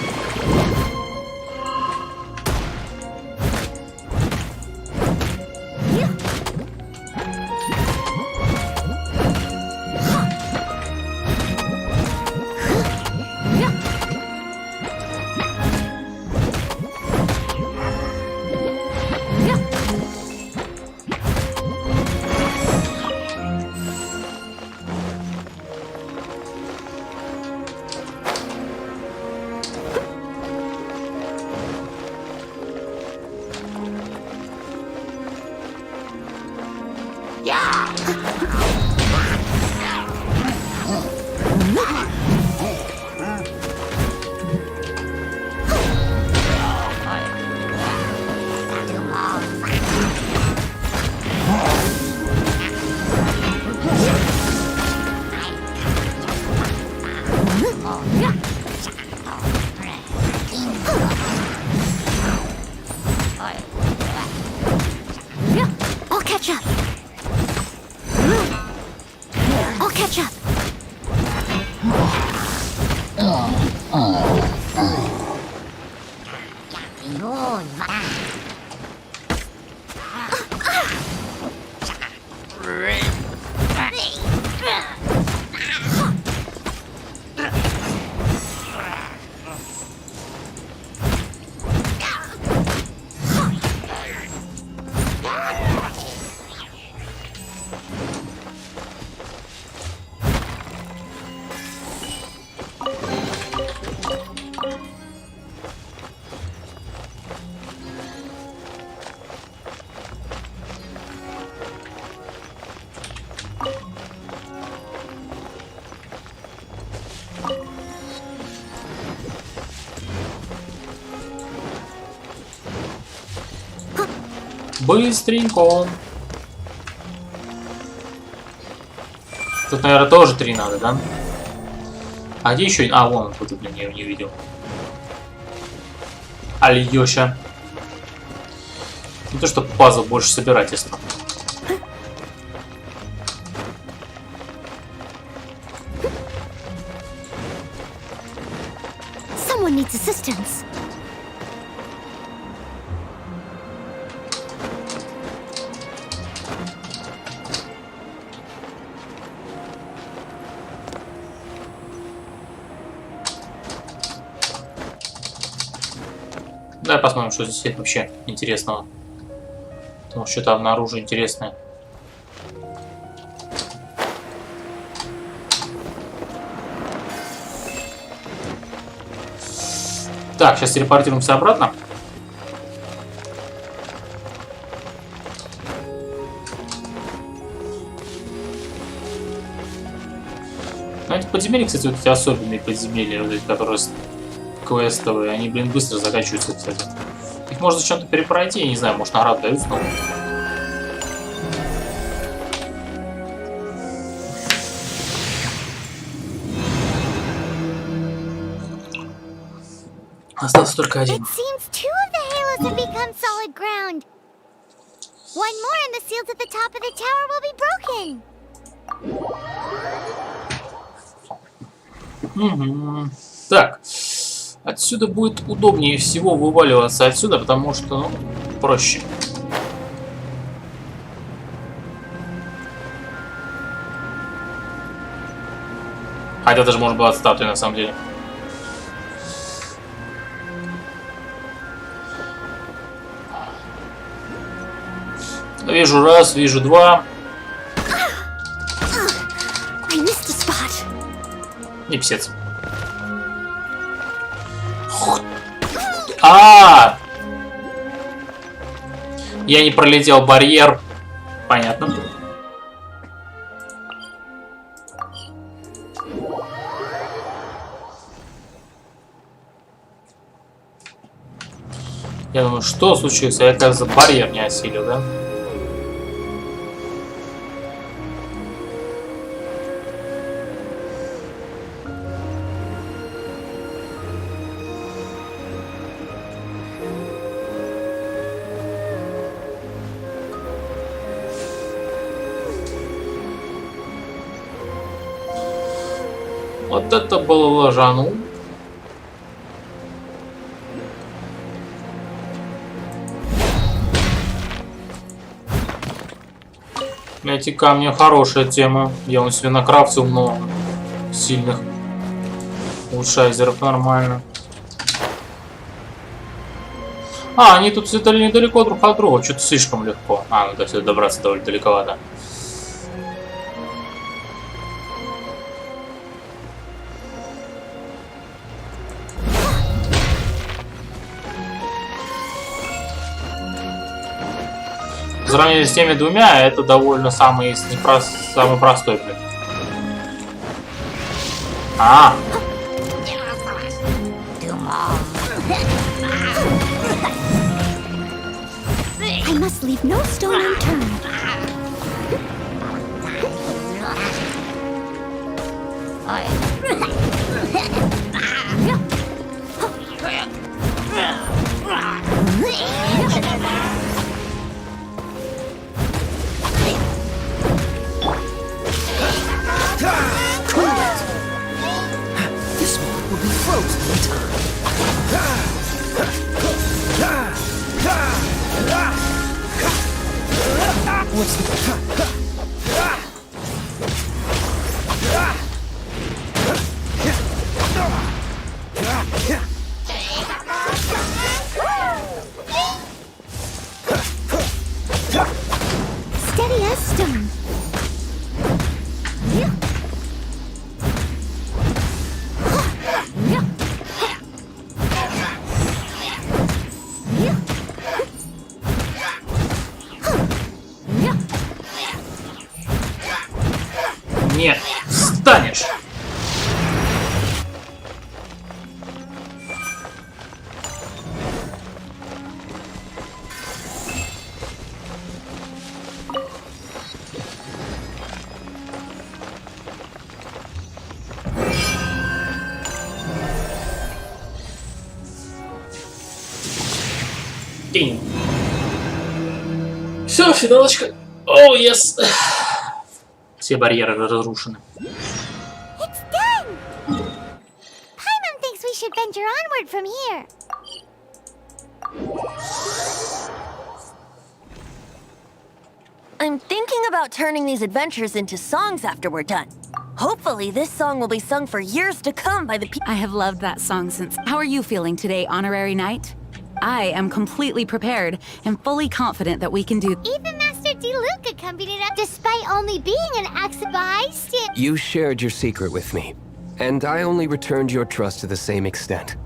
A: Быстренько. Тут, наверное, тоже 3 надо, да? А где еще? А, вон, вот, блин, я его не видел. Альёша. Не то, что пазл, больше собирательства.
B: Someone needs assistance.
A: Давай посмотрим, что здесь есть вообще интересного. Потому что что-то обнаружу интересное. Так, сейчас телепортируемся обратно. Ну, эти подземелья, кстати, вот эти особенные подземелья, вот эти, которые квестовые, они, блин, быстро заканчиваются, кстати. Их можно зачем-то перепройти, я не знаю, может награду дают снова. Остался только один.
C: It seems 2 of the halos have become solid ground. 1 more and the seals at the top of the tower will be broken.
A: Так, отсюда будет удобнее всего вываливаться отсюда, потому что, ну, проще. Хотя даже может быть статуя на самом деле. Вижу раз, вижу два. И писец. Я не пролетел барьер. Понятно. Я думаю, что случилось? Я, кажется, барьер не осилил, да? Вот это было ложану. Эти камни хорошая тема. Я у себя накрафтил много сильных улучшайзеров, нормально. Они тут где-то недалеко друг от друга, что-то слишком легко. Ну до сюда добраться довольно далековато. В сравнении с теми двумя, это довольно самый простой, блин.
C: I must leave no stone unturned.
N: This one will be frozen in time. What's the...
C: Steady as stone.
A: Нет, встанешь. Все, финалочка. О, yes. Все барьеры разрушены.
C: It's done! Paimon thinks we should venture onward from here.
J: I'm thinking about turning these adventures into songs after we're done. Hopefully, this song will be sung for years to come by the people.
L: I have loved that song since. How are you feeling today, Honorary Knight? I am completely prepared and fully confident that we can do.
C: Even Master Diluc accompanied us despite only being an accident bystander.
K: You shared your secret with me, and I only returned your trust to the same extent.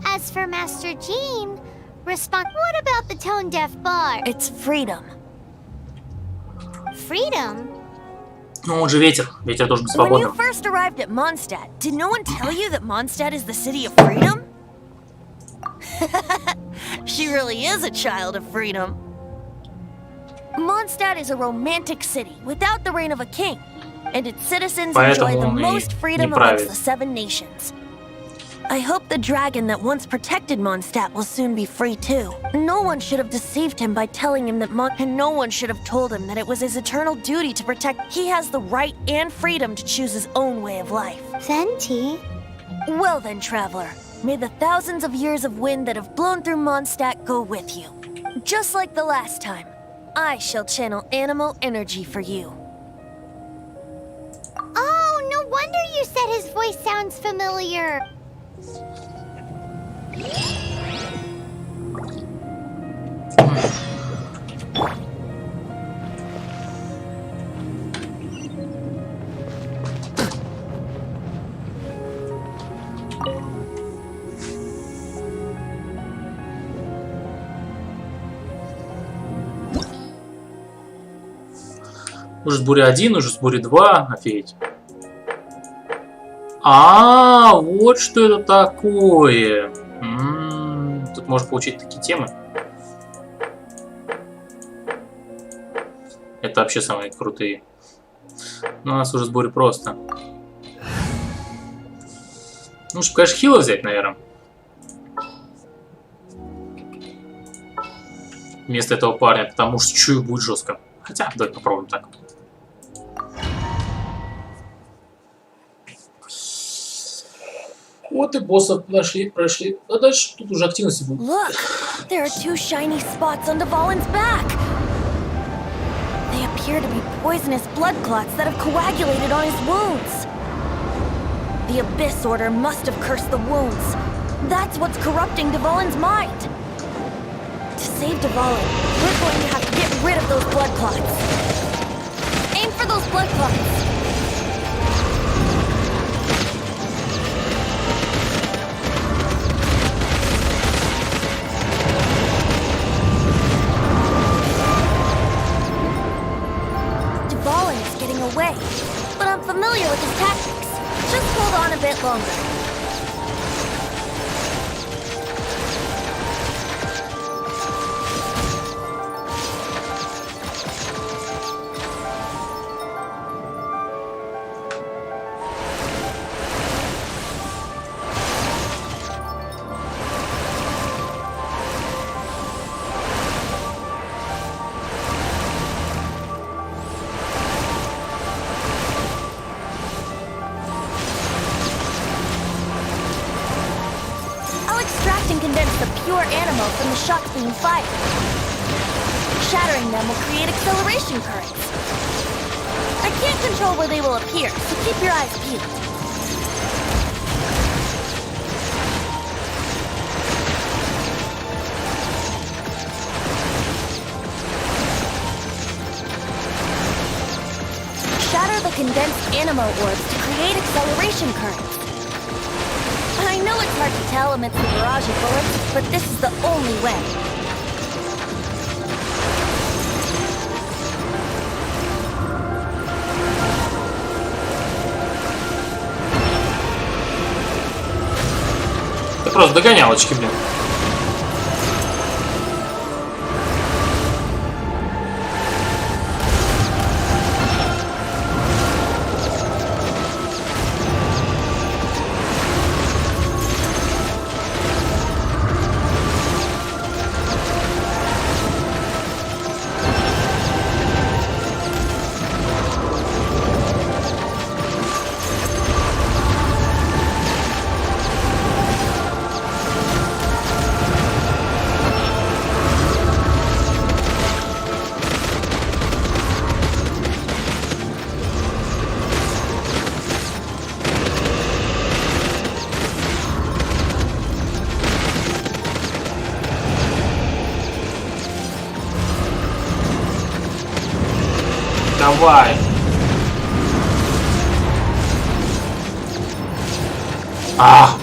C: As for Master Jean, what about the tone-deaf bard?
J: It's freedom.
C: Freedom?
A: Ну, он же ветер. Ветер должен быть
J: When you
A: свободным.
J: first arrived at Mondstadt, did no one tell you that Mondstadt is the city of freedom? She really is a child of freedom. Mondstadt is a romantic city without the reign of a king, and its citizens enjoy the most freedom amongst the 7 nations. I hope the dragon that once protected Mondstadt will soon be free too. No one should have deceived him by telling him that and no one should have told him that it was his eternal duty to protect. He has the right and freedom to choose his own way of life.
C: Venti?
J: Well then, traveler, may the thousands of years of wind that have blown through Mondstadt go with you. Just like the last time, I shall channel animal energy for you.
C: Oh, no wonder you said his voice sounds familiar.
A: Уже с бури 1, уже с бури 2, офигеть. А, вот что это такое. Тут можно получить такие темы. Это вообще самые крутые. Но у нас уже с бури просто. Ну, чтобы, конечно, хила взять, наверное. Вместо этого парня, потому что чую будет жестко. Хотя, давай попробуем так. Вот и боссов прошли. А дальше тут уже активности будет.
J: Look, there are 2 shiny spots on Dvalin's back. They appear to be poisonous blood clots that have coagulated on his wounds. The Abyss Order must have cursed the wounds. That's what's corrupting Dvalin's mind. To save Dvalin, we're going to have to get rid of those blood clots. Aim for those blood clots. Dvalin is getting away, but I'm familiar with his tactics. Just hold on a bit longer. From the shocks being fired. Shattering them will create acceleration currents. I can't control where they will appear, so keep your eyes peeled. Shatter the condensed animo orbs to create acceleration currents. I know it's hard to tell amidst the barrage of bullets, but this is the only way.
A: Это просто догонялочки, блин. Давай. А!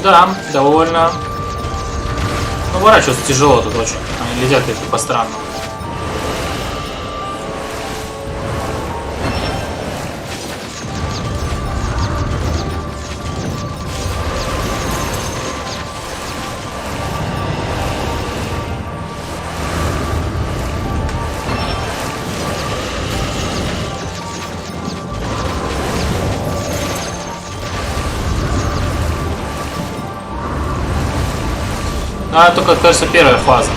A: Да, довольно. Ну, ворачиваться тяжело тут очень. Они летят какие-то по-странному. А, только, кажется, первая фаза.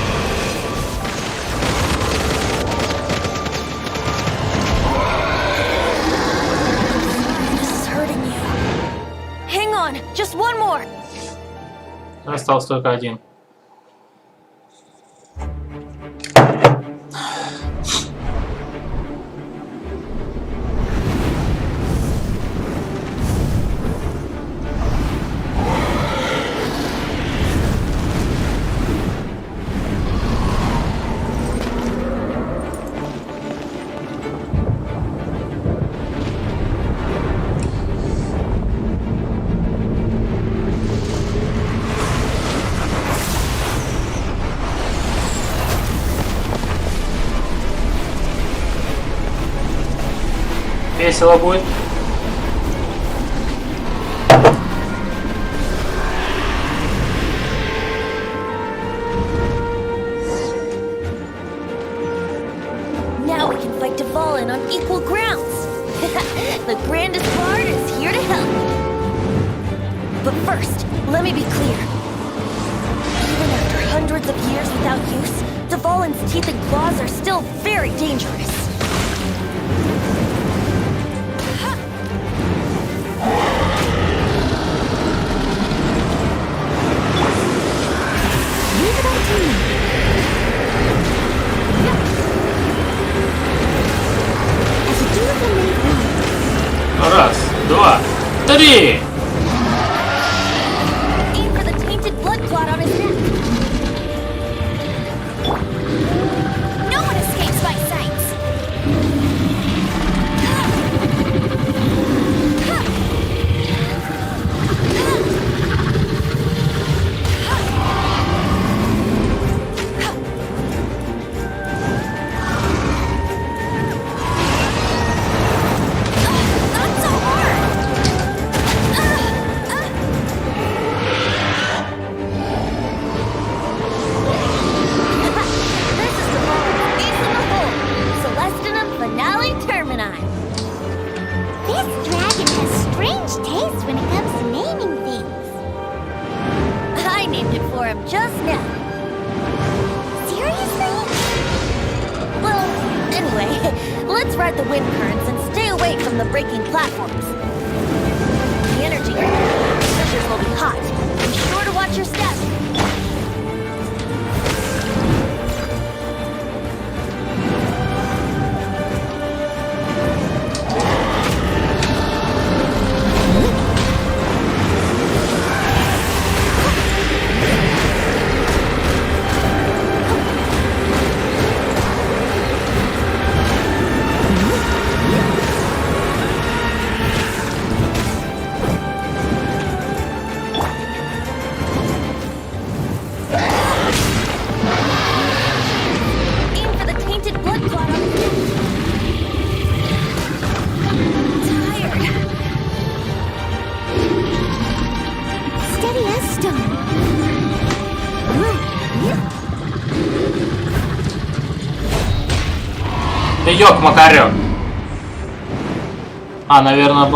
J: Hang on, just one more.
A: Остался только один. Весело будет.
J: Now we can fight Dvalin on equal grounds. The grandest bard is here to help. But first, let me be clear. Even after hundreds of years without use, Dvalin's teeth and claws are still very dangerous.
C: Leave it up to me. As a dutiful maid will.
A: Раз, два, три!
J: Aim for the tainted blood clot on his neck. No one escapes my sights. Not so hard. This is the moment. Ace in the hole. Celestinum finale termini.
C: This dragon has strange taste when it comes to naming things.
J: I named it for him just now.
C: Seriously?
J: Well, anyway, let's ride the wind currents and stay away from the breaking platforms. The energy pressures will be hot. Be sure to watch your step. Aim for the tainted blood clot on his neck. Tired.
C: Steady as stone.
A: Да ёк-макарёк. А, наверное,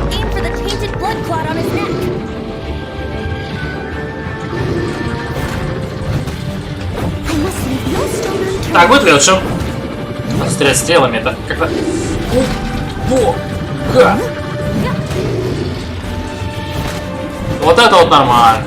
B: Aim for the tainted blood clot on his neck.
C: I must leave no stone unturned.
A: Так, будет лучше. Стрелять стрелами, это как-то... Вот это вот нормально.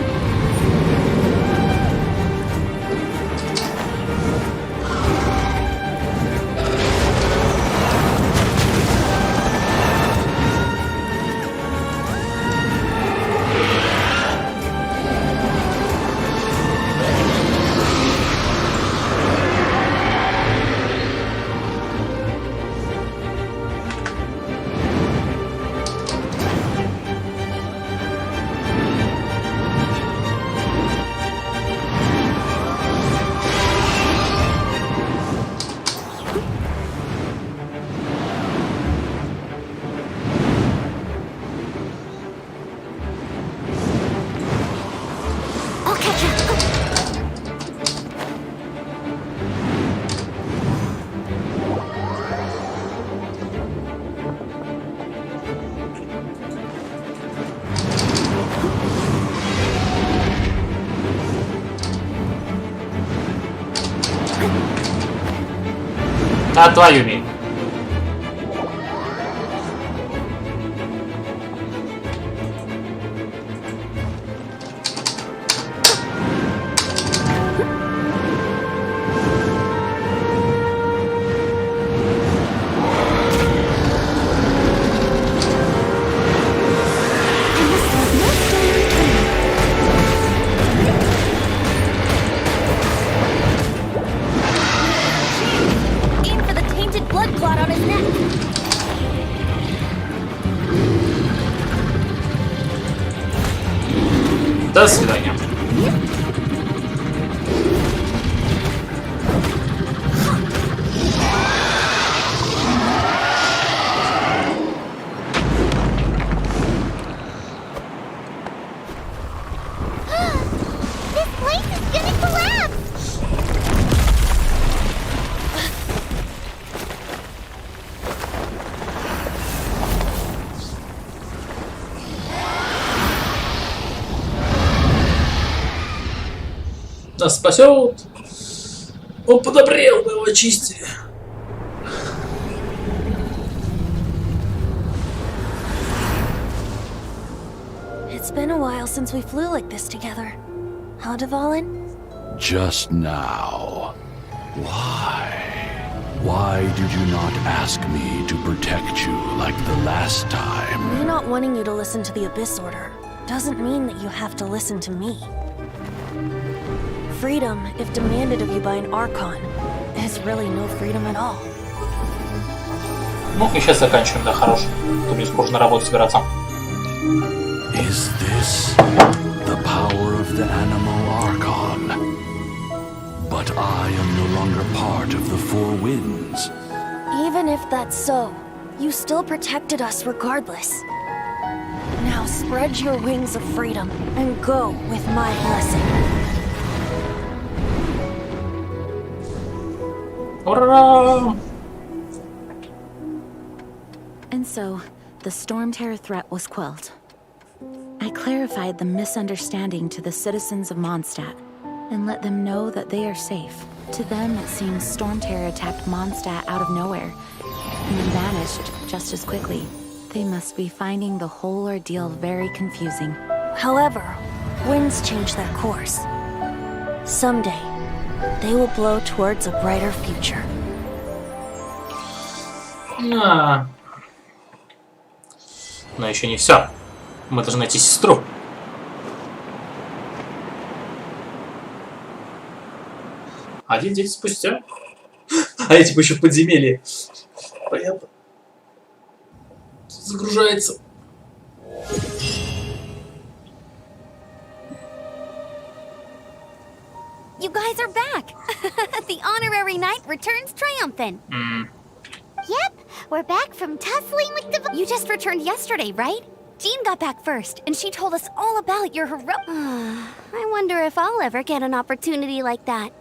C: I'll catch up.
A: А твою мить.
B: Aim for the tainted blood clot on his neck.
A: До свидания.
C: This place is gonna collapse.
A: Нас спасет. Он подобрел, мы его очистили.
J: It's been a while since we flew like this together. Huh, Dvalin?
O: Just now. Why? Why did you not ask me to protect you like the last time?
J: Me not wanting you to listen to the Abyss Order doesn't mean that you have to listen to me. Freedom, if demanded of you by an Archon, is really no freedom at all.
A: Ну и сейчас заканчиваем, да, хорош. То мне скоро на работу собираться.
O: Is this the power of the animal Archon? But I am no longer part of the Four Winds.
J: Even if that's so, you still protected us regardless. Now spread your wings of freedom and go with my blessing.
A: Ура!
L: And so, the Storm Terror threat was quelled. I clarified the misunderstanding to the citizens of Mondstadt, and let them know that they are safe. To them, it seems Storm Terror attacked Mondstadt out of nowhere, and then vanished just as quickly. They must be finding the whole ordeal very confusing.
J: However, winds change their course. Someday, they will blow towards a brighter future.
A: Но еще не все. Мы должны найти сестру. Один день спустя. А я типа еще в подземелье. Понятно.
B: You guys are back! The honorary knight returns triumphant.
C: Yep, we're back from tussling with the...
B: You just returned yesterday, right? Jean got back first, and she told us all about your hero... I wonder if I'll ever get an opportunity like that.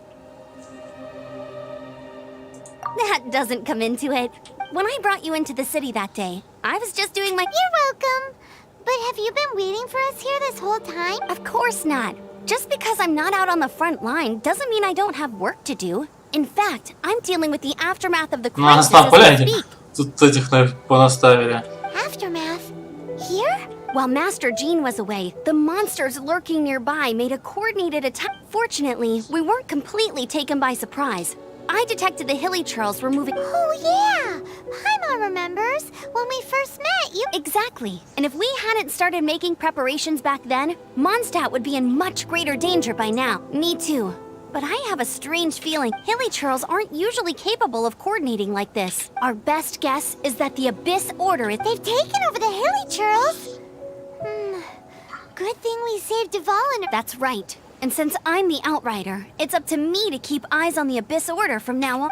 B: That doesn't come into it. When I brought you into the city that day, I was just doing my...
C: You're welcome. But have you been waiting for us here this whole time?
B: Of course not. Just because I'm not out on the front line doesn't mean I don't have work to do. In fact, I'm dealing with the aftermath of the crisis as we speak.
A: Тут этих понаставили.
C: Aftermath? Here?
B: While Master Jean was away, the monsters lurking nearby made a coordinated attack. Fortunately, we weren't completely taken by surprise. I detected the Hilly Churls were moving.
C: Oh yeah! Paimon remembers when we first met you.
B: Exactly. And if we hadn't started making preparations back then, Mondstadt would be in much greater danger by now. Me too. But I have a strange feeling Hilly Churls aren't usually capable of coordinating like this. Our best guess is that the Abyss Order is...
C: They've taken over the Hilly Churls? Good thing we saved Dvalin.
B: That's right. And since I'm the Outrider, it's up to me to keep eyes on the Abyss Order from now on.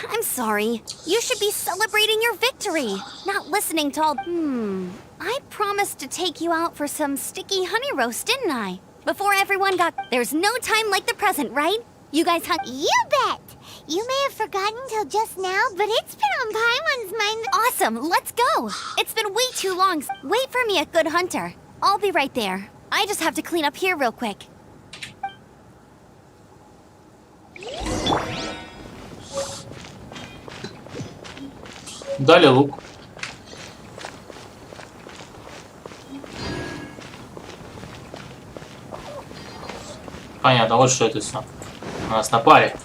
B: I'm sorry. You should be celebrating your victory, not listening to all... I promised to take you out for some sticky honey roast, didn't I? Before everyone got... There's no time like the present, right? You guys hung...
C: You bet! You may have forgotten till just now, but it's been on Paimon's mind...
B: Awesome, let's go! It's been way too long. Wait for me at Good Hunter. I'll be right there. I just have to clean up here real quick.
A: Дали лук. Понятно, вот что это все. На нас напали.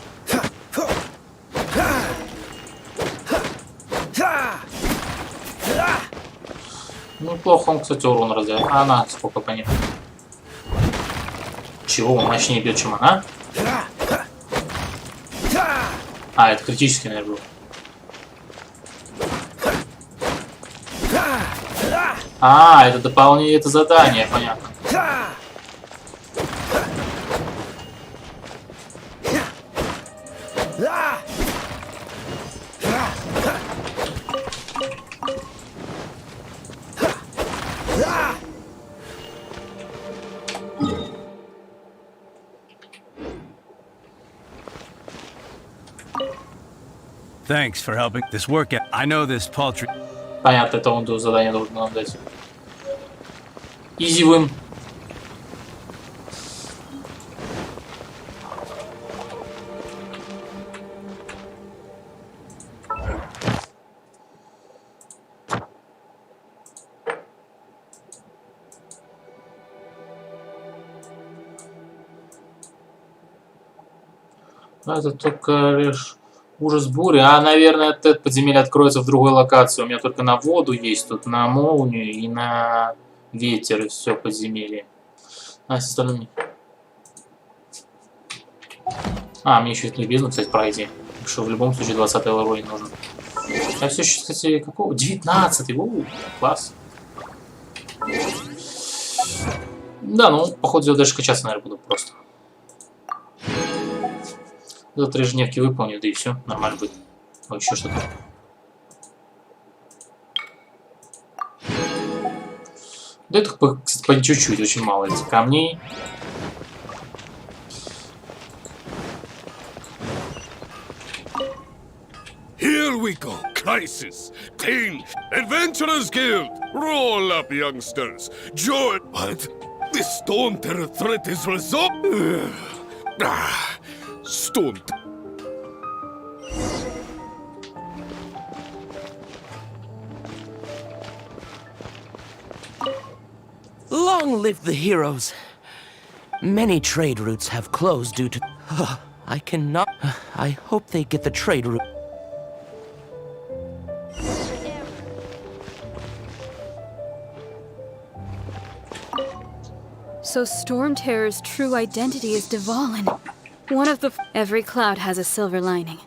A: Ну, плохо он, кстати, урон раздает. А она сколько по ним? Чего он мощнее бьет, чем она? А, это критический, наверное, был. А, это дополнение, это задание, понятно.
Q: Thanks for helping this work out. I know this paltry...
A: Понятно, это он задание должен нам дать. Easy win. Это только лишь ужас бури. А, наверное, это подземелье откроется в другой локации. У меня только на воду есть, тут на молнию и на ветер, и все подземелье. А, с остальными. А, мне еще эту бездну, кстати, пройти. Так что в любом случае 20-й уровень нужен. А все еще, кстати, какого? 19-й. Класс. Да, ну, походу, я дальше качаться, наверное, буду просто. За 3 ежедневки выполню, да и все, нормально будет. О, еще что-то. Да это, кстати, по чуть-чуть, очень мало этих камней.
R: Here we go. Crisis. Team. Adventurers Guild. Roll up, youngsters. Join. What? The Stone Terror threat is resolved. Stone.
G: Long live the heroes. Many trade routes have closed due to... I cannot... I hope they get the trade route.
S: So Storm Terror's true identity is Dvalin. One of the... Every cloud has a silver lining.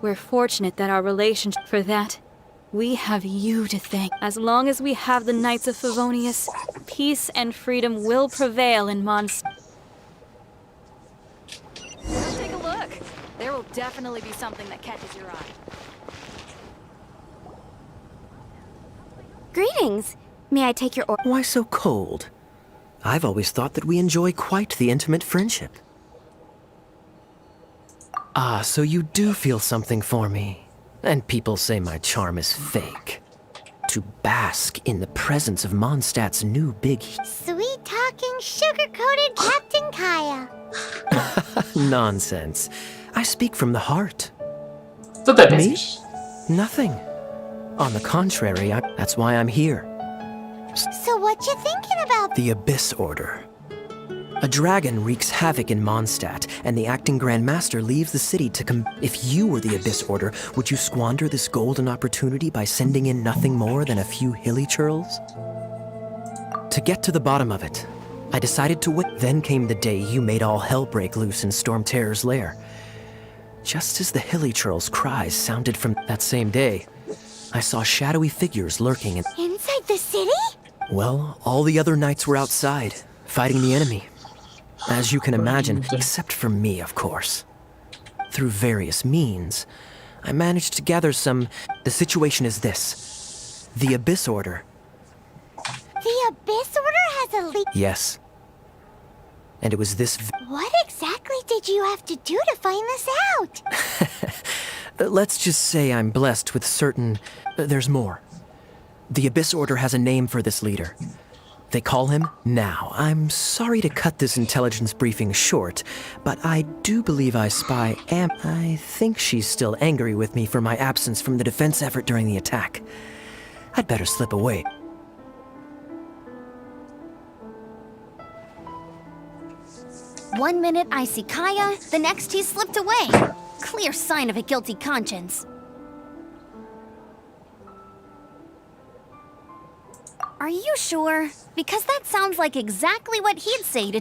S: We're fortunate that our relationship... For that, we have you to thank. As long as we have the Knights of Favonius, peace and freedom will prevail in Mondstadt. Come take a look. There will definitely be something that catches your eye.
B: Greetings. May I take your order?
D: Why so cold? I've always thought that we enjoy quite the intimate friendship. Ah, so you do feel something for me. And people say my charm is fake. To bask in the presence of Mondstadt's new big...
C: Sweet-talking, sugar-coated Captain Kaya.
D: Nonsense. I speak from the heart.
A: Me?
D: Nothing. On the contrary, that's why I'm here.
C: So what you thinking about?
D: The Abyss Order. A dragon wreaks havoc in Mondstadt, and the acting Grand Master leaves the city to If you were the Abyss Order, would you squander this golden opportunity by sending in nothing more than a few hilly churls? To get to the bottom of it, I decided to wait. Then came the day you made all hell break loose in Storm Terror's lair. Just as the hilly churls' cries sounded from that same day, I saw shadowy figures lurking in...
C: Inside the city?
D: Well, all the other knights were outside, fighting the enemy. As you can imagine, except for me, of course. Through various means, I managed to gather some... The situation is this. The Abyss Order.
C: The Abyss Order has a leak.
D: Yes. And it was this...
C: What exactly did you have to do to find this out?
D: Let's just say I'm blessed with certain... there's more. The Abyss Order has a name for this leader. They call him Now. I'm sorry to cut this intelligence briefing short, but I do believe I spy I think she's still angry with me for my absence from the defense effort during the attack. I'd better slip away.
B: One minute I see Kaya, the next he slipped away. Clear sign of a guilty conscience. Are you sure? Because that sounds like exactly what he'd say to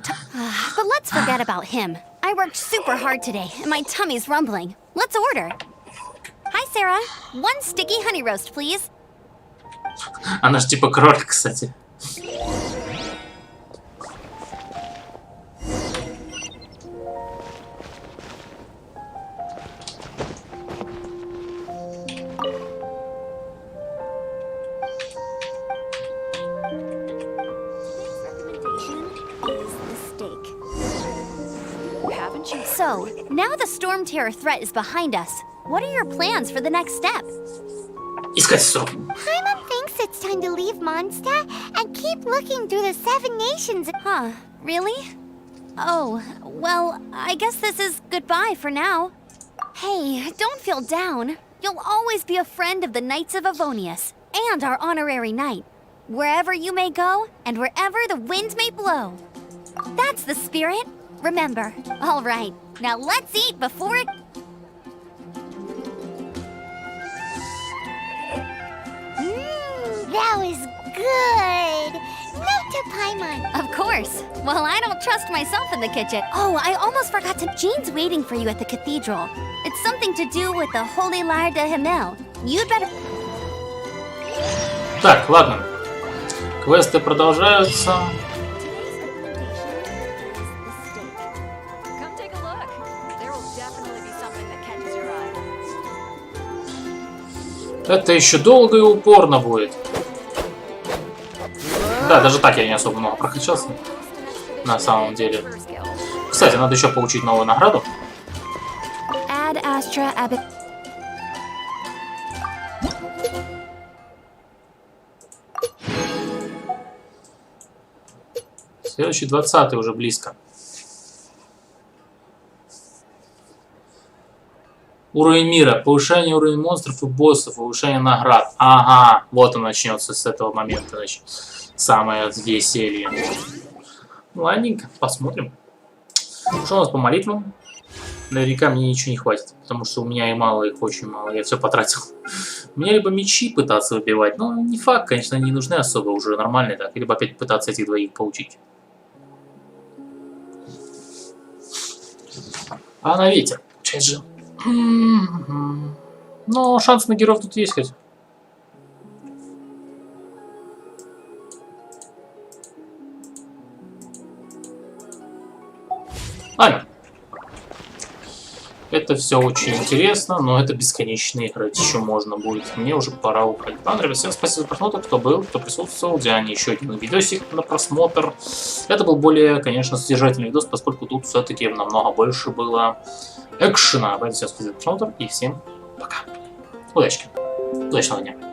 B: But let's forget about him. I worked super hard today, and my tummy's rumbling. Let's order. Hi, Sarah. One sticky honey roast, please.
A: Она ж типа кролик, кстати.
B: So, now the Storm Terror threat is behind us. What are your plans for the next step?
A: Искать срок.
C: Paimon thinks it's time to leave Mondstadt and keep looking through the 7 nations.
B: Huh, really? Oh, well, I guess this is goodbye for now. Hey, don't feel down. You'll always be a friend of the Knights of Avonius, and our honorary knight. Wherever you may go, and wherever the wind may blow. That's the spirit. Remember. All right, now let's eat before it...
C: That was good. Note to Paimon.
B: Of course. Well, I don't trust myself in the kitchen. Oh, I almost forgot to... Jean's waiting for you at the cathedral. It's something to do with the Holy Lyre de Himmel. You'd better...
A: Так, ладно. Квесты продолжаются. Это еще долго и упорно будет. Да, даже так я не особо много прокачался. На самом деле. Кстати, надо еще получить новую награду. Следующий 20-й уже близко. Уровень мира. Повышение уровня монстров и боссов. Повышение наград. Ага. Вот он начнется с этого момента. Значит, самое веселье. Ладненько. Посмотрим. Что у нас по молитвам? Наверняка мне ничего не хватит. Потому что у меня и мало, их очень мало. Я все потратил. Мне либо мечи пытаться выбивать. Но не факт, конечно, они не нужны особо. Уже нормальные так. Либо опять пытаться этих двоих получить. А на ветер. Получается же. Но шанс на героев тут есть хоть. Ладно. Это все очень интересно, но это бесконечно играть еще можно будет. Мне уже пора уходить. Ладно, ребят, всем спасибо за просмотр, кто был, кто присутствовал. Диане еще один видосик на просмотр. Это был более, конечно, содержательный видос, поскольку тут все-таки намного больше было экшена. Поэтому всем спасибо за просмотр и всем пока. Удачи. Удачного дня.